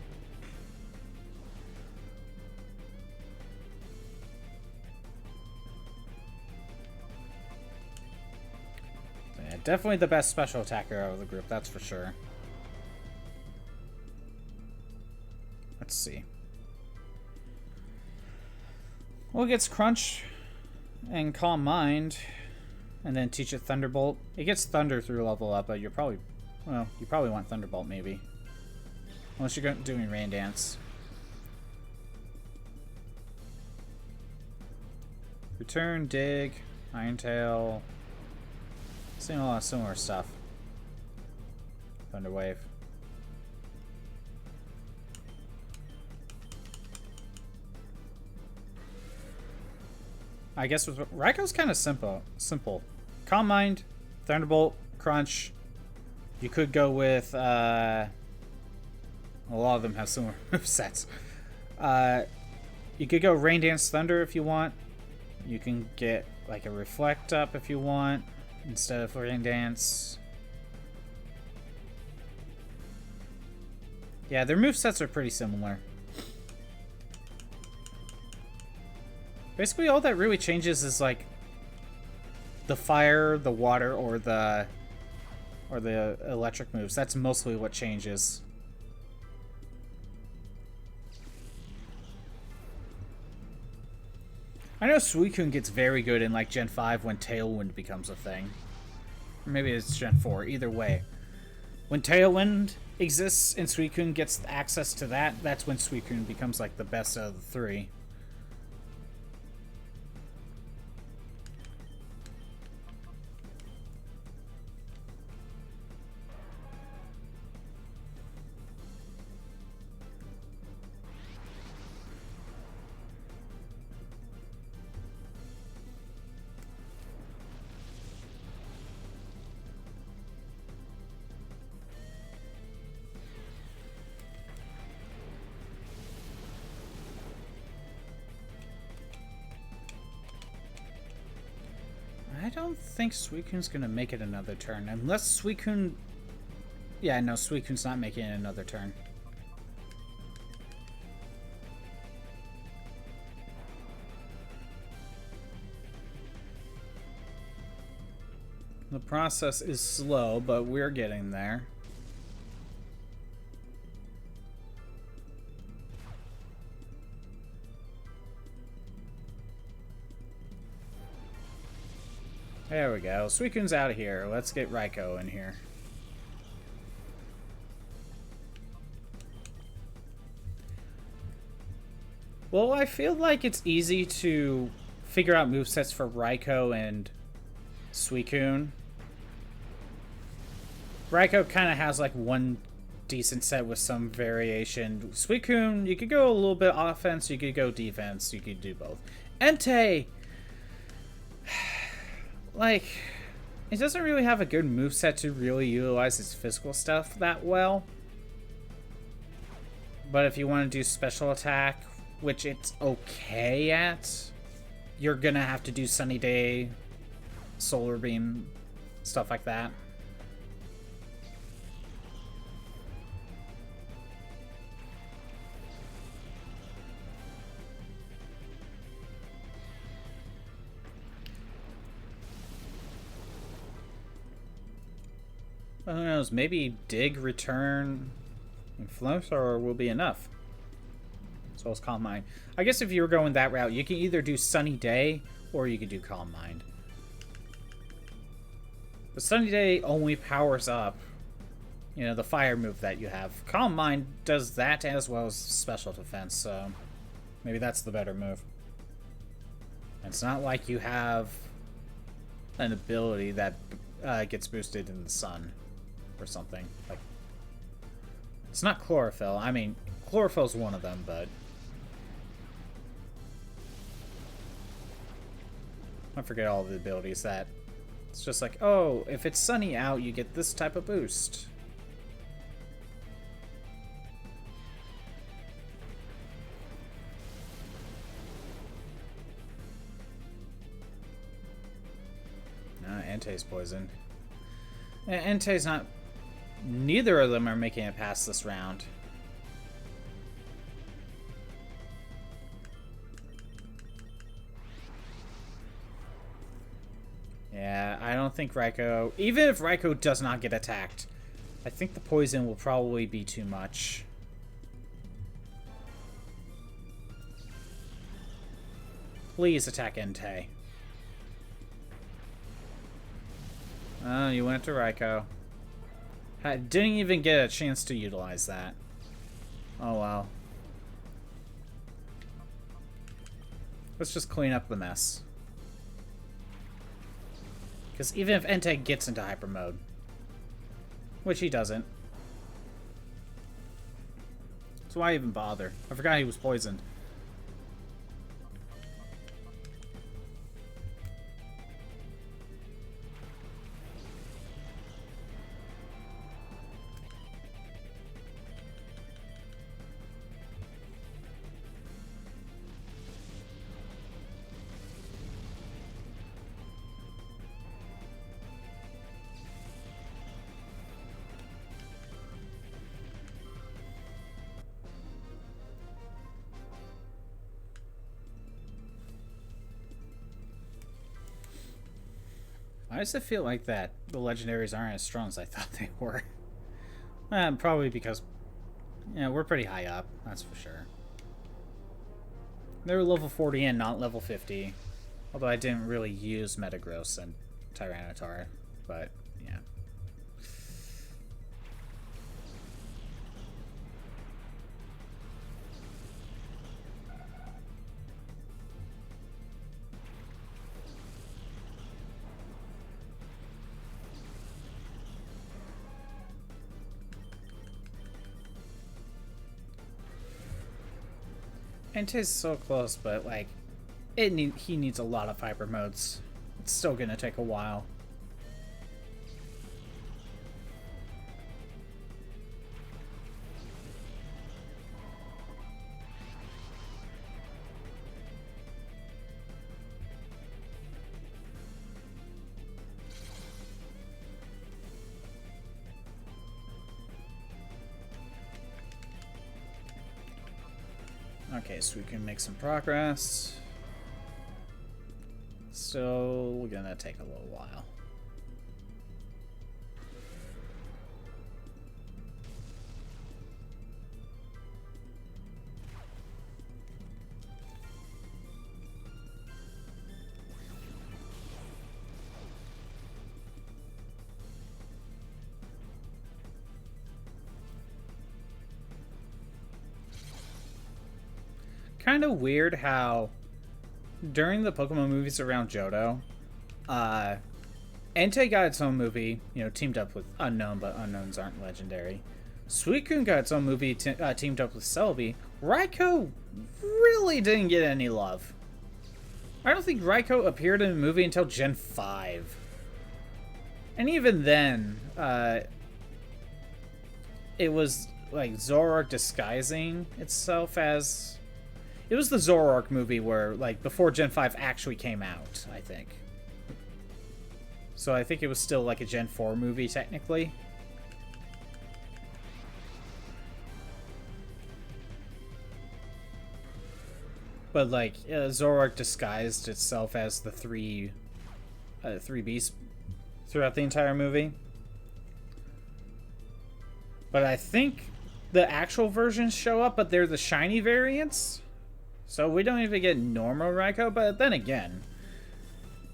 Definitely the best special attacker out of the group, that's for sure. Let's see. Well, it gets Crunch and Calm Mind, and then teach it Thunderbolt. It gets Thunder through level up, but you're probably, well, you probably want Thunderbolt maybe. Unless you're doing Rain Dance. Return, Dig, Iron Tail. Seeing a lot of similar stuff. Thunder Wave. I guess Raikou's kind of simple. Calm Mind, Thunderbolt, Crunch. You could go with a lot of them have similar sets. You could go Rain Dance Thunder if you want. You can get like a Reflect up if you want instead of Rain Dance. Yeah, their movesets are pretty similar. Basically, all that really changes is like the fire, the water, or the electric moves. That's mostly what changes. I know Suicune gets very good in like Gen 5 when Tailwind becomes a thing. Or maybe it's Gen 4, either way. When Tailwind exists and Suicune gets access to that, that's when Suicune becomes like the best out of the three. I don't think Suicune's gonna make it another turn. Unless Suicune... Yeah, no, Suicune's not making it another turn. The process is slow, but we're getting there. There we go. Suicune's out of here. Let's get Raikou in here. Well, I feel like it's easy to figure out movesets for Raikou and Suicune. Raikou kind of has like one decent set with some variation. Suicune, you could go a little bit offense, you could go defense, you could do both. Entei! Like, it doesn't really have a good moveset to really utilize its physical stuff that well. But if you want to do special attack, which it's okay at, you're gonna have to do Sunny Day, Solar Beam, stuff like that. Who knows, maybe Dig, Return, and Flamethrower will be enough. So it's Calm Mind. I guess if you were going that route, you can either do Sunny Day, or you could do Calm Mind. But Sunny Day only powers up, you know, the fire move that you have. Calm Mind does that as well as special defense, so maybe that's the better move. And it's not like you have an ability that gets boosted in the sun or something. Like, it's not Chlorophyll. I mean, Chlorophyll's one of them, but I forget all the abilities that it's just like, oh, if it's sunny out, you get this type of boost. Entei's poisoned. Entei's not... Neither of them are making it past this round. Yeah, I don't think Raikou... Even if Raikou does not get attacked, I think the poison will probably be too much. Please attack Entei. Oh, you went to Raikou. Didn't even get a chance to utilize that. Oh, wow. Let's just clean up the mess. Because even if Entei gets into hyper mode, which he doesn't, so why even bother? I forgot he was poisoned. Why does it feel like that the legendaries aren't as strong as I thought they were? Probably because, you know, we're pretty high up, that's for sure. They were level 40 and not level 50. Although I didn't really use Metagross and Tyranitar, but yeah. Entei's so close, but like, he needs a lot of hyper modes. It's still gonna take a while. Okay, so we can make some progress. Still gonna take a little while. kind of weird how during the Pokemon movies around Johto, Entei got its own movie, you know, teamed up with Unknown, but Unknowns aren't legendary. Suicune got its own movie teamed up with Celebi. Raikou really didn't get any love. I don't think Raikou appeared in the movie until Gen 5. And even then, it was like Zoroark disguising itself as... It was the Zoroark movie where, like, before Gen 5 actually came out, I think. So I think it was still like a Gen 4 movie, technically. But, like, Zoroark disguised itself as the three beasts throughout the entire movie. But I think the actual versions show up, but they're the shiny variants. So we don't even get normal Raikou, but then again,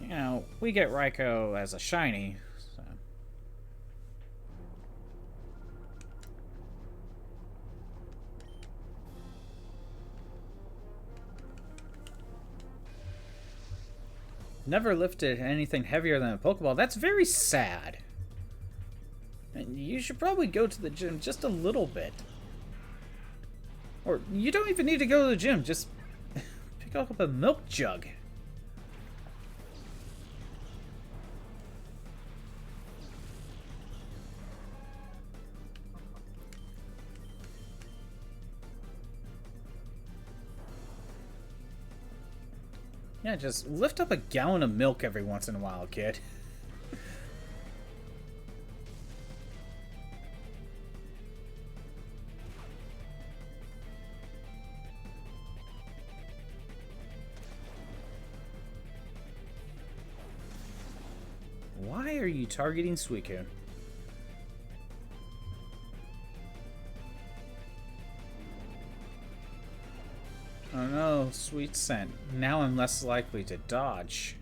you know, we get Raikou as a shiny. So. Never lifted anything heavier than a Pokeball. That's very sad. And you should probably go to the gym just a little bit. Or you don't even need to go to the gym. Just pick up a milk jug. Yeah, just lift up a gallon of milk every once in a while, kid. Why are you targeting Suicune? Oh no, sweet scent. Now I'm less likely to dodge.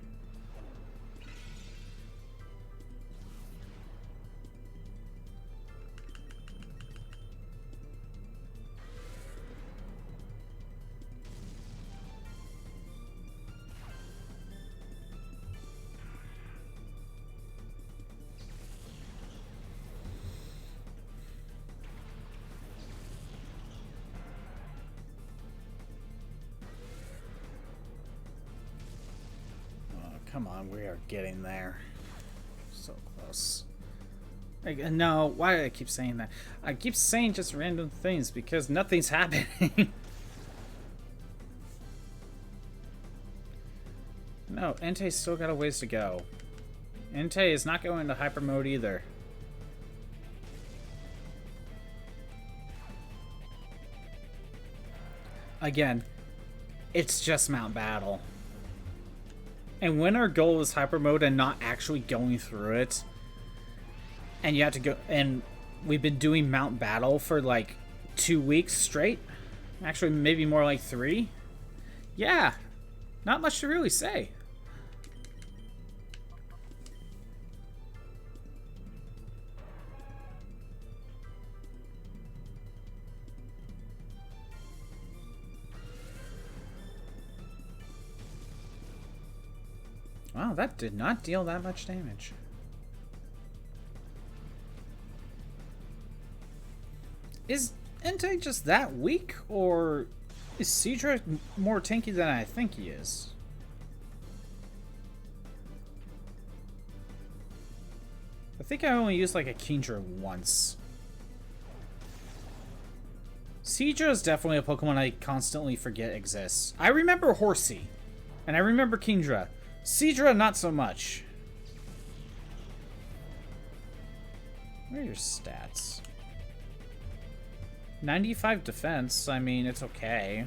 Come on, we are getting there. So close. No, why do I keep saying that? I keep saying just random things because nothing's happening. No, Entei's still got a ways to go. Entei is not going to hyper mode either. Again, it's just Mount Battle. And when our goal is hyper mode and not actually going through it, and you have to go, and we've been doing Mount Battle for like 2 weeks straight, actually maybe more like 3, yeah, not much to really say. Wow, that did not deal that much damage. Is Entei just that weak, or is Seadra more tanky than I think he is? I think I only used like a Kingdra once. Seadra is definitely a Pokemon I constantly forget exists. I remember Horsey, and I remember Kingdra. Seadra, not so much. What are your stats? 95 defense. I mean, it's okay.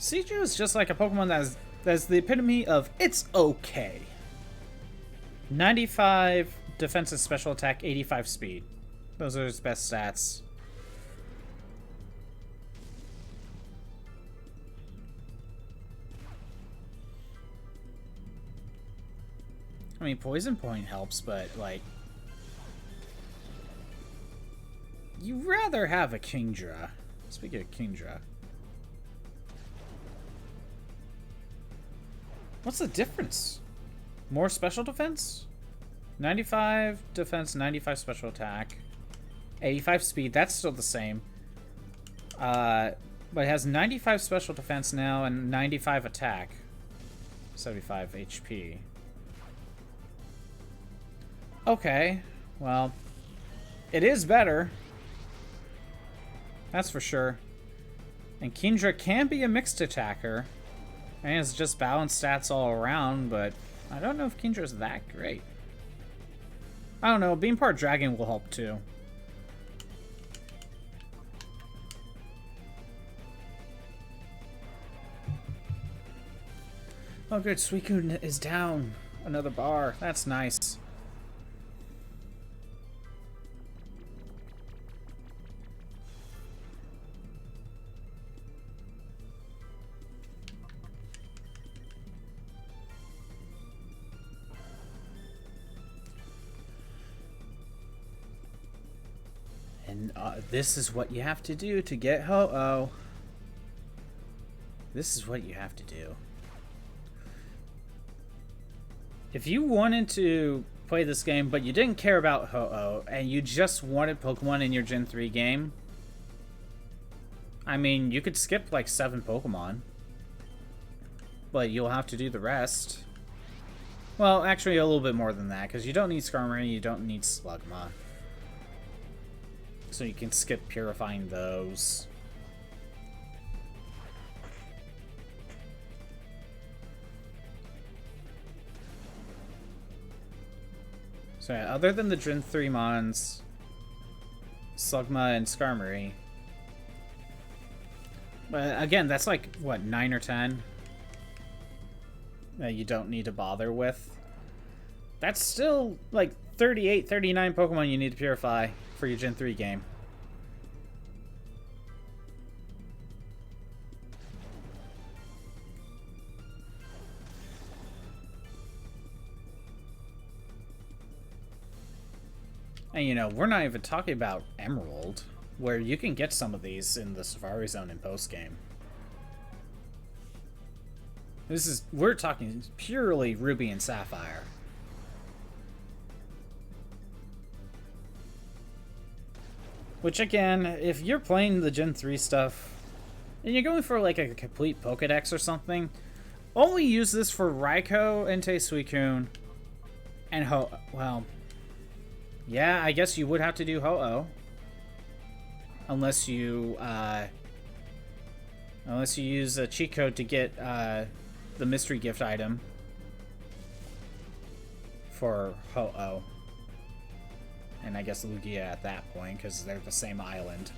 Seadra is just like a Pokemon that's the epitome of it's okay. 95 defense and special attack, 85 speed. Those are his best stats. I mean, Poison Point helps, but, like... you rather have a Kingdra. Speaking of Kingdra. What's the difference? More special defense? 95 defense, 95 special attack. 85 speed, that's still the same. But it has 95 special defense now and 95 attack. 75 HP. Okay, well, it is better. That's for sure. And Kingdra can be a mixed attacker. And it's just balanced stats all around, but I don't know if Kindra's that great. I don't know, being part dragon will help too. Oh good, Suicune is down another bar. That's nice. And this is what you have to do to get Ho-Oh. This is what you have to do. If you wanted to play this game, but you didn't care about Ho-Oh, and you just wanted Pokemon in your Gen 3 game, I mean, you could skip like 7 Pokemon. But you'll have to do the rest. Well, actually a little bit more than that, because you don't need Skarmory, you don't need Slugma. So you can skip purifying those. So yeah, other than the Gen 3 Mons, Slugma and Skarmory. But again, that's like, what, 9 or 10? That you don't need to bother with. That's still like 38, 39 Pokemon you need to purify for your Gen 3 game. And you know, we're not even talking about Emerald, where you can get some of these in the Safari Zone in post-game. We're talking purely Ruby and Sapphire. Which again, if you're playing the Gen 3 stuff, and you're going for like a complete Pokedex or something, only use this for Raikou, Entei, Suicune, and well, yeah, I guess you would have to do Ho-Oh. Unless you use a cheat code to get the mystery gift item for Ho-Oh. And I guess Lugia at that point, because they're the same island.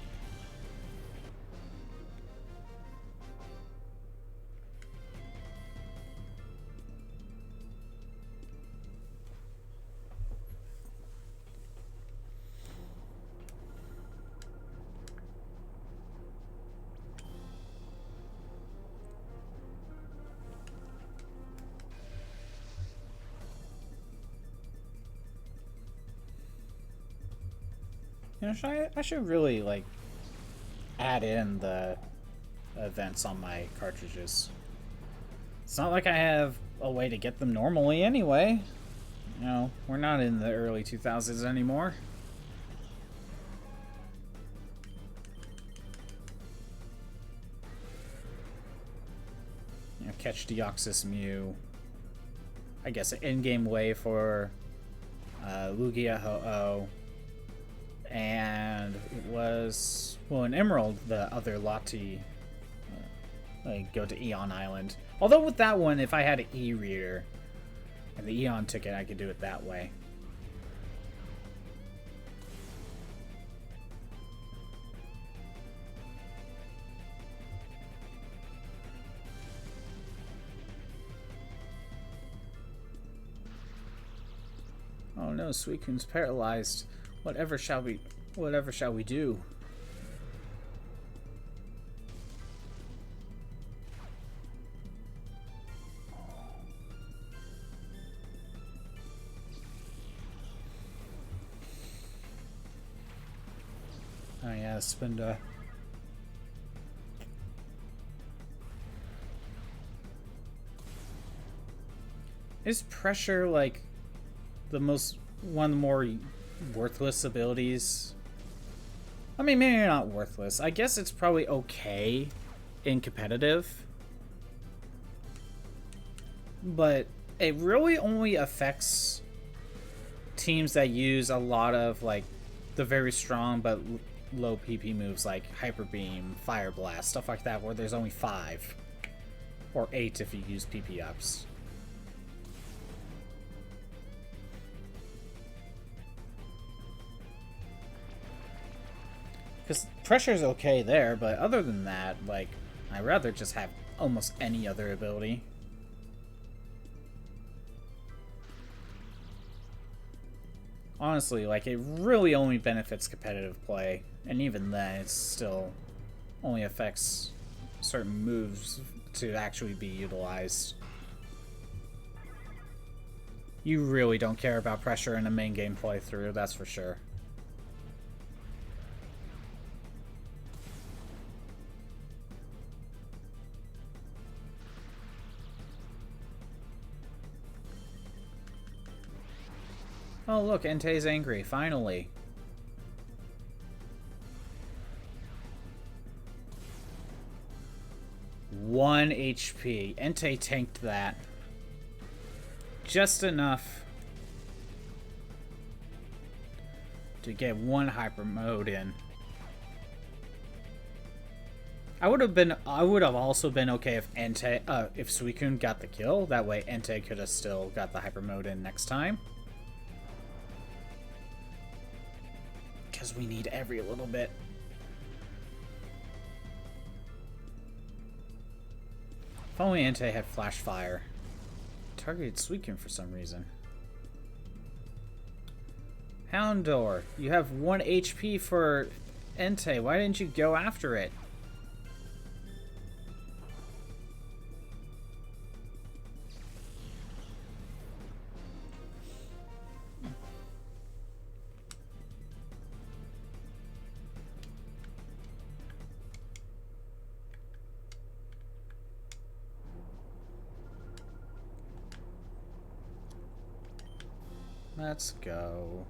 You know, I should really, like, add in the events on my cartridges. It's not like I have a way to get them normally anyway. You know, we're not in the early 2000s anymore. You know, catch Deoxys Mew. I guess an in-game way for Lugia, Ho-Oh. And it was, well, in Emerald, the other Lati, like, go to Eon Island. Although with that one, if I had an E-reader and the Eon ticket, I could do it that way. Oh no, Suicune's paralyzed. Whatever shall we do? Oh yeah, Spinda. Is pressure like one of the more worthless abilities? I mean, maybe not worthless. I guess it's probably okay in competitive. But it really only affects teams that use a lot of like the very strong but low PP moves like Hyper Beam, Fire Blast, stuff like that, where there's only 5 or 8 if you use PP ups. Because pressure's okay there, but other than that, like, I'd rather just have almost any other ability. Honestly, like, it really only benefits competitive play, and even then, it still only affects certain moves to actually be utilized. You really don't care about pressure in a main game playthrough, that's for sure. Oh look, Entei's angry, finally. One HP. Entei tanked that. Just enough to get one hyper mode in. I would have also been okay if if Suicune got the kill. That way Entei could have still got the hyper mode in next time. Because we need every little bit. If only Entei had Flash Fire. Targeted Suicune for some reason. Houndour, you have 1 HP for Entei. Why didn't you go after it? Let's go.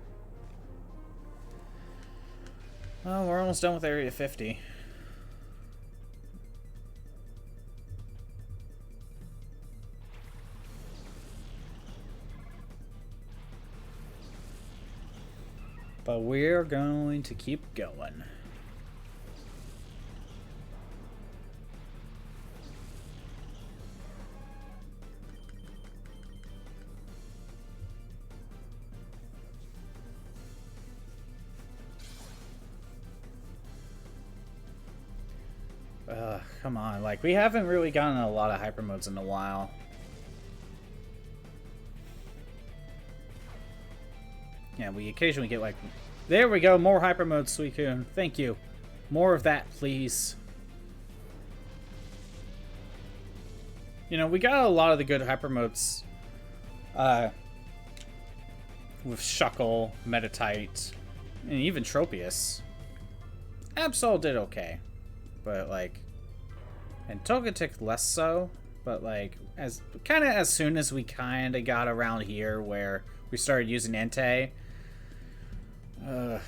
Well, we're almost done with Area 50. But we're going to keep going. Come on, like, we haven't really gotten a lot of hyper modes in a while. Yeah, we occasionally get, like... There we go, more hyper modes, Suicune. Thank you. More of that, please. You know, we got a lot of the good hyper modes with Shuckle, Metatite, and even Tropius. Absol did okay. But, like... And Togetic less so. But, like, as soon as we kind of got around here where we started using Entei... I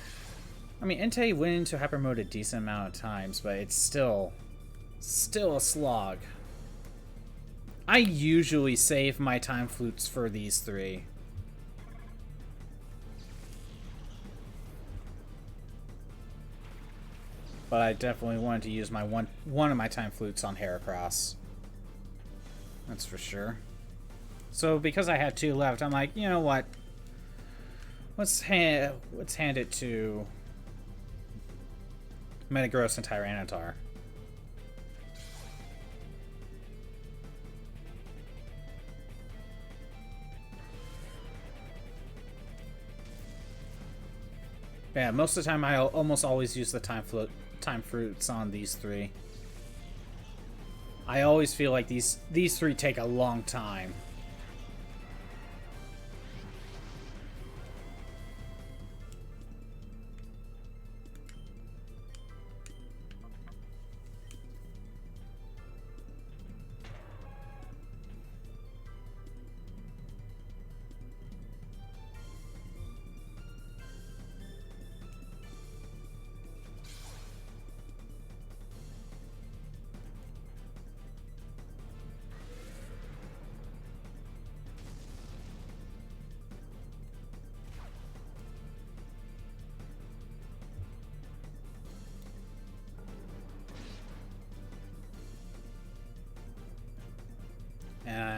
mean, Entei went into hyper mode a decent amount of times, but it's still a slog. I usually save my time flutes for these 3. But I definitely wanted to use my one of my time flutes on Heracross. That's for sure. So because I had 2 left, I'm like, you know what? Let's hand it to Metagross and Tyranitar. Yeah, most of the time I almost always use the time fruits on these 3. I always feel like these 3 take a long time.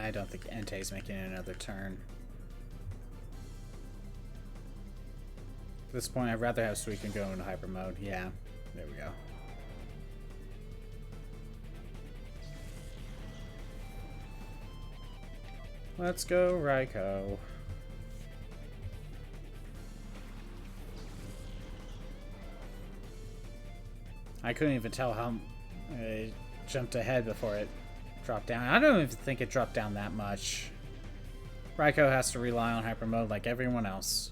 I don't think Entei's making another turn. At this point, I'd rather have Suicune go into hyper mode. Yeah, there we go. Let's go, Raikou. I couldn't even tell how it jumped ahead before it dropped down. I don't even think it dropped down that much. Raikou has to rely on hyper mode like everyone else.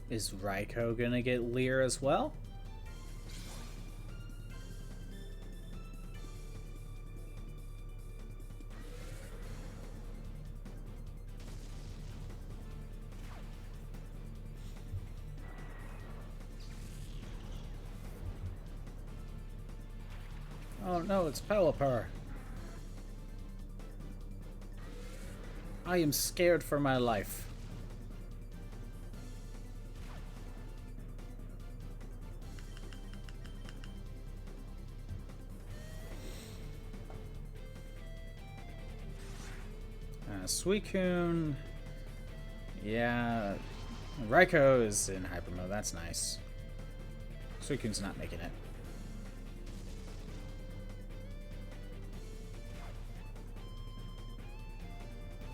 Is Raikou gonna get Leer as well? Oh no, it's Pelipper. I am scared for my life. Suicune. Yeah. Raikou is in hyper mode. That's nice. Suicune's not making it.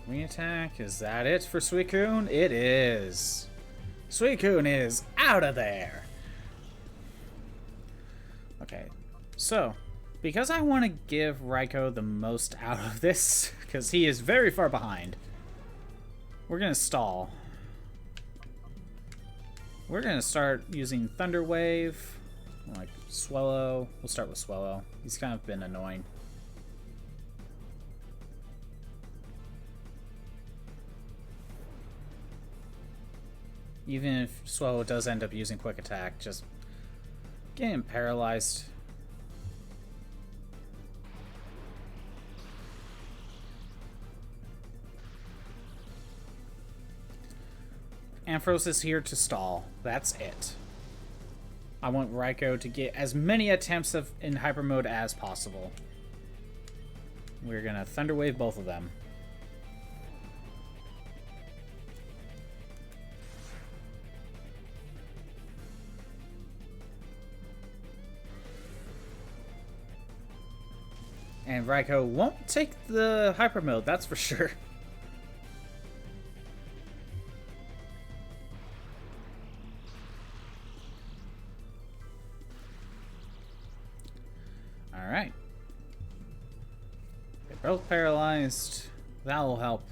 Wing attack. Is that it for Suicune? It is. Suicune is out of there. Okay. So, because I want to give Raikou the most out of this, because he is very far behind, we're going to stall. We're going to start using Thunder Wave, like Swellow. We'll start with Swellow. He's kind of been annoying. Even if Swellow does end up using Quick Attack, just get him paralyzed. Ampharos is here to stall. That's it. I want Raikou to get as many attempts in hyper mode as possible. We're gonna Thunder Wave both of them. And Raikou won't take the hyper mode, that's for sure. Alright. They're both paralyzed. That'll help.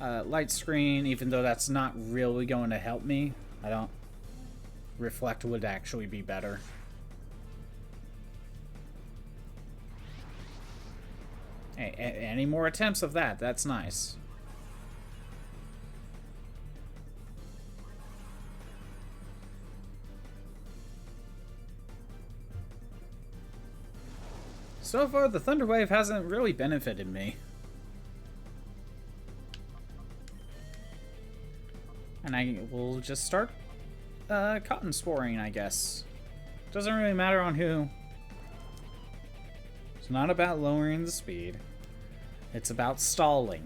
Light screen, even though that's not really going to help me. Reflect would actually be better. Hey, any more attempts of that? That's nice. So far, the Thunder Wave hasn't really benefited me. And I will just start cotton sporing, I guess. Doesn't really matter on who. It's not about lowering the speed. It's about stalling.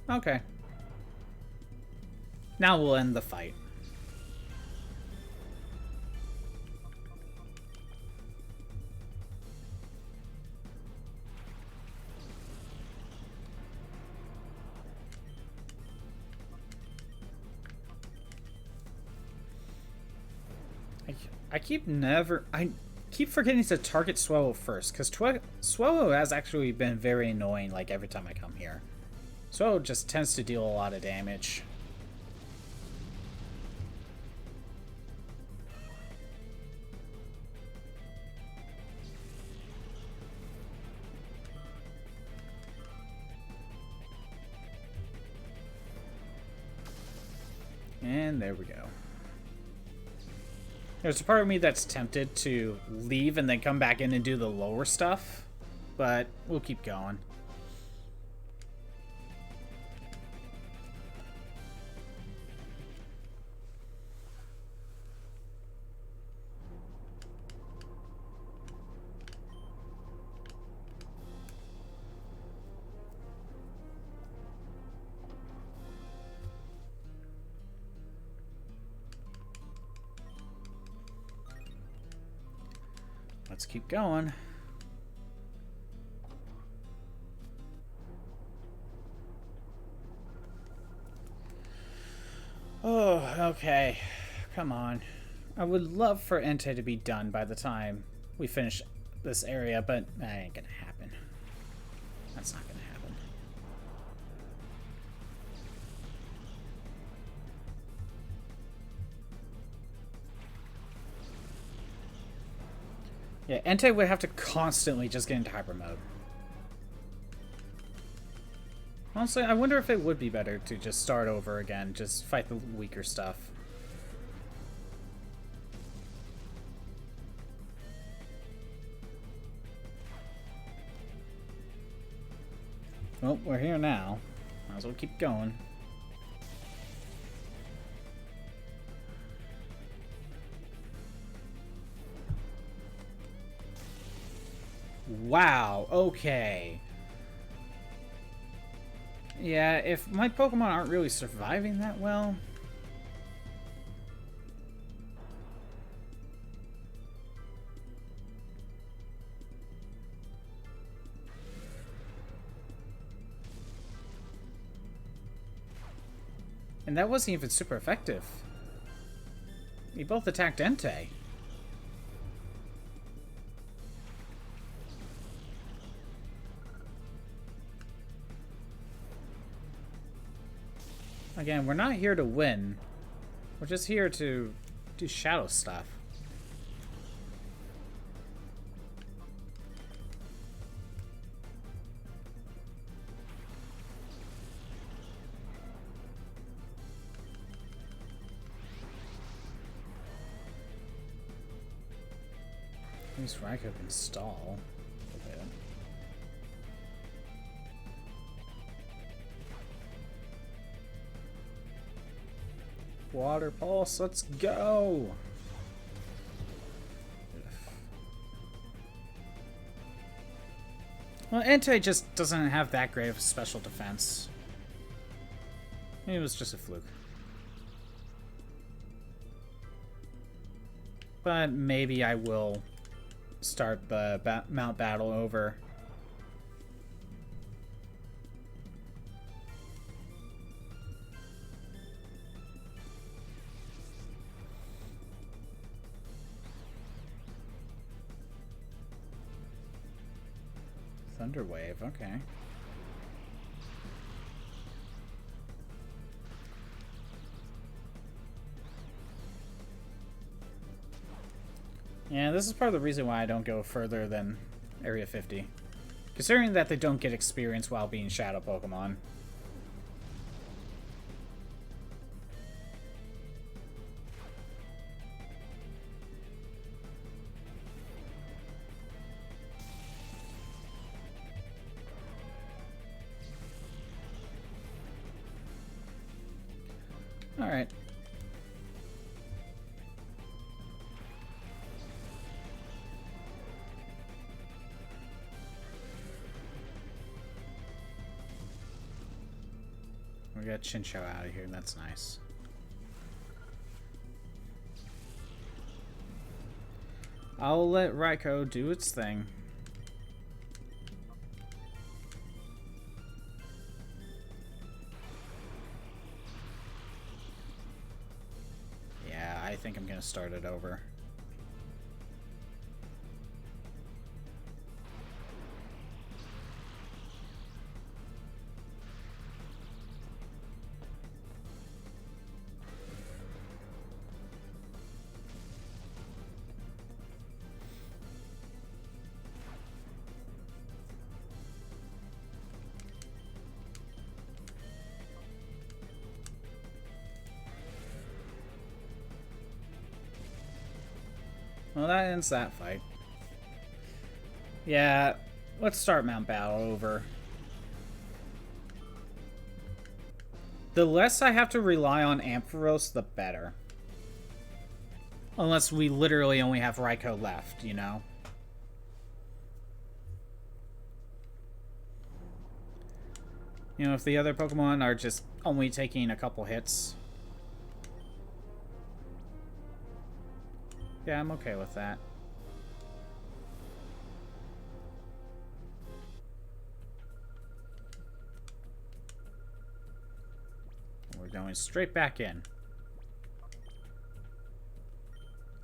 Okay. Now we'll end the fight. I keep forgetting to target Swellow first, because Swellow has actually been very annoying, like, every time I come here. Swellow just tends to deal a lot of damage. And there we go. There's a part of me that's tempted to leave and then come back in and do the lower stuff, but we'll keep going. Let's keep going. Oh, okay. Come on. I would love for Entei to be done by the time we finish this area, but that ain't gonna happen. That's not gonna happen. Yeah, Entei would have to constantly just get into hyper mode. Honestly, I wonder if it would be better to just start over again, just fight the weaker stuff. Well, we're here now. Might as well keep going. Wow, okay. Yeah, if my Pokemon aren't really surviving that well... And that wasn't even super effective. We both attacked Entei. Again, we're not here to win. We're just here to do shadow stuff. At least Raikou can stall a bit. Water Pulse, let's go! Well, Entei just doesn't have that great of a special defense. It was just a fluke. But maybe I will start the Mount Battle over. Thunder Wave, okay. Yeah, this is part of the reason why I don't go further than Area 50. Considering that they don't get experience while being Shadow Pokemon. Alright. We got Chinchou out of here, that's nice. I'll let Raikou do its thing. Yeah, I think I'm gonna start it over. Well, that ends that fight. Yeah, let's start Mount Battle over. The less I have to rely on Ampharos, the better. Unless we literally only have Raikou left, you know? You know, if the other Pokemon are just only taking a couple hits. Yeah, I'm okay with that. We're going straight back in.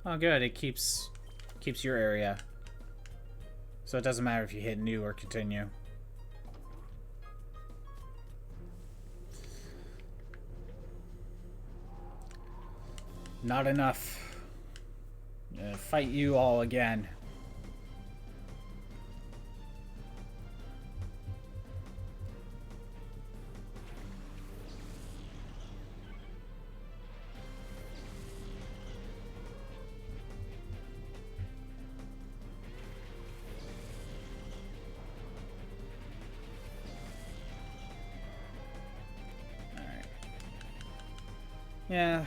Oh, good. It keeps your area. So it doesn't matter if you hit new or continue. Not enough. Fight you all again. Alright. Yeah.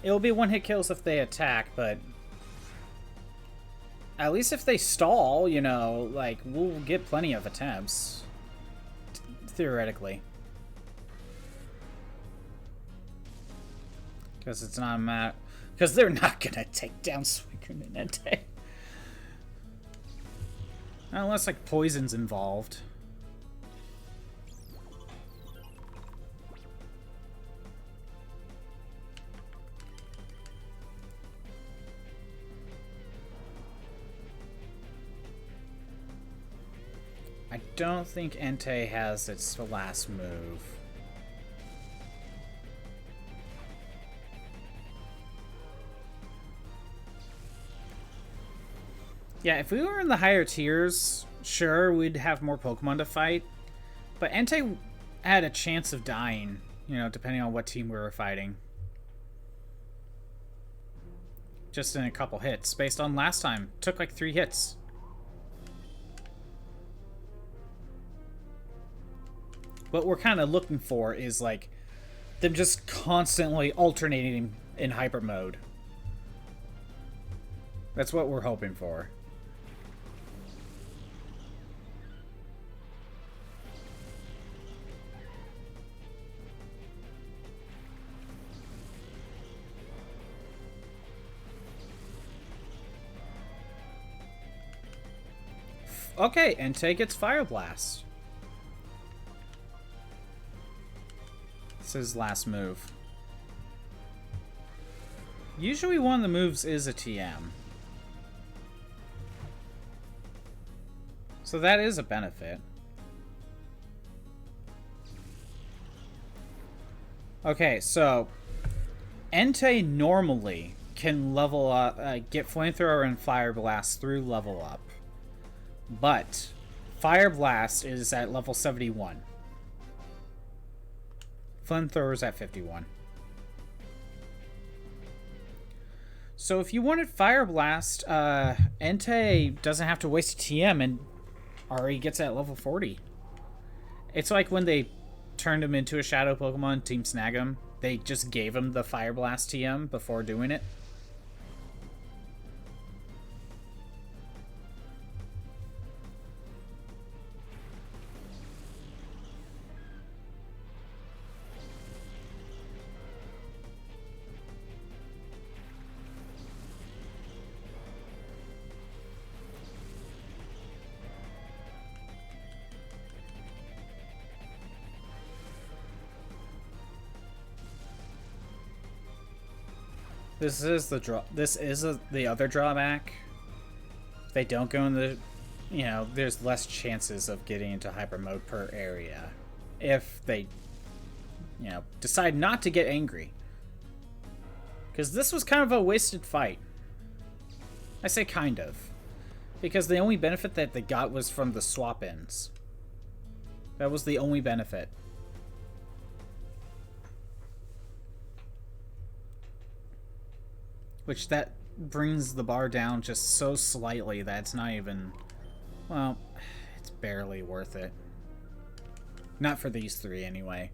It'll be one-hit kills if they attack, but at least if they stall, you know, like, we'll get plenty of attempts. Theoretically. Because it's not a matter... Because they're not gonna take down Suicune and Entei. Unless, like, poison's involved. I don't think Entei has its last move. Yeah, if we were in the higher tiers, sure, we'd have more Pokemon to fight. But Entei had a chance of dying, you know, depending on what team we were fighting. Just in a couple hits, based on last time. Took like 3 hits. What we're kind of looking for is, like, them just constantly alternating in hyper mode. That's what we're hoping for. Okay, Entei gets Fire Blast. It's his last move. Usually one of the moves is a TM. So that is a benefit. Okay, so Entei normally can level up, get Flamethrower and Fire Blast through level up. But Fire Blast is at level 71. Flamethrower's at 51. So if you wanted Fire Blast, Entei doesn't have to waste a TM and already gets at level 40. It's like when they turned him into a Shadow Pokemon, Team Snag him. They just gave him the Fire Blast TM before doing it. This is the other drawback. If they don't go in the, you know, there's less chances of getting into hyper mode per area. If they, you know, decide not to get angry. Because this was kind of a wasted fight. I say kind of. Because the only benefit that they got was from the swap-ins. That was the only benefit. Which that brings the bar down just so slightly that it's not even... Well, it's barely worth it. Not for these three, anyway.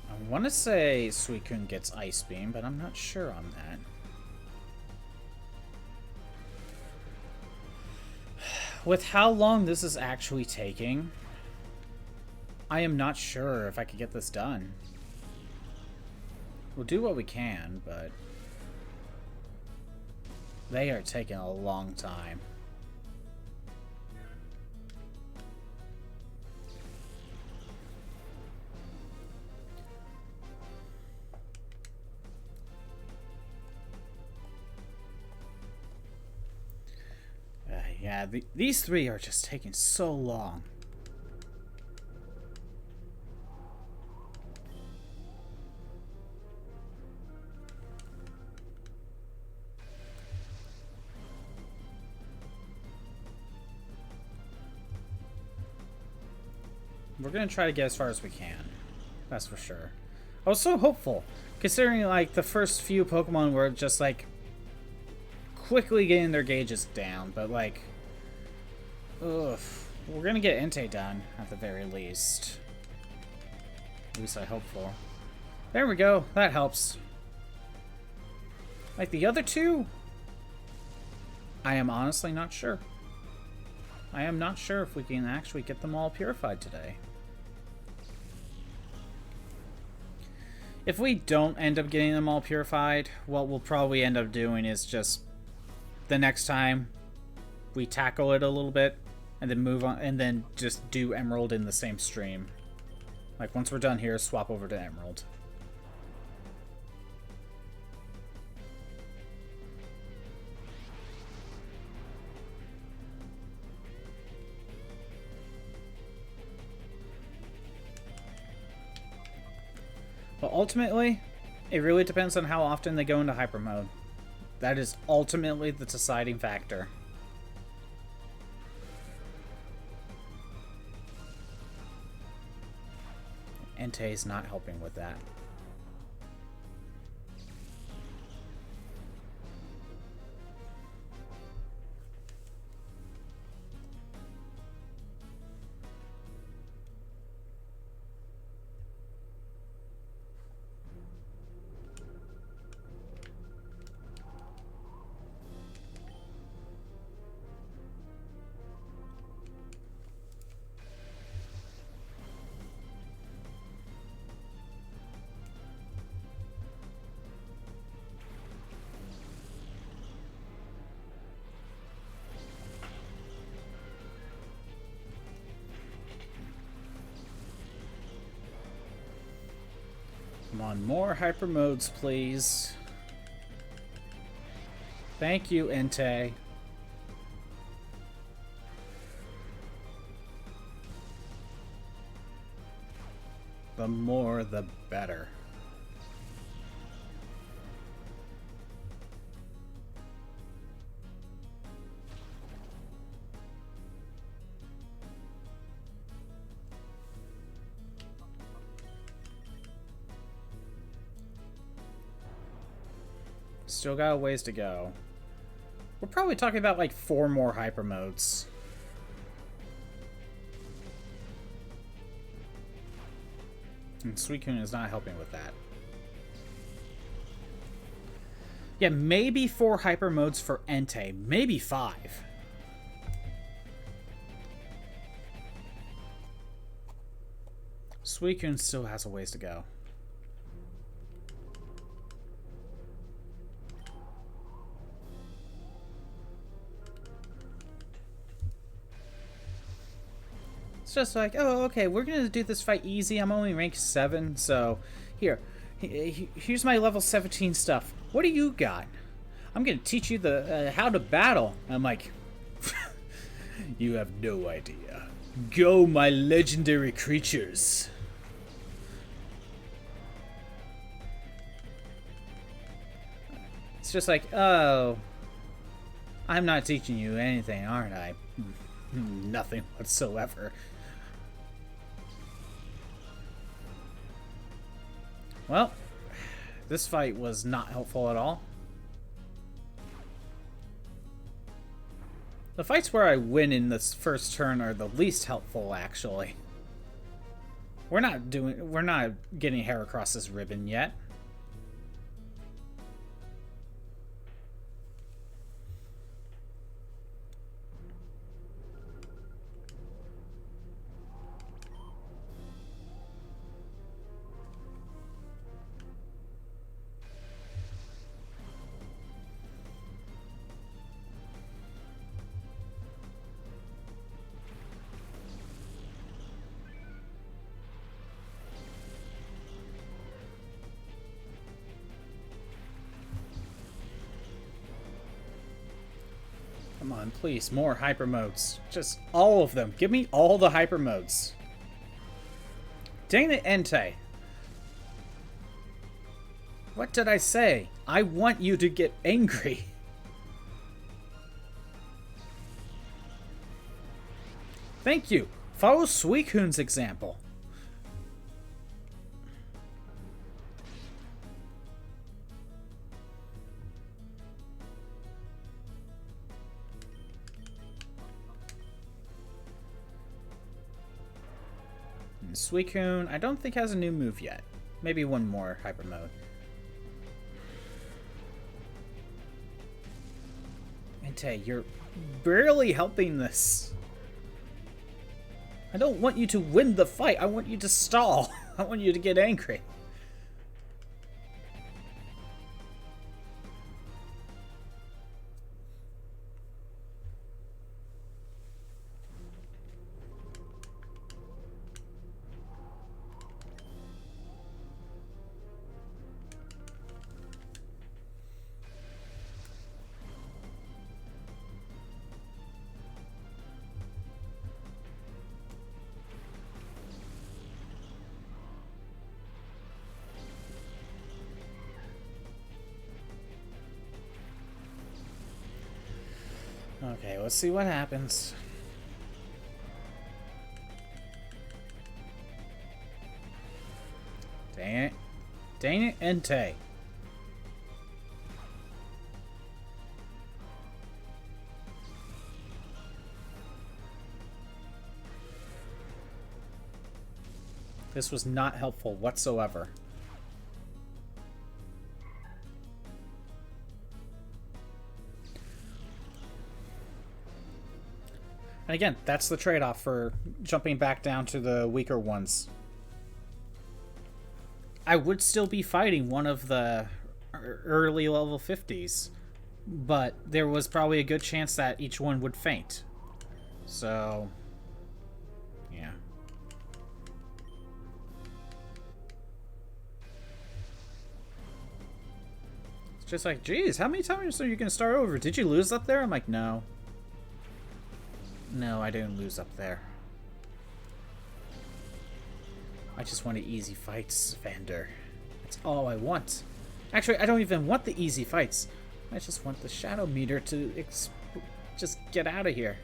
I want to say Suicune gets Ice Beam, but I'm not sure on that. With how long this is actually taking, I am not sure if I could get this done. We'll do what we can, but they are taking a long time. Yeah, these three are just taking so long. We're gonna try to get as far as we can. That's for sure. I was so hopeful, considering like the first few Pokemon were just like quickly getting their gauges down, but like, ugh, we're gonna get Entei done at the very least. At least I hope for. There we go. That helps. Like the other two, I am honestly not sure. I am not sure if we can actually get them all purified today. If we don't end up getting them all purified, what we'll probably end up doing is just the next time we tackle it a little bit and then move on and then just do Emerald in the same stream. Like once we're done here, swap over to Emerald. But ultimately, it really depends on how often they go into hyper mode. That is ultimately the deciding factor. Entei's not helping with that. Come on, more hyper modes, please. Thank you, Entei. The more, the better. Still got a ways to go. We're probably talking about like 4 more hyper modes. And Suicune is not helping with that. Yeah, maybe 4 hyper modes for Entei. Maybe 5. Suicune still has a ways to go. Just like, oh, okay, we're gonna do this fight easy. I'm only rank 7, so here's my level 17 stuff. What do you got? I'm gonna teach you the how to battle. I'm like, you have no idea. Go, my legendary creatures. It's just like, oh, I'm not teaching you anything, aren't I? Nothing whatsoever. Well, this fight was not helpful at all. The fights where I win in this first turn are the least helpful, actually. We're not getting hair across this ribbon yet. Come on, please, more hyper modes. Just all of them. Give me all the hyper modes. Dang it, Entei. What did I say? I want you to get angry. Thank you. Follow Suicune's example. Suicune, I don't think has a new move yet. Maybe one more hyper mode. Entei, you're barely helping this. I don't want you to win the fight. I want you to stall. I want you to get angry. Okay, let's see what happens. Dang it. Dang it, Entei. This was not helpful whatsoever. And again, that's the trade-off for jumping back down to the weaker ones. I would still be fighting one of the early level 50s, but there was probably a good chance that each one would faint. So, yeah. It's just like, geez, how many times are you going to start over? Did you lose up there? I'm like, no. No, I didn't lose up there. I just wanted easy fights, Vander. That's all I want. Actually, I don't even want the easy fights. I just want the shadow meter to just get out of here.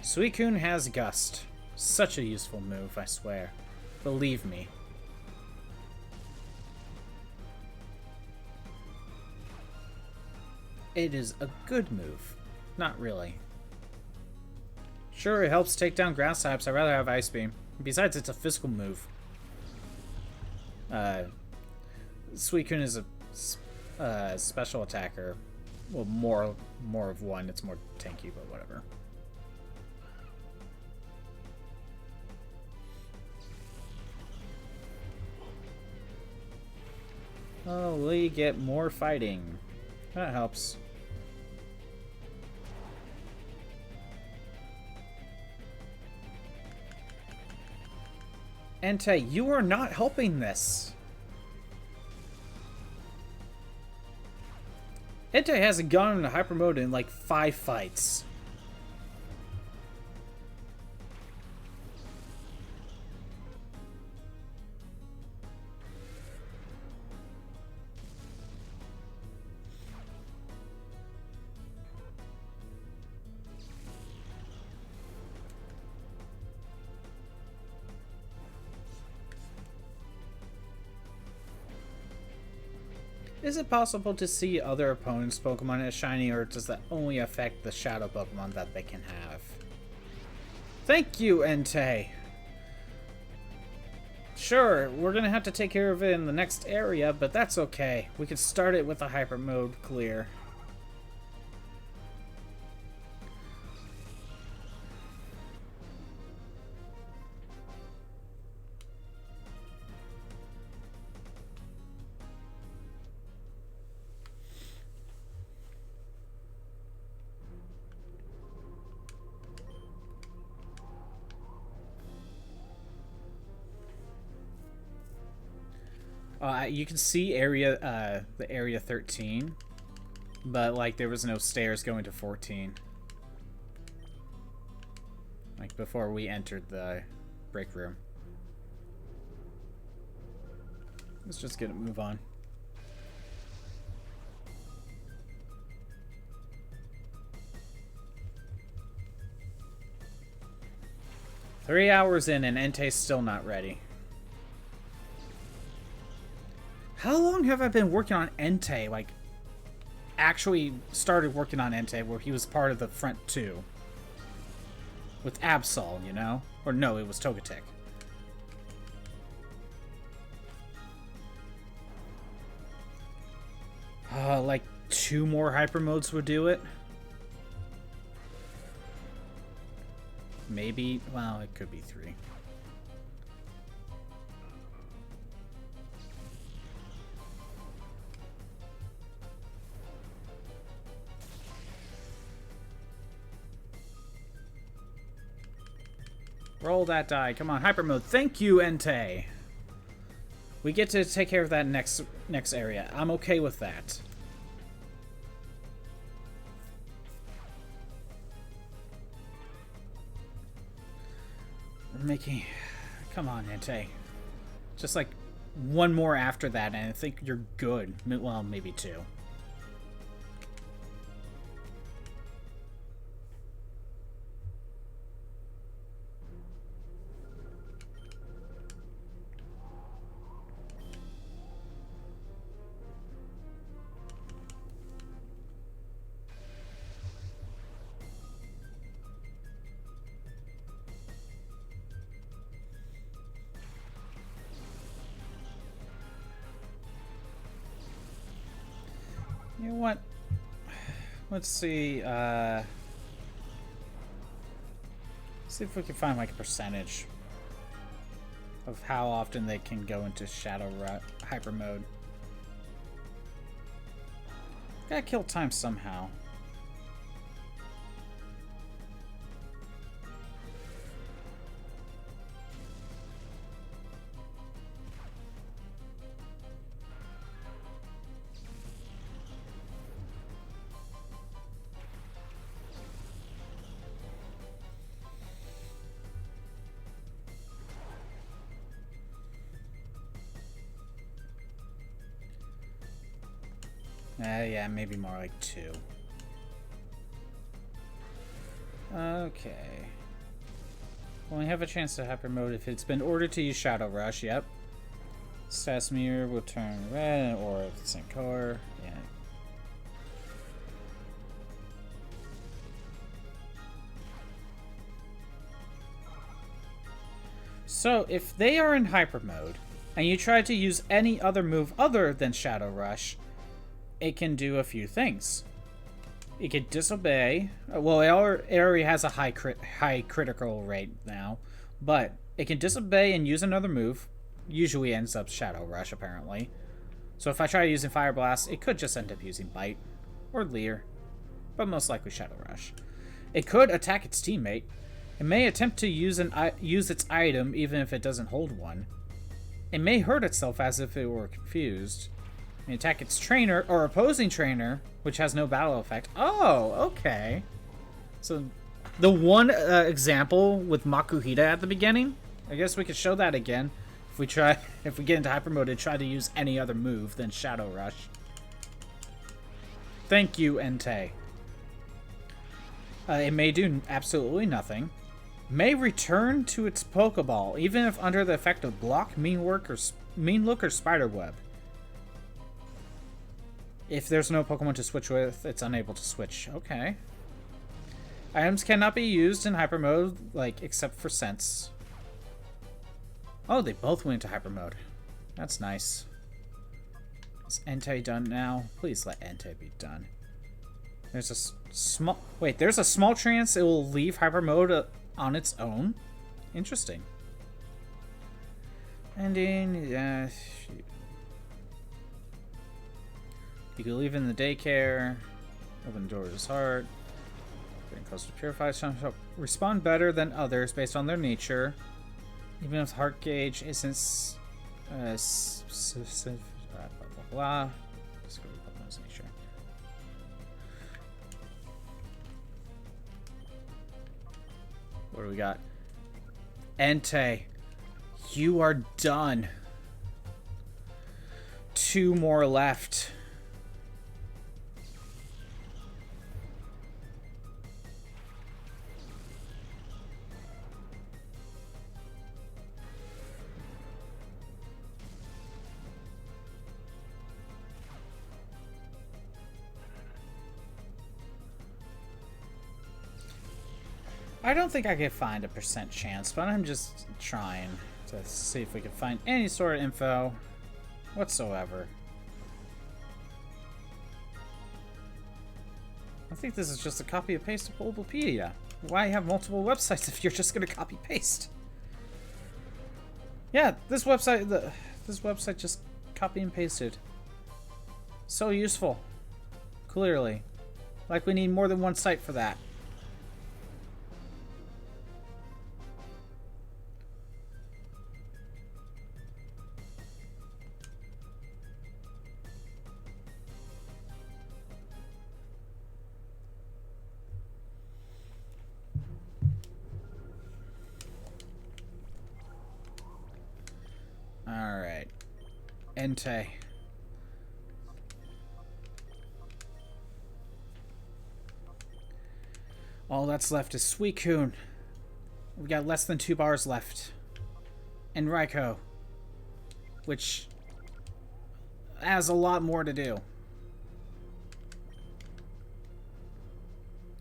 Suicune has Gust. Such a useful move, I swear. Believe me. It is a good move. Not really. Sure, it helps take down grass types. I'd rather have Ice Beam. Besides, it's a physical move. Suicune is a special attacker. Well, more of one. It's more tanky, but whatever. Oh, we get more fighting. That helps. Entei, you are not helping this. Entei hasn't gone into hyper mode in like 5 fights. Is it possible to see other opponents' Pokemon as shiny, or does that only affect the Shadow Pokemon that they can have? Thank you, Entei! Sure, we're gonna have to take care of it in the next area, but that's okay. We can start it with a Hyper Mode clear. You can see the area 13, but like there was no stairs going to 14. Like before we entered the break room. Let's just move on. Three hours in and Entei's still not ready. How long have I been working on Entei? Like, actually started working on Entei where he was part of the front two. With Absol, you know? Or no, it was Togetic. Like 2 more hyper modes would do it. Maybe, well, it could be 3. Roll that die. Come on, hyper mode. Thank you, Entei. We get to take care of that next area. I'm okay with that. We're making... Come on, Entei. Just like 1 more after that, and I think you're good. Well, maybe 2. You know what? Let's see, see if we can find like a percentage of how often they can go into hyper mode. Gotta kill time somehow. Yeah, maybe more like 2. Okay. Only have a chance to hyper mode if it's been ordered to use Shadow Rush. Yep. Status meter will turn red, or if it's in color. Yeah. So, if they are in hyper mode, and you try to use any other move other than Shadow Rush, it can do a few things. It can disobey. Well, it already has a high critical rate now, but it can disobey and use another move. Usually ends up Shadow Rush, apparently. So if I try using Fire Blast, it could just end up using Bite or Leer, but most likely Shadow Rush. It could attack its teammate. It may attempt to use its item even if it doesn't hold one. It may hurt itself as if it were confused. And attack its trainer or opposing trainer, which has no battle effect. Oh, okay. So the one example with Makuhita at the beginning, I guess we could show that again if we get into hyper mode and try to use any other move than Shadow Rush. Thank you, Entei. It may do absolutely nothing. May return to its Pokeball, even if under the effect of Block, Mean Look, or Spider Web. If there's no Pokemon to switch with, it's unable to switch. Okay. Items cannot be used in hyper mode, like, except for sense. Oh, they both went into hyper mode. That's nice. Is Entei done now? Please let Entei be done. There's a small... Wait, there's a small chance it will leave hyper mode on its own? Interesting. Ending, yeah... You can leave in the daycare. Open the door to his heart. Getting close to purified. Some respond better than others based on their nature. Even if heart gauge isn't... blah, blah, blah. Let's go with Pokemon's nature. What do we got? Entei, you are done. 2 more left. I don't think I could find a % chance, but I'm just trying to see if we can find any sort of info whatsoever. I think this is just a copy and paste of Bulbapedia. Why have multiple websites if you're just gonna copy paste? Yeah, this website just copy and pasted. So useful. Clearly. Like we need more than one site for that. Alright. Entei. All that's left is Suicune. We got less than 2 bars left. And Raikou. Which has a lot more to do.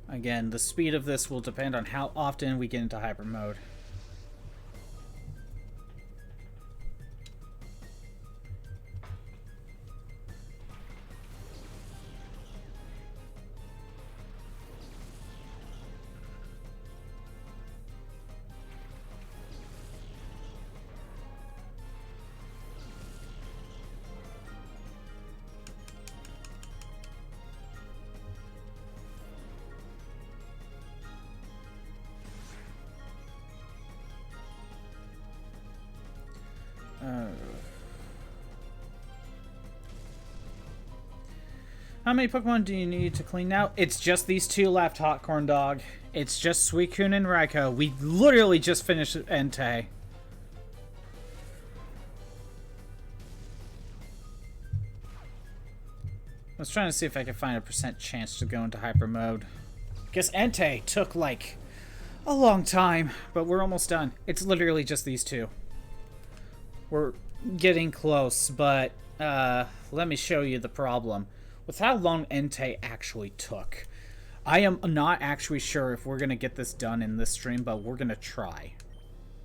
Again, the speed of this will depend on how often we get into hyper mode. How many Pokemon do you need to clean out? It's just these 2 left, Hot Corn Dog. It's just Suicune and Raikou. We literally just finished Entei. I was trying to see if I could find a % chance to go into hyper mode. Guess Entei took like a long time, but we're almost done. It's literally just these 2. We're getting close, but let me show you the problem. With how long Entei actually took, I am not actually sure if we're going to get this done in this stream, but we're going to try.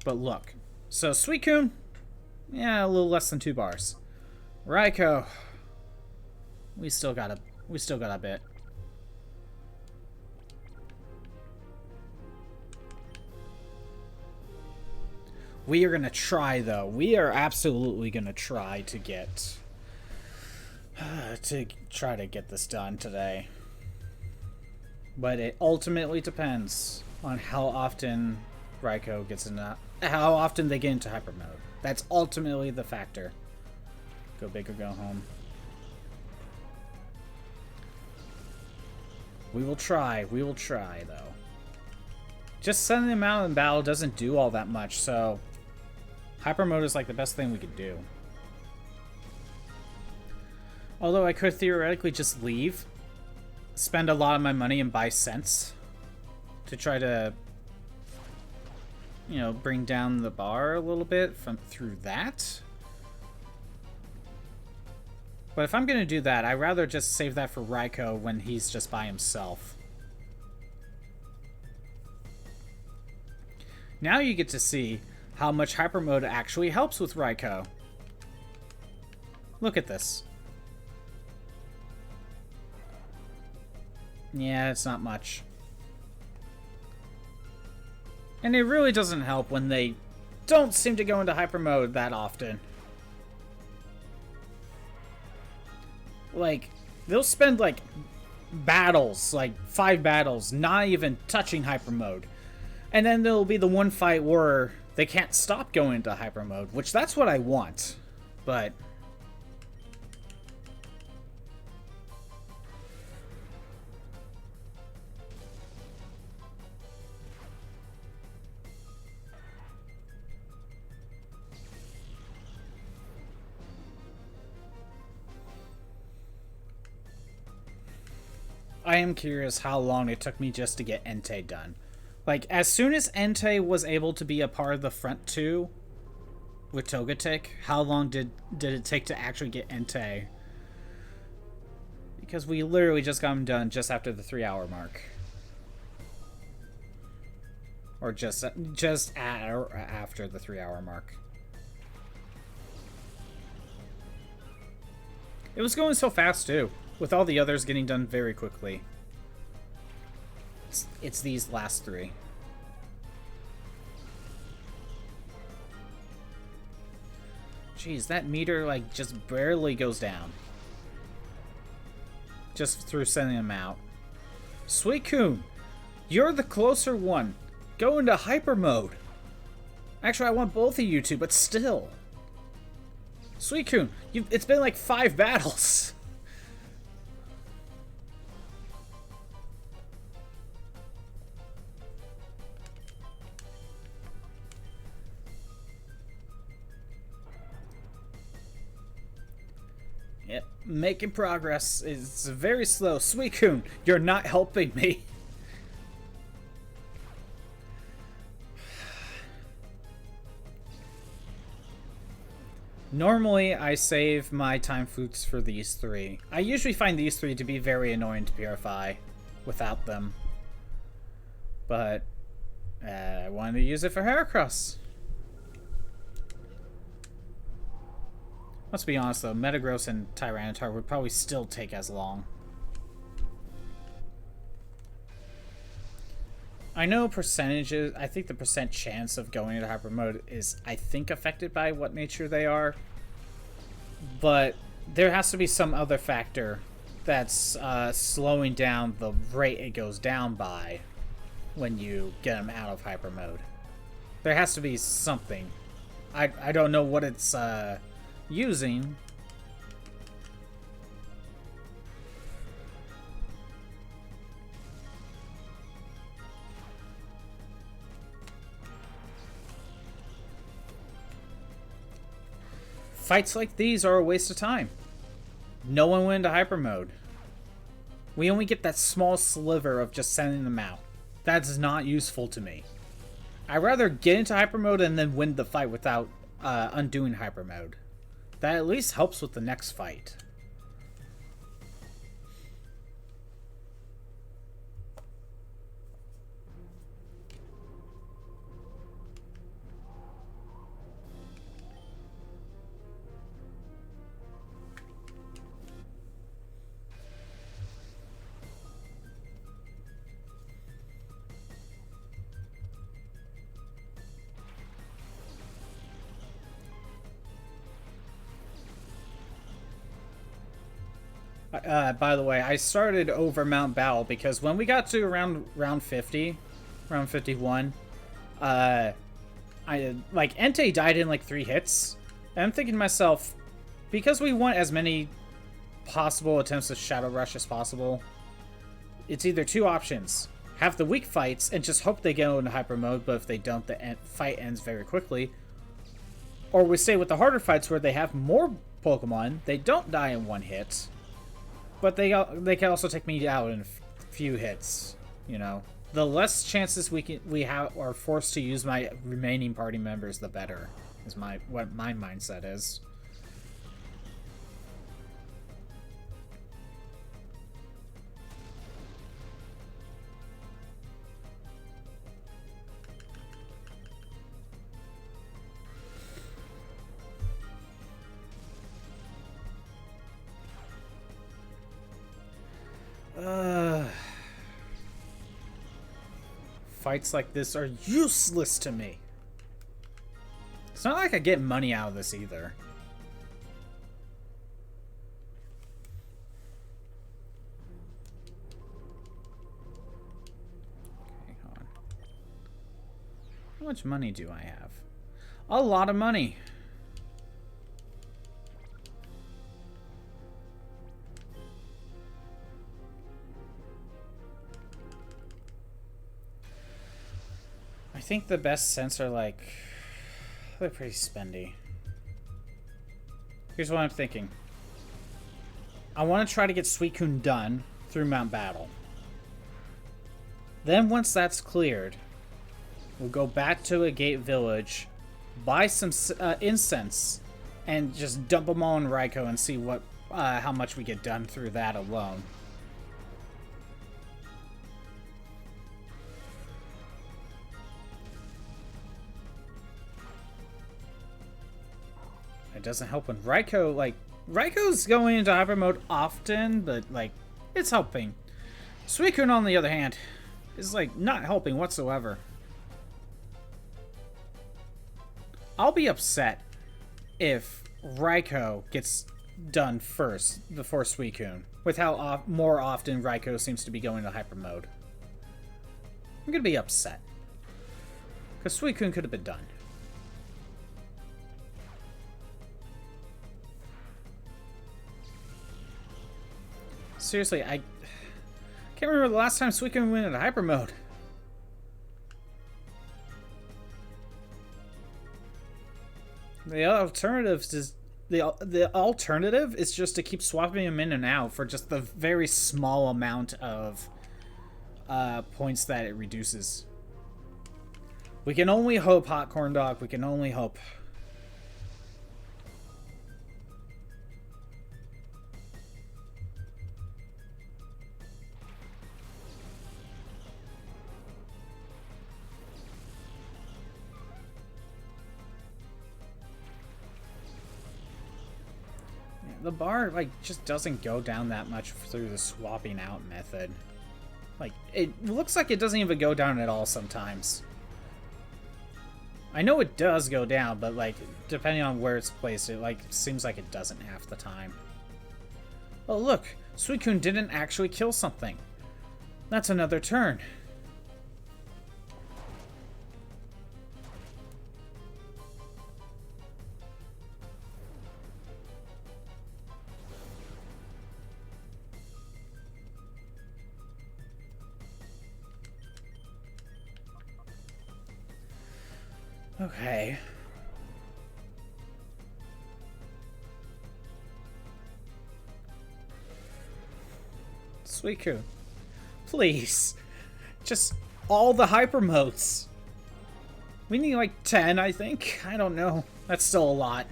But look. So, Suicune, yeah, a little less than 2 bars. Raikou, we still got a bit. We are going to try, though. We are absolutely going to try to get... to try to get this done today. But it ultimately depends on how often Raikou gets into... how often they get into hyper mode. That's ultimately the factor. Go big or go home. We will try, though. Just sending them out in battle doesn't do all that much, so... hyper mode is like the best thing we could do. Although I could theoretically just leave, spend a lot of my money and buy cents to try to, you know, bring down the bar a little bit through that. But if I'm going to do that, I'd rather just save that for Raikou when he's just by himself. Now you get to see how much Hyper Mode actually helps with Raikou. Look at this. Yeah, it's not much. And it really doesn't help when they don't seem to go into Hyper Mode that often. Like, they'll spend, like, battles, like 5 battles, not even touching Hyper Mode. And then there'll be the one fight where they can't stop going into Hyper Mode, which that's what I want. But I am curious how long it took me just to get Entei done. Like, as soon as Entei was able to be a part of the front 2 with Togetic, how long did it take to actually get Entei? Because we literally just got him done just after the 3-hour mark. Or just after the 3-hour mark. It was going so fast, too, with all the others getting done very quickly. It's these last 3. Jeez, that meter, like, just barely goes down. Just through sending them out. Suicune, you're the closer one. Go into Hyper Mode. Actually, I want both of you to, but still. Suicune, it's been like 5 battles. Yep, making progress. It's very slow. Suicune, you're not helping me. Normally, I save my time flutes for these 3. I usually find these 3 to be very annoying to purify without them. But I wanted to use it for Heracross. Let's be honest though, Metagross and Tyranitar would probably still take as long. I know percentages, I think the percent chance of going into Hyper Mode is, I think, affected by what nature they are. But there has to be some other factor that's slowing down the rate it goes down by when you get them out of Hyper Mode. There has to be something. I don't know what it's using. Fights like these are a waste of time. No one went into Hyper Mode. We only get that small sliver of just sending them out. That's not useful to me. I'd rather get into Hyper Mode and then win the fight without undoing Hyper Mode. That at least helps with the next fight. By the way, I started over Mount Battle because when we got to around round 50, round 51, Entei died in like 3 hits. And I'm thinking to myself, because we want as many possible attempts of Shadow Rush as possible, it's either 2 options. Have the weak fights and just hope they go into Hyper Mode, but if they don't, the fight ends very quickly. Or we stay with the harder fights where they have more Pokemon, they don't die in 1 hit, but they can also take me out in a few hits, you know. The less chances we are forced to use my remaining party members, the better. Is what my mindset is. Fights like this are useless to me. It's not like I get money out of this either. Okay, hold on. How much money do I have? A lot of money. I think the best scents are like... they're pretty spendy. Here's what I'm thinking. I want to try to get Suicune done through Mount Battle. Then once that's cleared, we'll go back to a gate village, buy some incense, and just dump them all in Raikou and see what how much we get done through that alone. It doesn't help when Raikou, like, Raikou's going into hyper mode often, but, like, it's helping. Suicune, on the other hand, is, like, not helping whatsoever. I'll be upset if Raikou gets done first before Suicune, with how more often Raikou seems to be going to hyper mode. I'm gonna be upset. Because Suicune could have been done. Seriously, I can't remember the last time Suicune went into hyper mode. The alternative is just to keep swapping him in and out for just the very small amount of points that it reduces. We can only hope, Hot Corn Dog. We can only hope. The bar, like, just doesn't go down that much through the swapping out method. Like, it looks like it doesn't even go down at all sometimes. I know it does go down, but, like, depending on where it's placed, it, like, seems like it doesn't half the time. Oh, look! Suicune didn't actually kill something. That's another turn. Okay. Suicune, please. Just all the hyper modes. We need like 10, I think. I don't know. That's still a lot.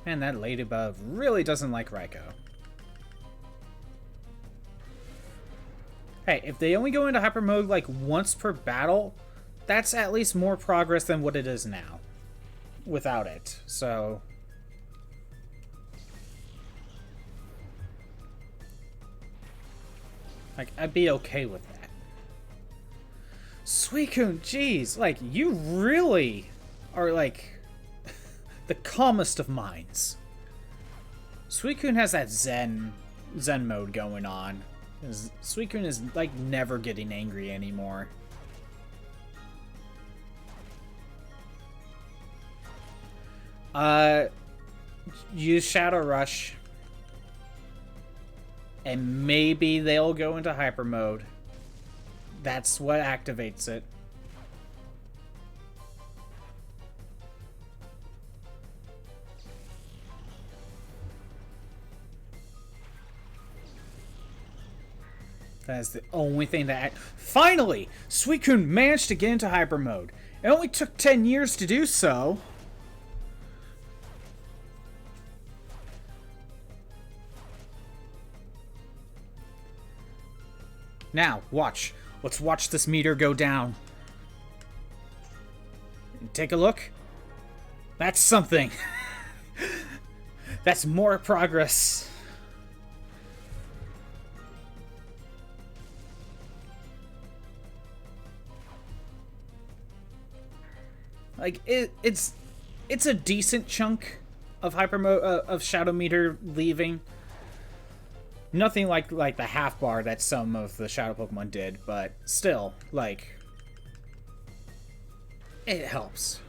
Man, that ladybug really doesn't like Raikou. Hey, if they only go into hyper mode like once per battle, that's at least more progress than what it is now. Without it, so... like, I'd be okay with that. Suicune, jeez, like, you really are, like... the calmest of minds. Suicune has that zen mode going on. Suicune is like never getting angry anymore. Use Shadow Rush. And maybe they'll go into hyper mode. That's what activates it. That is the only thing that... Finally! Suicune managed to get into hyper mode. It only took 10 years to do so. Now, watch. Let's watch this meter go down. Take a look. That's something. That's more progress. Like it's a decent chunk of of Shadow Meter leaving. Nothing like the half bar that some of the Shadow Pokemon did, but still, like, it helps.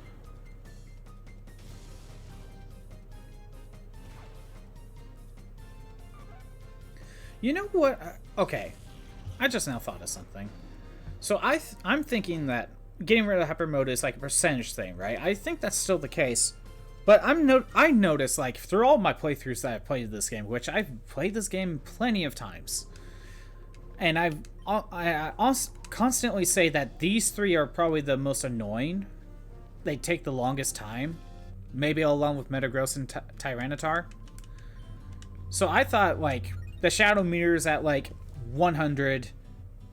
You know what? Okay, I just now thought of something. So I'm thinking that getting rid of hyper mode is like a percentage thing, right? I think that's still the case. But I noticed, like, through all my playthroughs that I've played this game, which I've played this game plenty of times, and I constantly say that these three are probably the most annoying. They take the longest time, maybe along with Metagross and Tyranitar. So I thought, like, the Shadow Meter's at, like, 100,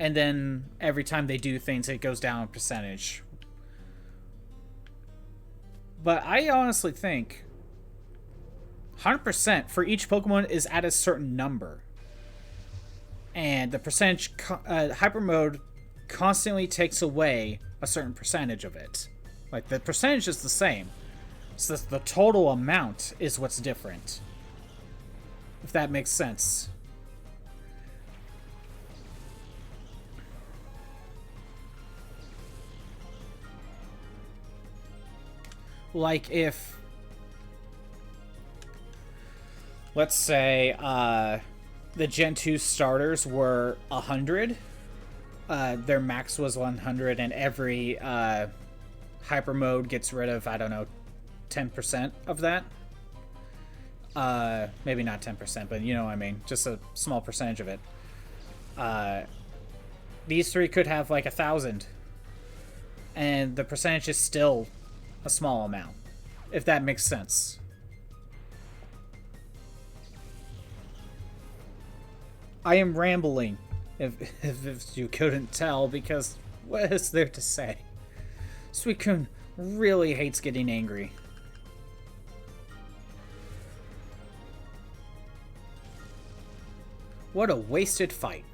and then every time they do things, it goes down a percentage. But I honestly think 100% for each Pokemon is at a certain number. And the percentage, Hyper Mode constantly takes away a certain percentage of it. Like, the percentage is the same. So the total amount is what's different. If that makes sense. Like, if, let's say, the Gen 2 starters were 100, their max was 100, and every Hyper Mode gets rid of, I don't know, 10% of that. Maybe not 10%, but you know what I mean. Just a small percentage of it. These three could have, like, 1,000. And the percentage is still a small amount, if that makes sense. I am rambling, if you couldn't tell, because what is there to say? Suicune really hates getting angry. What a wasted fight.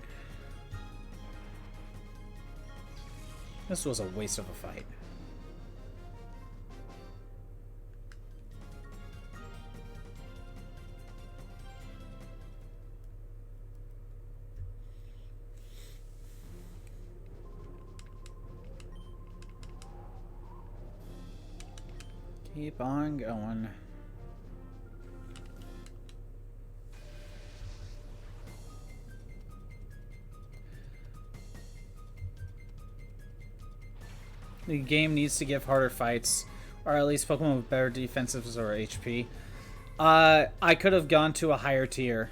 This was a waste of a fight. Keep on going. The game needs to give harder fights, or at least Pokemon with better defensives or HP. I could have gone to a higher tier.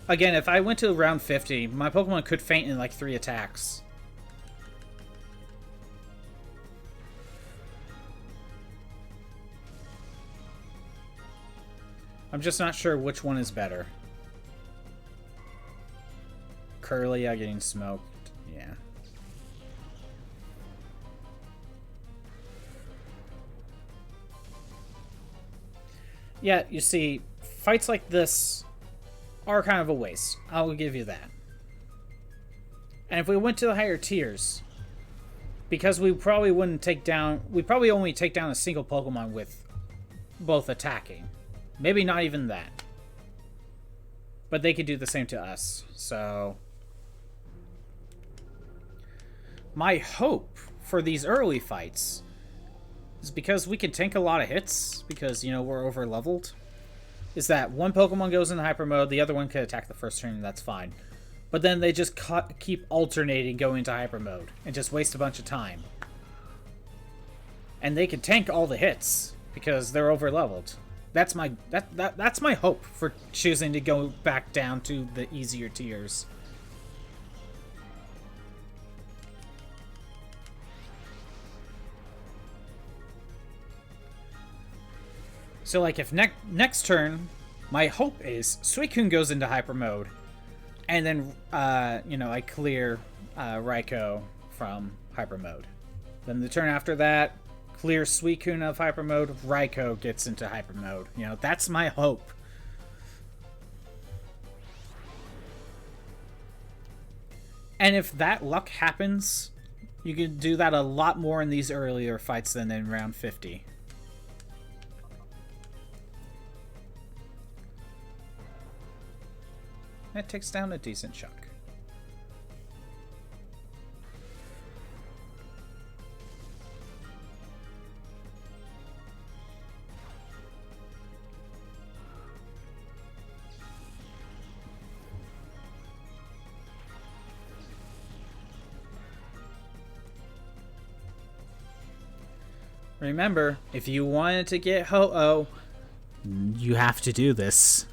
Again, if I went to round 50, my Pokemon could faint in like 3 attacks. I'm just not sure which one is better. Curlia getting smoked. Yeah. Yeah, you see, fights like this are kind of a waste. I will give you that. And if we went to the higher tiers, because we probably wouldn't take down... We'd probably only take down a single Pokemon with both attacking. Maybe not even that. But they could do the same to us, so... My hope for these early fights is, because we can tank a lot of hits, because, you know, we're over-leveled, is that one Pokemon goes into Hyper Mode, the other one can attack the first turn, that's fine. But then they just keep alternating going into Hyper Mode, and just waste a bunch of time. And they can tank all the hits, because they're over-leveled. That's my hope for choosing to go back down to the easier tiers. So, like, if next turn, my hope is Suicune goes into Hyper Mode, and then, you know, I clear Raikou from Hyper Mode. Then the turn after that, clear Suicune of Hyper Mode, Raikou gets into Hyper Mode. You know, that's my hope. And if that luck happens, you can do that a lot more in these earlier fights than in round 50. That takes down a decent chunk. Remember, if you wanted to get Ho-Oh, you have to do this.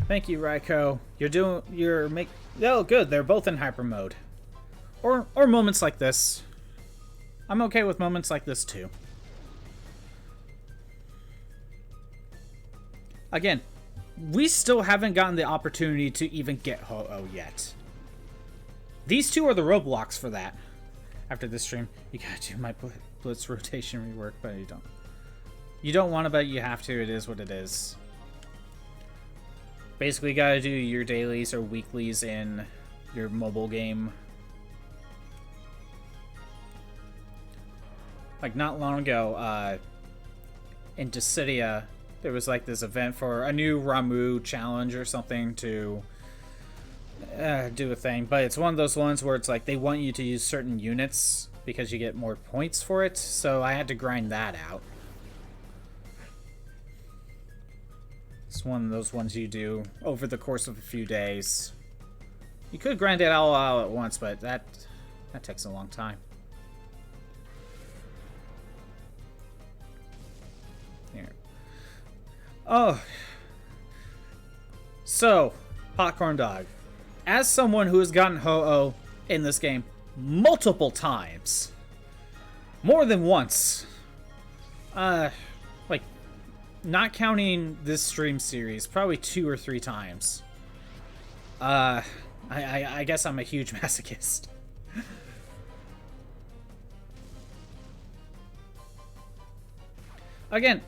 Thank you, Raikou. Oh, good. They're both in hyper mode. Or moments like this. I'm okay with moments like this too. Again, we still haven't gotten the opportunity to even get Ho-Oh yet. These two are the roadblocks for that. After this stream, you gotta do my Blitz rotation rework, but you don't. You don't want to, but you have to. It is what it is. Basically, you gotta do your dailies or weeklies in your mobile game. Like, not long ago, in Dissidia, there was like this event for a new Ramu challenge or something to do a thing. But it's one of those ones where it's like they want you to use certain units because you get more points for it. So I had to grind that out. It's one of those ones you do over the course of a few days. You could grind it all out at once, but that takes a long time. Here. Oh. So, Popcorn Dog. As someone who has gotten Ho-Oh in this game multiple times, more than once, like, not counting this stream series, probably 2 or 3 times. I guess I'm a huge masochist. Again,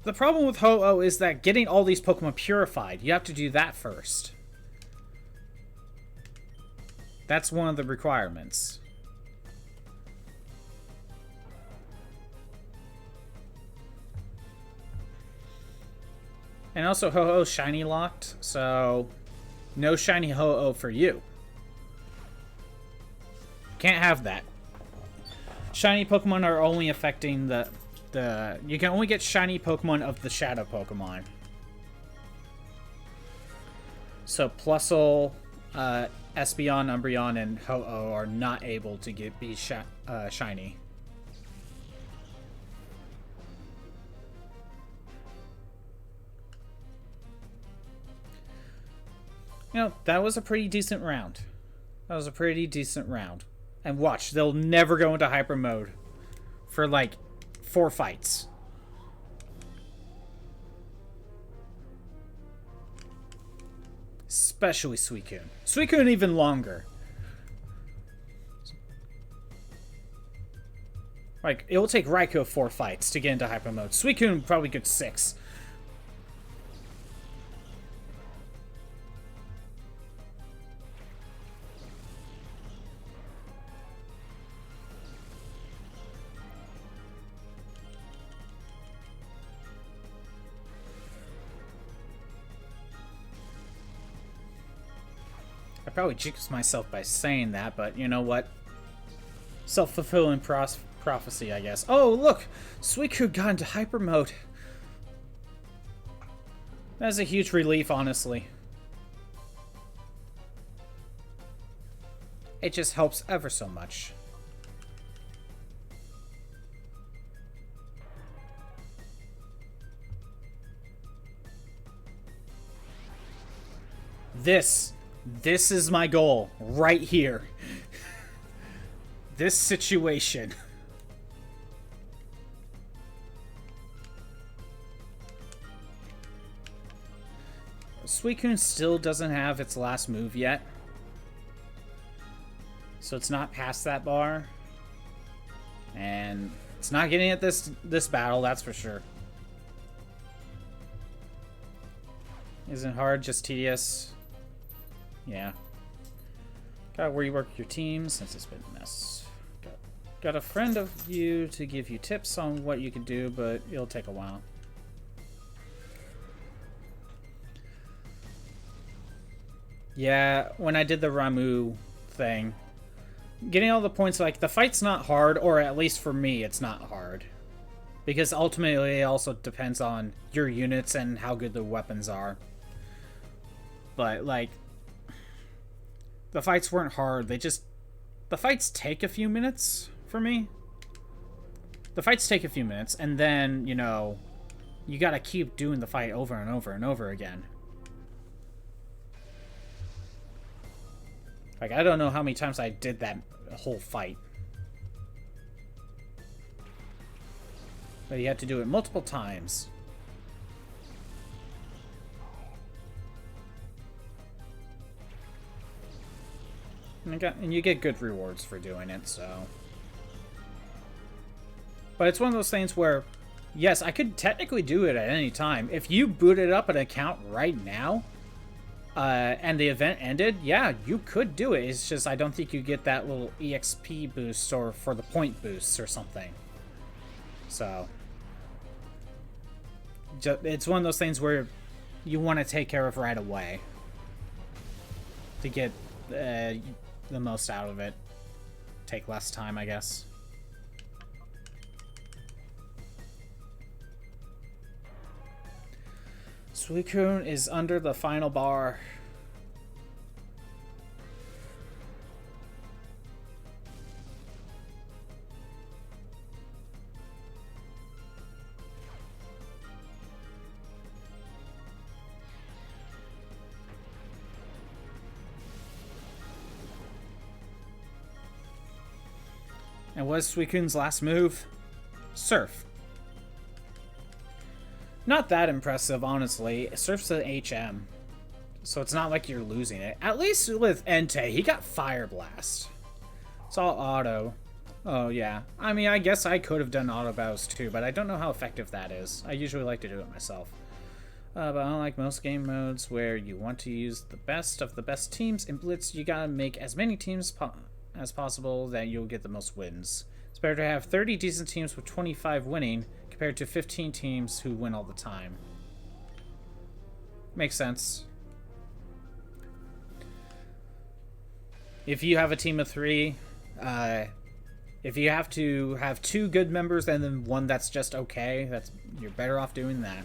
the problem with Ho-Oh is that getting all these Pokemon purified, you have to do that first. That's one of the requirements. And also, Ho-Oh shiny locked, so no shiny Ho-Oh for you. Can't have that. Shiny Pokemon are only affecting the you can only get shiny Pokemon of the Shadow Pokemon. So Plusle, Espeon, Umbreon, and Ho-Oh are not able to be shiny. You know, that was a pretty decent round. That was a pretty decent round. And watch, they'll never go into hyper mode for like 4 fights. Especially Suicune. Suicune even longer. Like, it will take Raikou 4 fights to get into hyper mode. Suicune probably good 6. I probably jinxed myself by saying that, but you know what? Self-fulfilling prophecy, I guess. Oh, look! Suicune got into hyper mode. That's a huge relief, honestly. It just helps ever so much. This is my goal, right here. This situation. Suicune still doesn't have its last move yet. So it's not past that bar. And it's not getting at this battle, that's for sure. Isn't hard, just tedious. Yeah. Gotta rework your team since it's been a mess. Got a friend of you to give you tips on what you can do, but it'll take a while. Yeah, when I did the Ramu thing, getting all the points, like, the fight's not hard, or at least for me, it's not hard. Because ultimately, it also depends on your units and how good the weapons are. But, like, the fights weren't hard. The fights take a few minutes for me. The fights take a few minutes, and then, you know, you gotta keep doing the fight over and over and over again. Like, I don't know how many times I did that whole fight. But you have to do it multiple times. And you get good rewards for doing it, so. But it's one of those things where, yes, I could technically do it at any time. If you booted up an account right now, and the event ended, yeah, you could do it. It's just I don't think you get that little EXP boost or for the point boosts or something. So, it's one of those things where you want to take care of right away to get the most out of it. Take less time, I guess. Suicune is under the final bar. And what is Suicune's last move? Surf. Not that impressive, honestly. Surf's an HM, so it's not like you're losing it. At least with Entei, he got Fire Blast. It's all auto. Oh, yeah. I mean, I guess I could have done auto battles too, but I don't know how effective that is. I usually like to do it myself. But unlike most game modes where you want to use the best of the best teams in Blitz, you gotta make as many teams as possible that you'll get the most wins. It's better to have 30 decent teams with 25 winning compared to 15 teams who win all the time. Makes sense. If you have a team of 3, if you have to have 2 good members and then one that's just okay, you're better off doing that.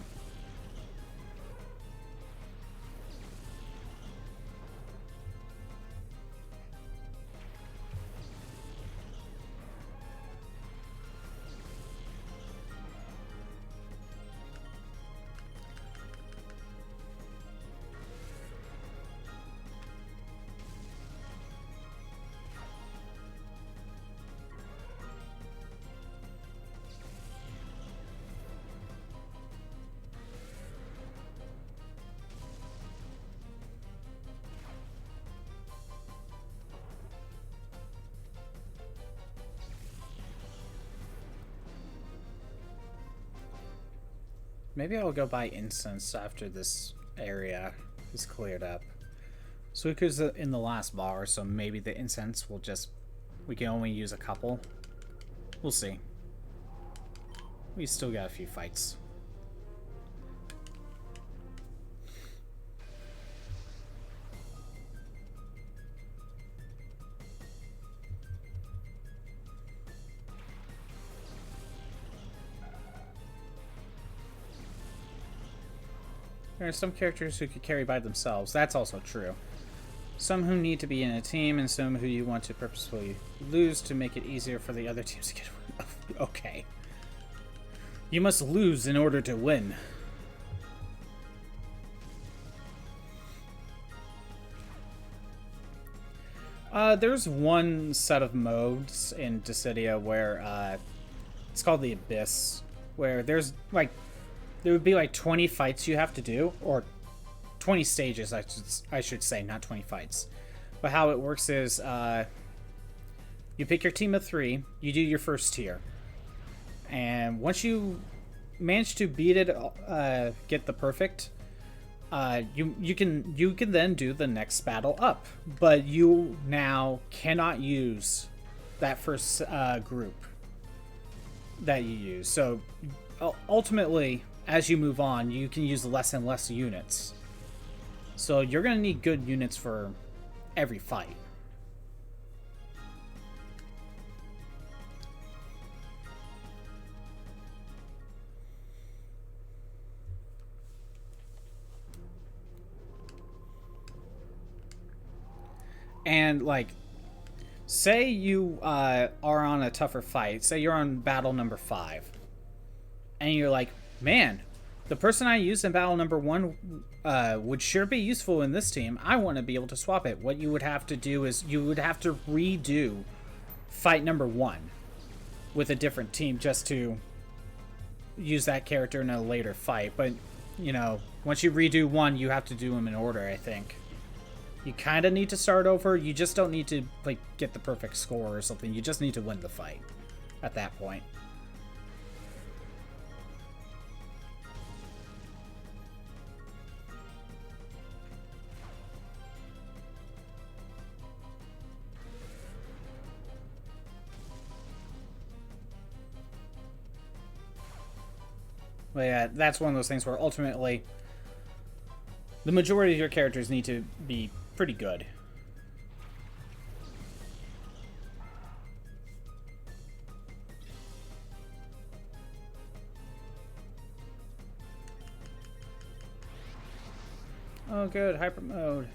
Maybe I'll go buy incense after this area is cleared up. Suiku's in the last bar, so maybe the incense will just... we can only use a couple. We'll see. We still got a few fights. There are some characters who could carry by themselves. That's also true. Some who need to be in a team, and some who you want to purposefully lose to make it easier for the other teams to get win. Okay. You must lose in order to win. There's one set of modes in Dissidia where it's called the Abyss, where there's like there would be like 20 fights you have to do, or 20 stages, I should say, not 20 fights. But how it works is You pick your team of 3. You do your first tier, and once you manage to beat it, get the perfect, you can then do the next battle up. But you now cannot use that first group that you use. So ultimately, as you move on, you can use less and less units. So you're gonna need good units for every fight. And like, say you are on a tougher fight. Say you're on battle number 5, and you're like, man, the person I used in battle number 1 would sure be useful in this team. I want to be able to swap it. What you would have to do is you would have to redo fight number 1 with a different team just to use that character in a later fight. But, you know, once you redo 1, you have to do them in order, I think. You kind of need to start over. You just don't need to, like, get the perfect score or something. You just need to win the fight at that point. But yeah, that's one of those things where ultimately the majority of your characters need to be pretty good. Oh good, hyper mode.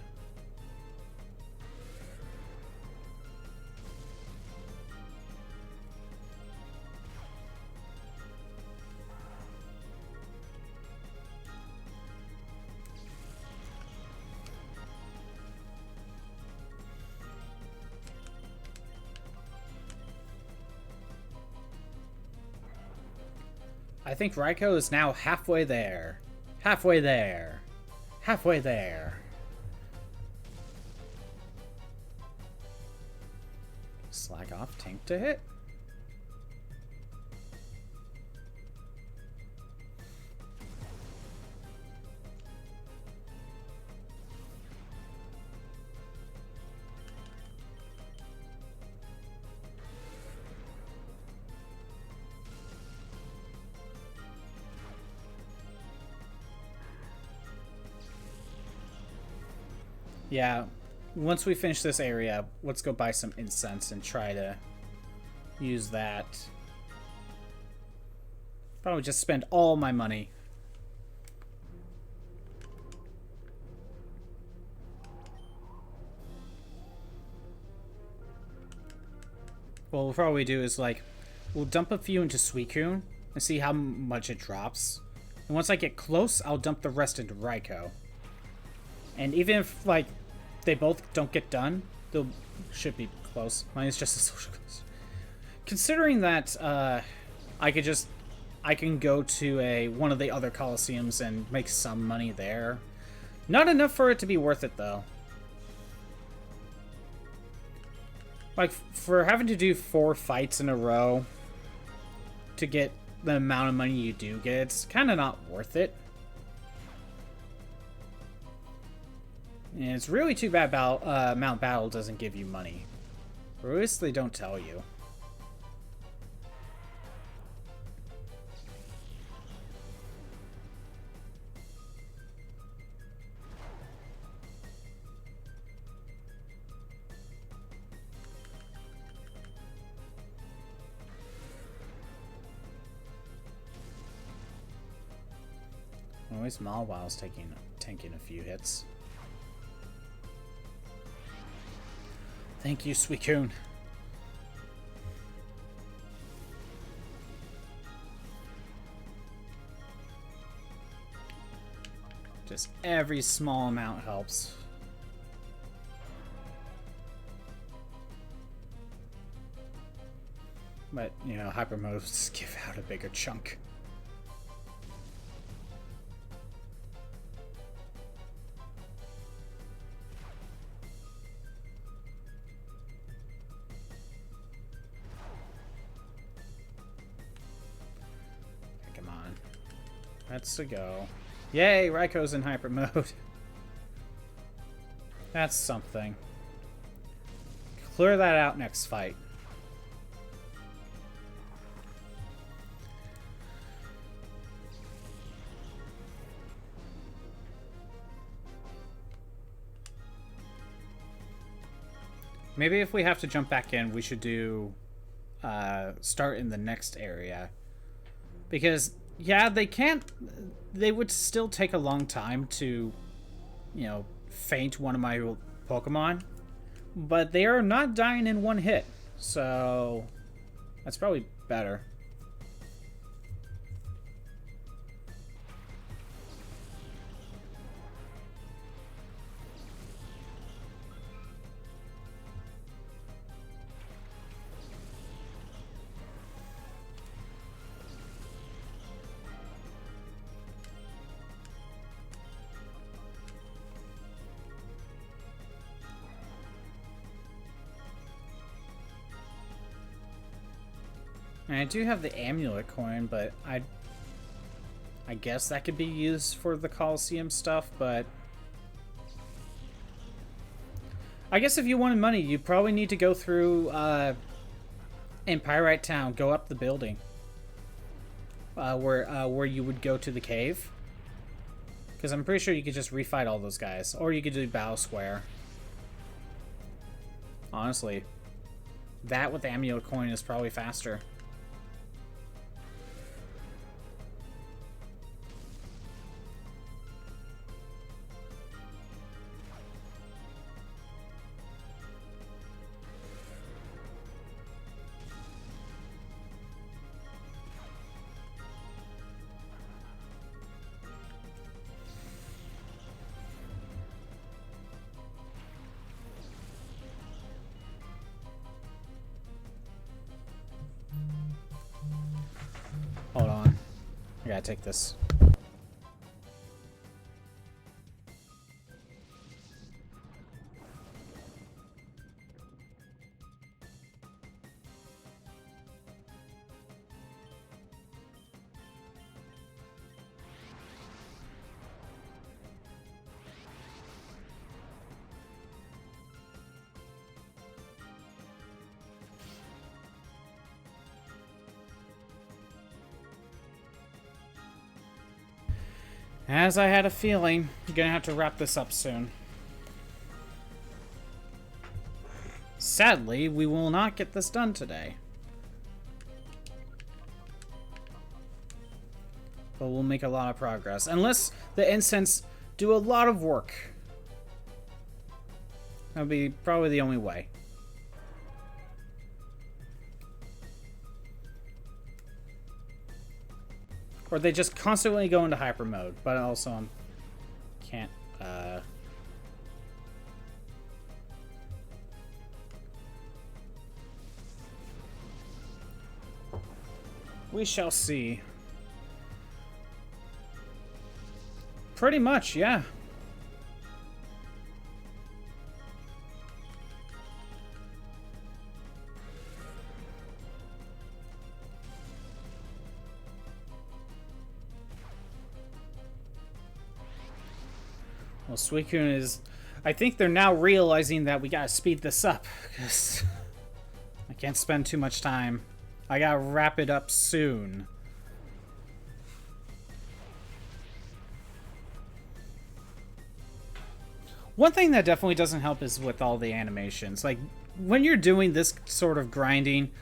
I think Raikou is now halfway there. Halfway there. Halfway there. Slack off, tank to hit. Yeah, once we finish this area, let's go buy some incense and try to use that. Probably just spend all my money. Well, we'll probably do is like, we'll dump a few into Suicune and see how much it drops. And once I get close, I'll dump the rest into Raikou. And even if, like, they both don't get done, they should be close. Mine is just a social close. Considering that I can go to one of the other Colosseums and make some money there. Not enough for it to be worth it, though. Like, for having to do 4 fights in a row to get the amount of money you do get, it's kind of not worth it. And it's really too bad Mount Battle doesn't give you money. Or at least they don't tell you. Always Mawil's tanking a few hits. Thank you, Suicune. Just every small amount helps. But, you know, hyper modes give out a bigger chunk. Let's go. Yay, Raiko's in hyper mode. That's something. Clear that out next fight. Maybe if we have to jump back in, we should do start in the next area. Because, yeah, they would still take a long time to, you know, faint one of my Pokemon. But they are not dying in one hit. So, that's probably better. And I do have the amulet coin, but I guess that could be used for the Colosseum stuff, but I guess if you wanted money, you probably need to go through in Pyrite Town, go up the building. Where you would go to the cave. Because I'm pretty sure you could just refight all those guys. Or you could do Battle Square. Honestly, that with the amulet coin is probably faster. Hold on. I gotta take this. As I had a feeling, you're gonna have to wrap this up soon. Sadly, we will not get this done today. But we'll make a lot of progress. Unless the incense do a lot of work. That'll be probably the only way. Or they just constantly go into hyper mode, but also can't, we shall see. Pretty much, yeah. Well, Suicune is... I think they're now realizing that we gotta speed this up, because I can't spend too much time. I gotta wrap it up soon. One thing that definitely doesn't help is with all the animations. Like, when you're doing this sort of grinding,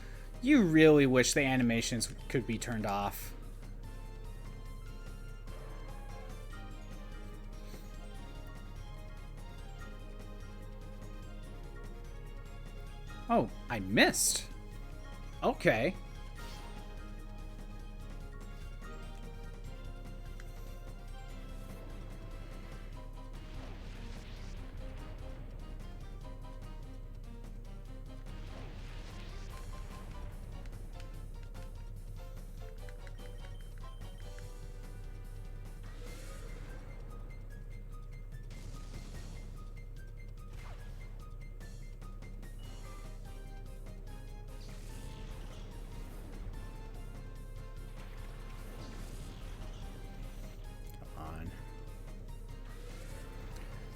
you really wish the animations could be turned off. Oh, I missed. Okay.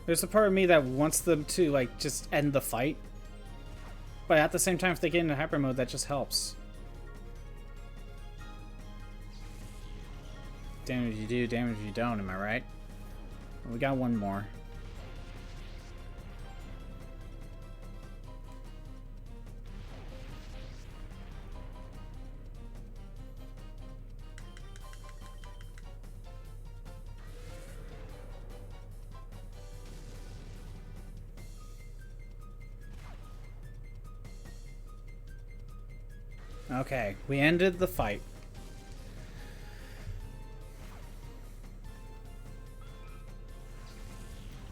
There's a part of me that wants them to, like, just end the fight. But at the same time, if they get into hyper mode, that just helps. Damage you do, damage you don't, am I right? We got one more. Okay, we ended the fight.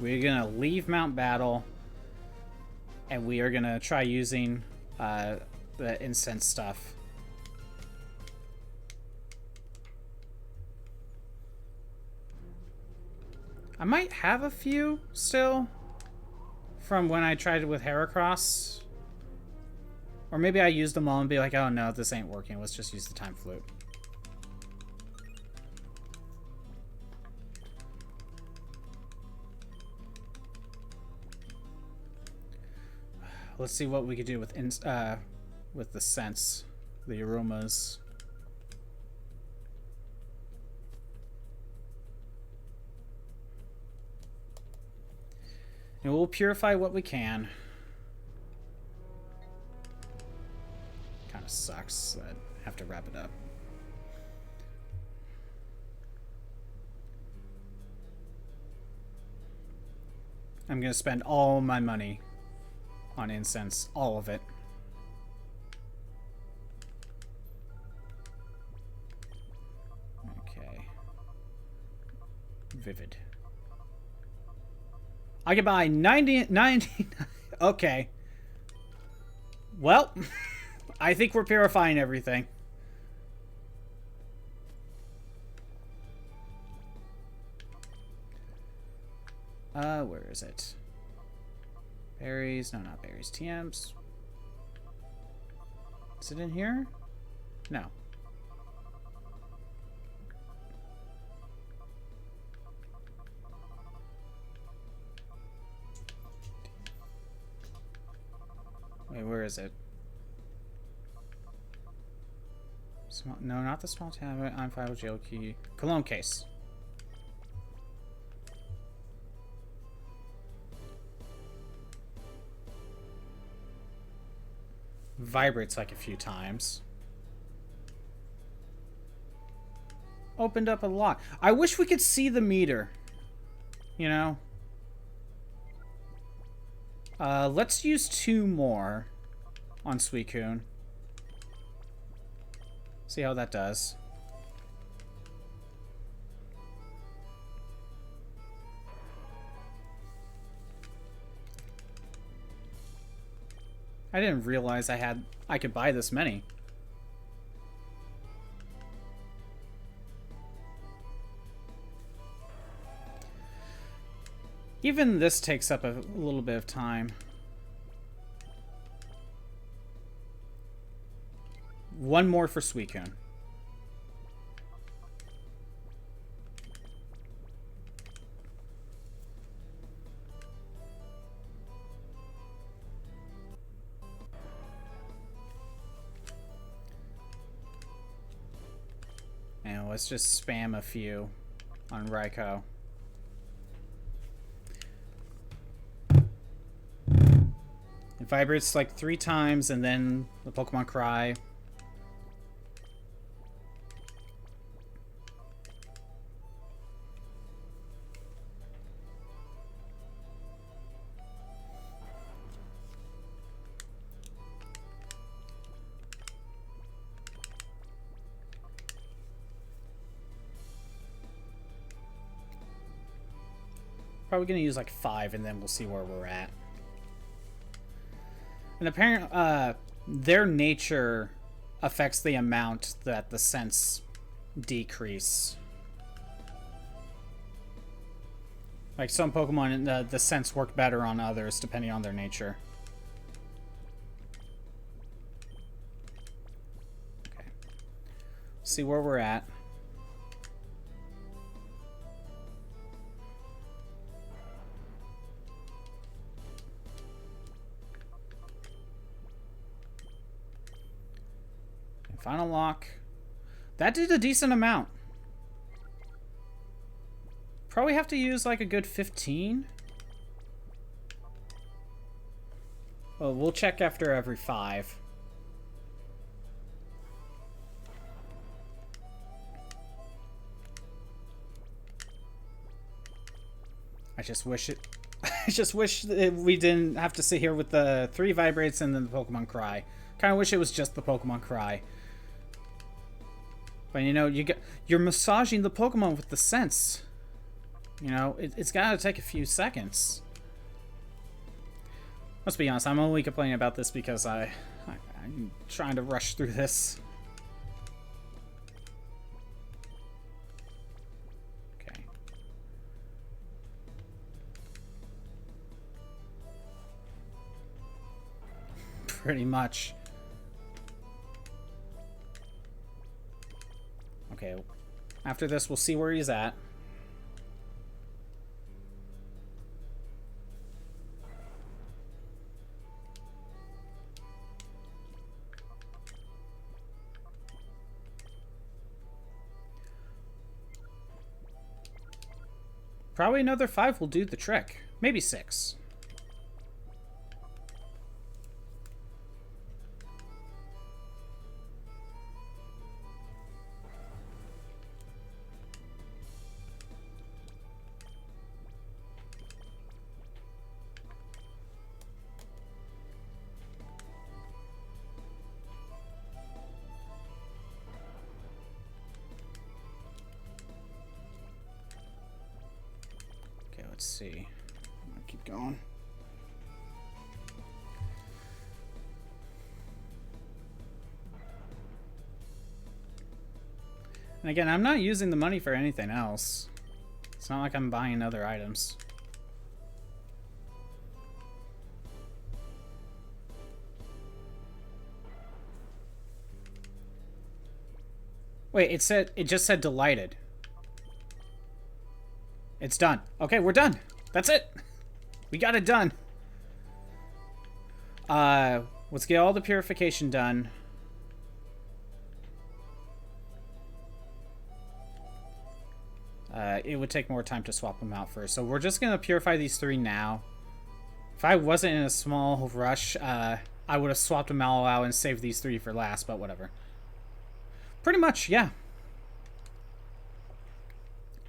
We're gonna leave Mount Battle, and we are gonna try using the incense stuff. I might have a few still from when I tried it with Heracross. Or maybe I used them all and be like, oh no, this ain't working. Let's just use the Time Flute. Let's see what we could do with the scents, the aromas. And we'll purify what we can. Kind of sucks that I have to wrap it up. I'm gonna spend all my money on incense, all of it. Okay. Vivid. I could buy 90. Okay. Well, I think we're purifying everything. Where is it? Berries. No, not berries. TMs. Is it in here? No. Wait, where is it? Small, no, not the small tablet. I'm 5 jail key. Cologne case. Vibrates like a few times. Opened up a lot. I wish we could see the meter. You know? Let's use 2 more on Suicune. See how that does. I didn't realize I could buy this many. Even this takes up a little bit of time. One more for Suicune. And let's just spam a few on Raikou. It vibrates like 3 times and then the Pokemon cry. Probably gonna use like 5 and then we'll see where we're at. And apparently, their nature affects the amount that the scents decrease. Like some Pokemon, the scents work better on others depending on their nature. Okay. See where we're at. Final lock. That did a decent amount. Probably have to use like a good 15. Well, we'll check after every 5. I just wish it... I just wish that we didn't have to sit here with the 3 vibrates and then the Pokemon Cry. Kind of wish it was just the Pokemon Cry. But you know, you're massaging the Pokemon with the sense. You know, it's gotta take a few seconds. Let's be honest, I'm only complaining about this because I'm trying to rush through this. Okay. Pretty much. Okay. After this, we'll see where he's at. Probably another 5 will do the trick. Maybe 6. Let's see. I'm gonna keep going. And again, I'm not using the money for anything else. It's not like I'm buying other items. Wait, it just said delighted. It's done. Okay, we're done. That's it. We got it done. Let's get all the purification done. It would take more time to swap them out first. So we're just going to purify these 3 now. If I wasn't in a small rush, I would have swapped them all out and saved these 3 for last, but whatever. Pretty much, yeah.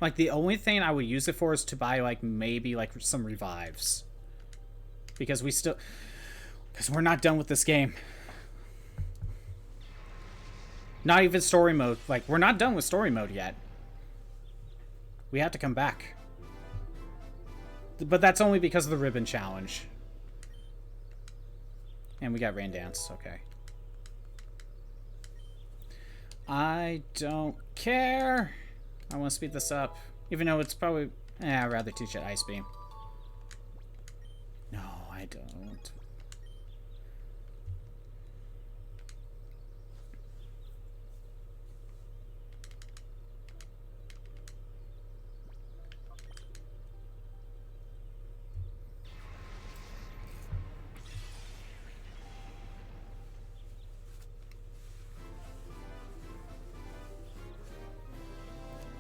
Like, the only thing I would use it for is to buy, like, maybe, like, some revives. Because we're not done with this game. Not even story mode. Like, we're not done with story mode yet. We have to come back. But that's only because of the ribbon challenge. And we got Rain Dance, okay. I don't care. I want to speed this up. Even though it's probably... I'd rather teach it Ice Beam. No, I don't.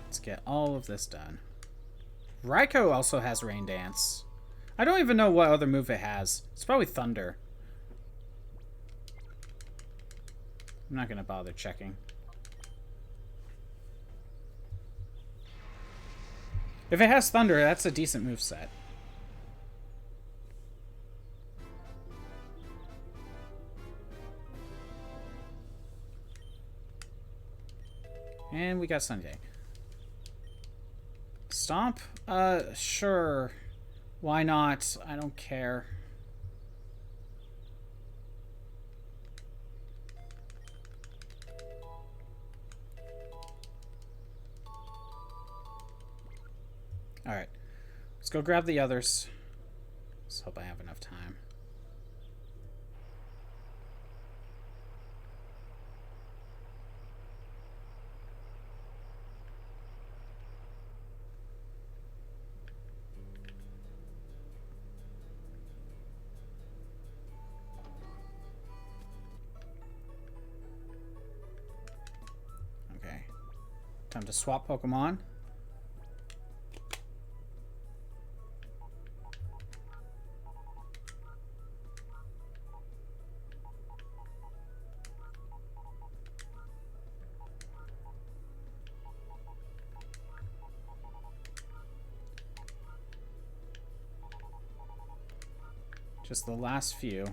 Let's get all of this done. Raikou also has Rain Dance. I don't even know what other move it has. It's probably Thunder. I'm not gonna bother checking. If it has Thunder, that's a decent moveset. And we got Sunday. Stomp? Sure. Why not? I don't care. Alright. Let's go grab the others. Let's hope I have enough time. Time to swap Pokemon. Just the last few.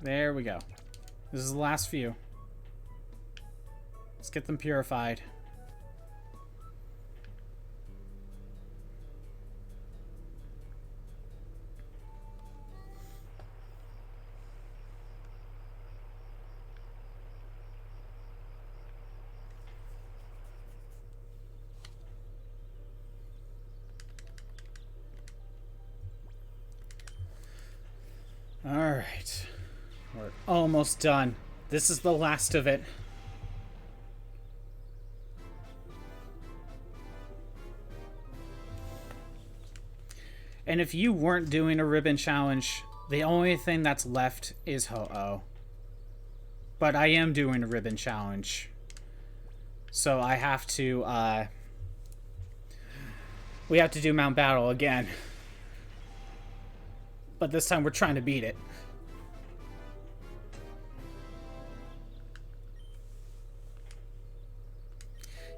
There we go. This is the last few. Let's get them purified. All right. We're almost done. This is the last of it. And if you weren't doing a ribbon challenge, the only thing that's left is Ho-Oh. But I am doing a ribbon challenge. So I have to, we have to do Mount Battle again. But this time we're trying to beat it.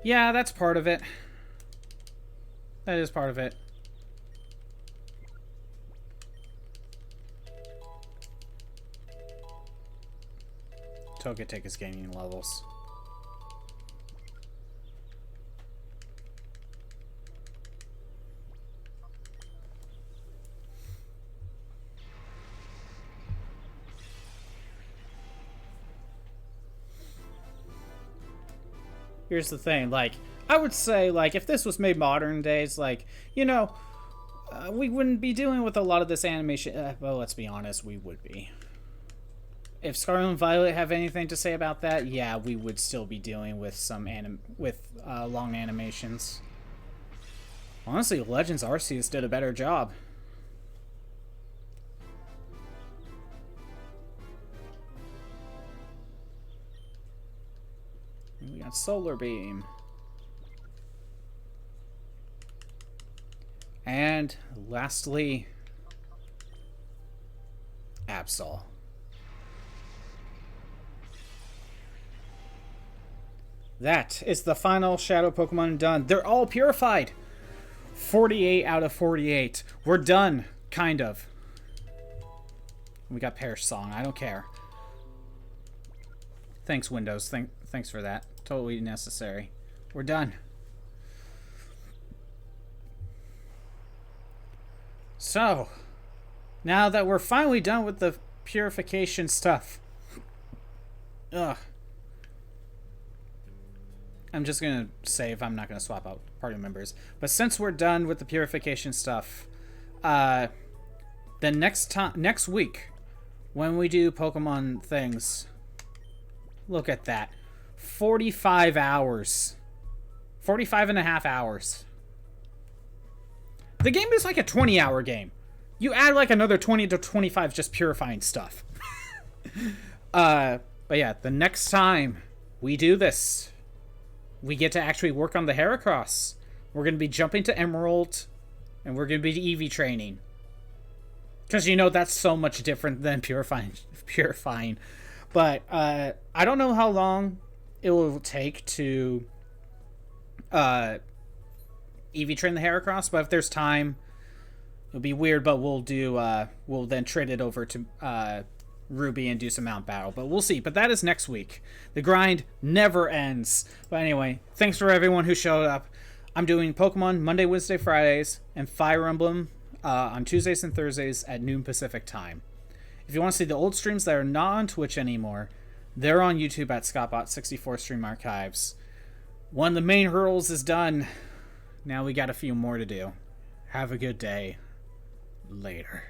Yeah, that's part of it. That is part of it. Togetic is gaining levels. Here's the thing, like, I would say, like, if this was made modern days, like, you know, we wouldn't be dealing with a lot of this animation. Well, let's be honest, we would be. If Scarlet and Violet have anything to say about that, yeah, we would still be dealing with some long animations. Honestly, Legends Arceus did a better job. We got Solar Beam. And lastly, Absol. That is the final Shadow Pokemon done. They're all purified. 48 out of 48. We're done, kind of. We got Perish Song. I don't care. Thanks, Windows. Thanks for that. Totally necessary. We're done. So, now that we're finally done with the purification stuff. Ugh. I'm just going to save. I'm not going to swap out party members. But since we're done with the purification stuff, the next week, when we do Pokemon things, look at that. 45 hours. 45 and a half hours. The game is like a 20-hour game. You add like another 20 to 25 just purifying stuff. But yeah, the next time we do this, we get to actually work on the Heracross. We're going to be jumping to Emerald, and we're going to be EV training. Because, you know, that's so much different than purifying. But I don't know how long it will take to EV train the Heracross, but if there's time, it'll be weird, but we'll then trade it over to Ruby and do some Mount Battle, but we'll see. But that is next week. The grind never ends. But anyway, thanks for everyone who showed up. I'm doing Pokemon Monday, Wednesday, Fridays, and Fire Emblem on Tuesdays and Thursdays at noon Pacific time. If you want to see the old streams that are not on Twitch anymore, they're on YouTube at ScottBot64 Stream Archives. One of the main hurdles is done. Now we got a few more to do. Have a good day. Later.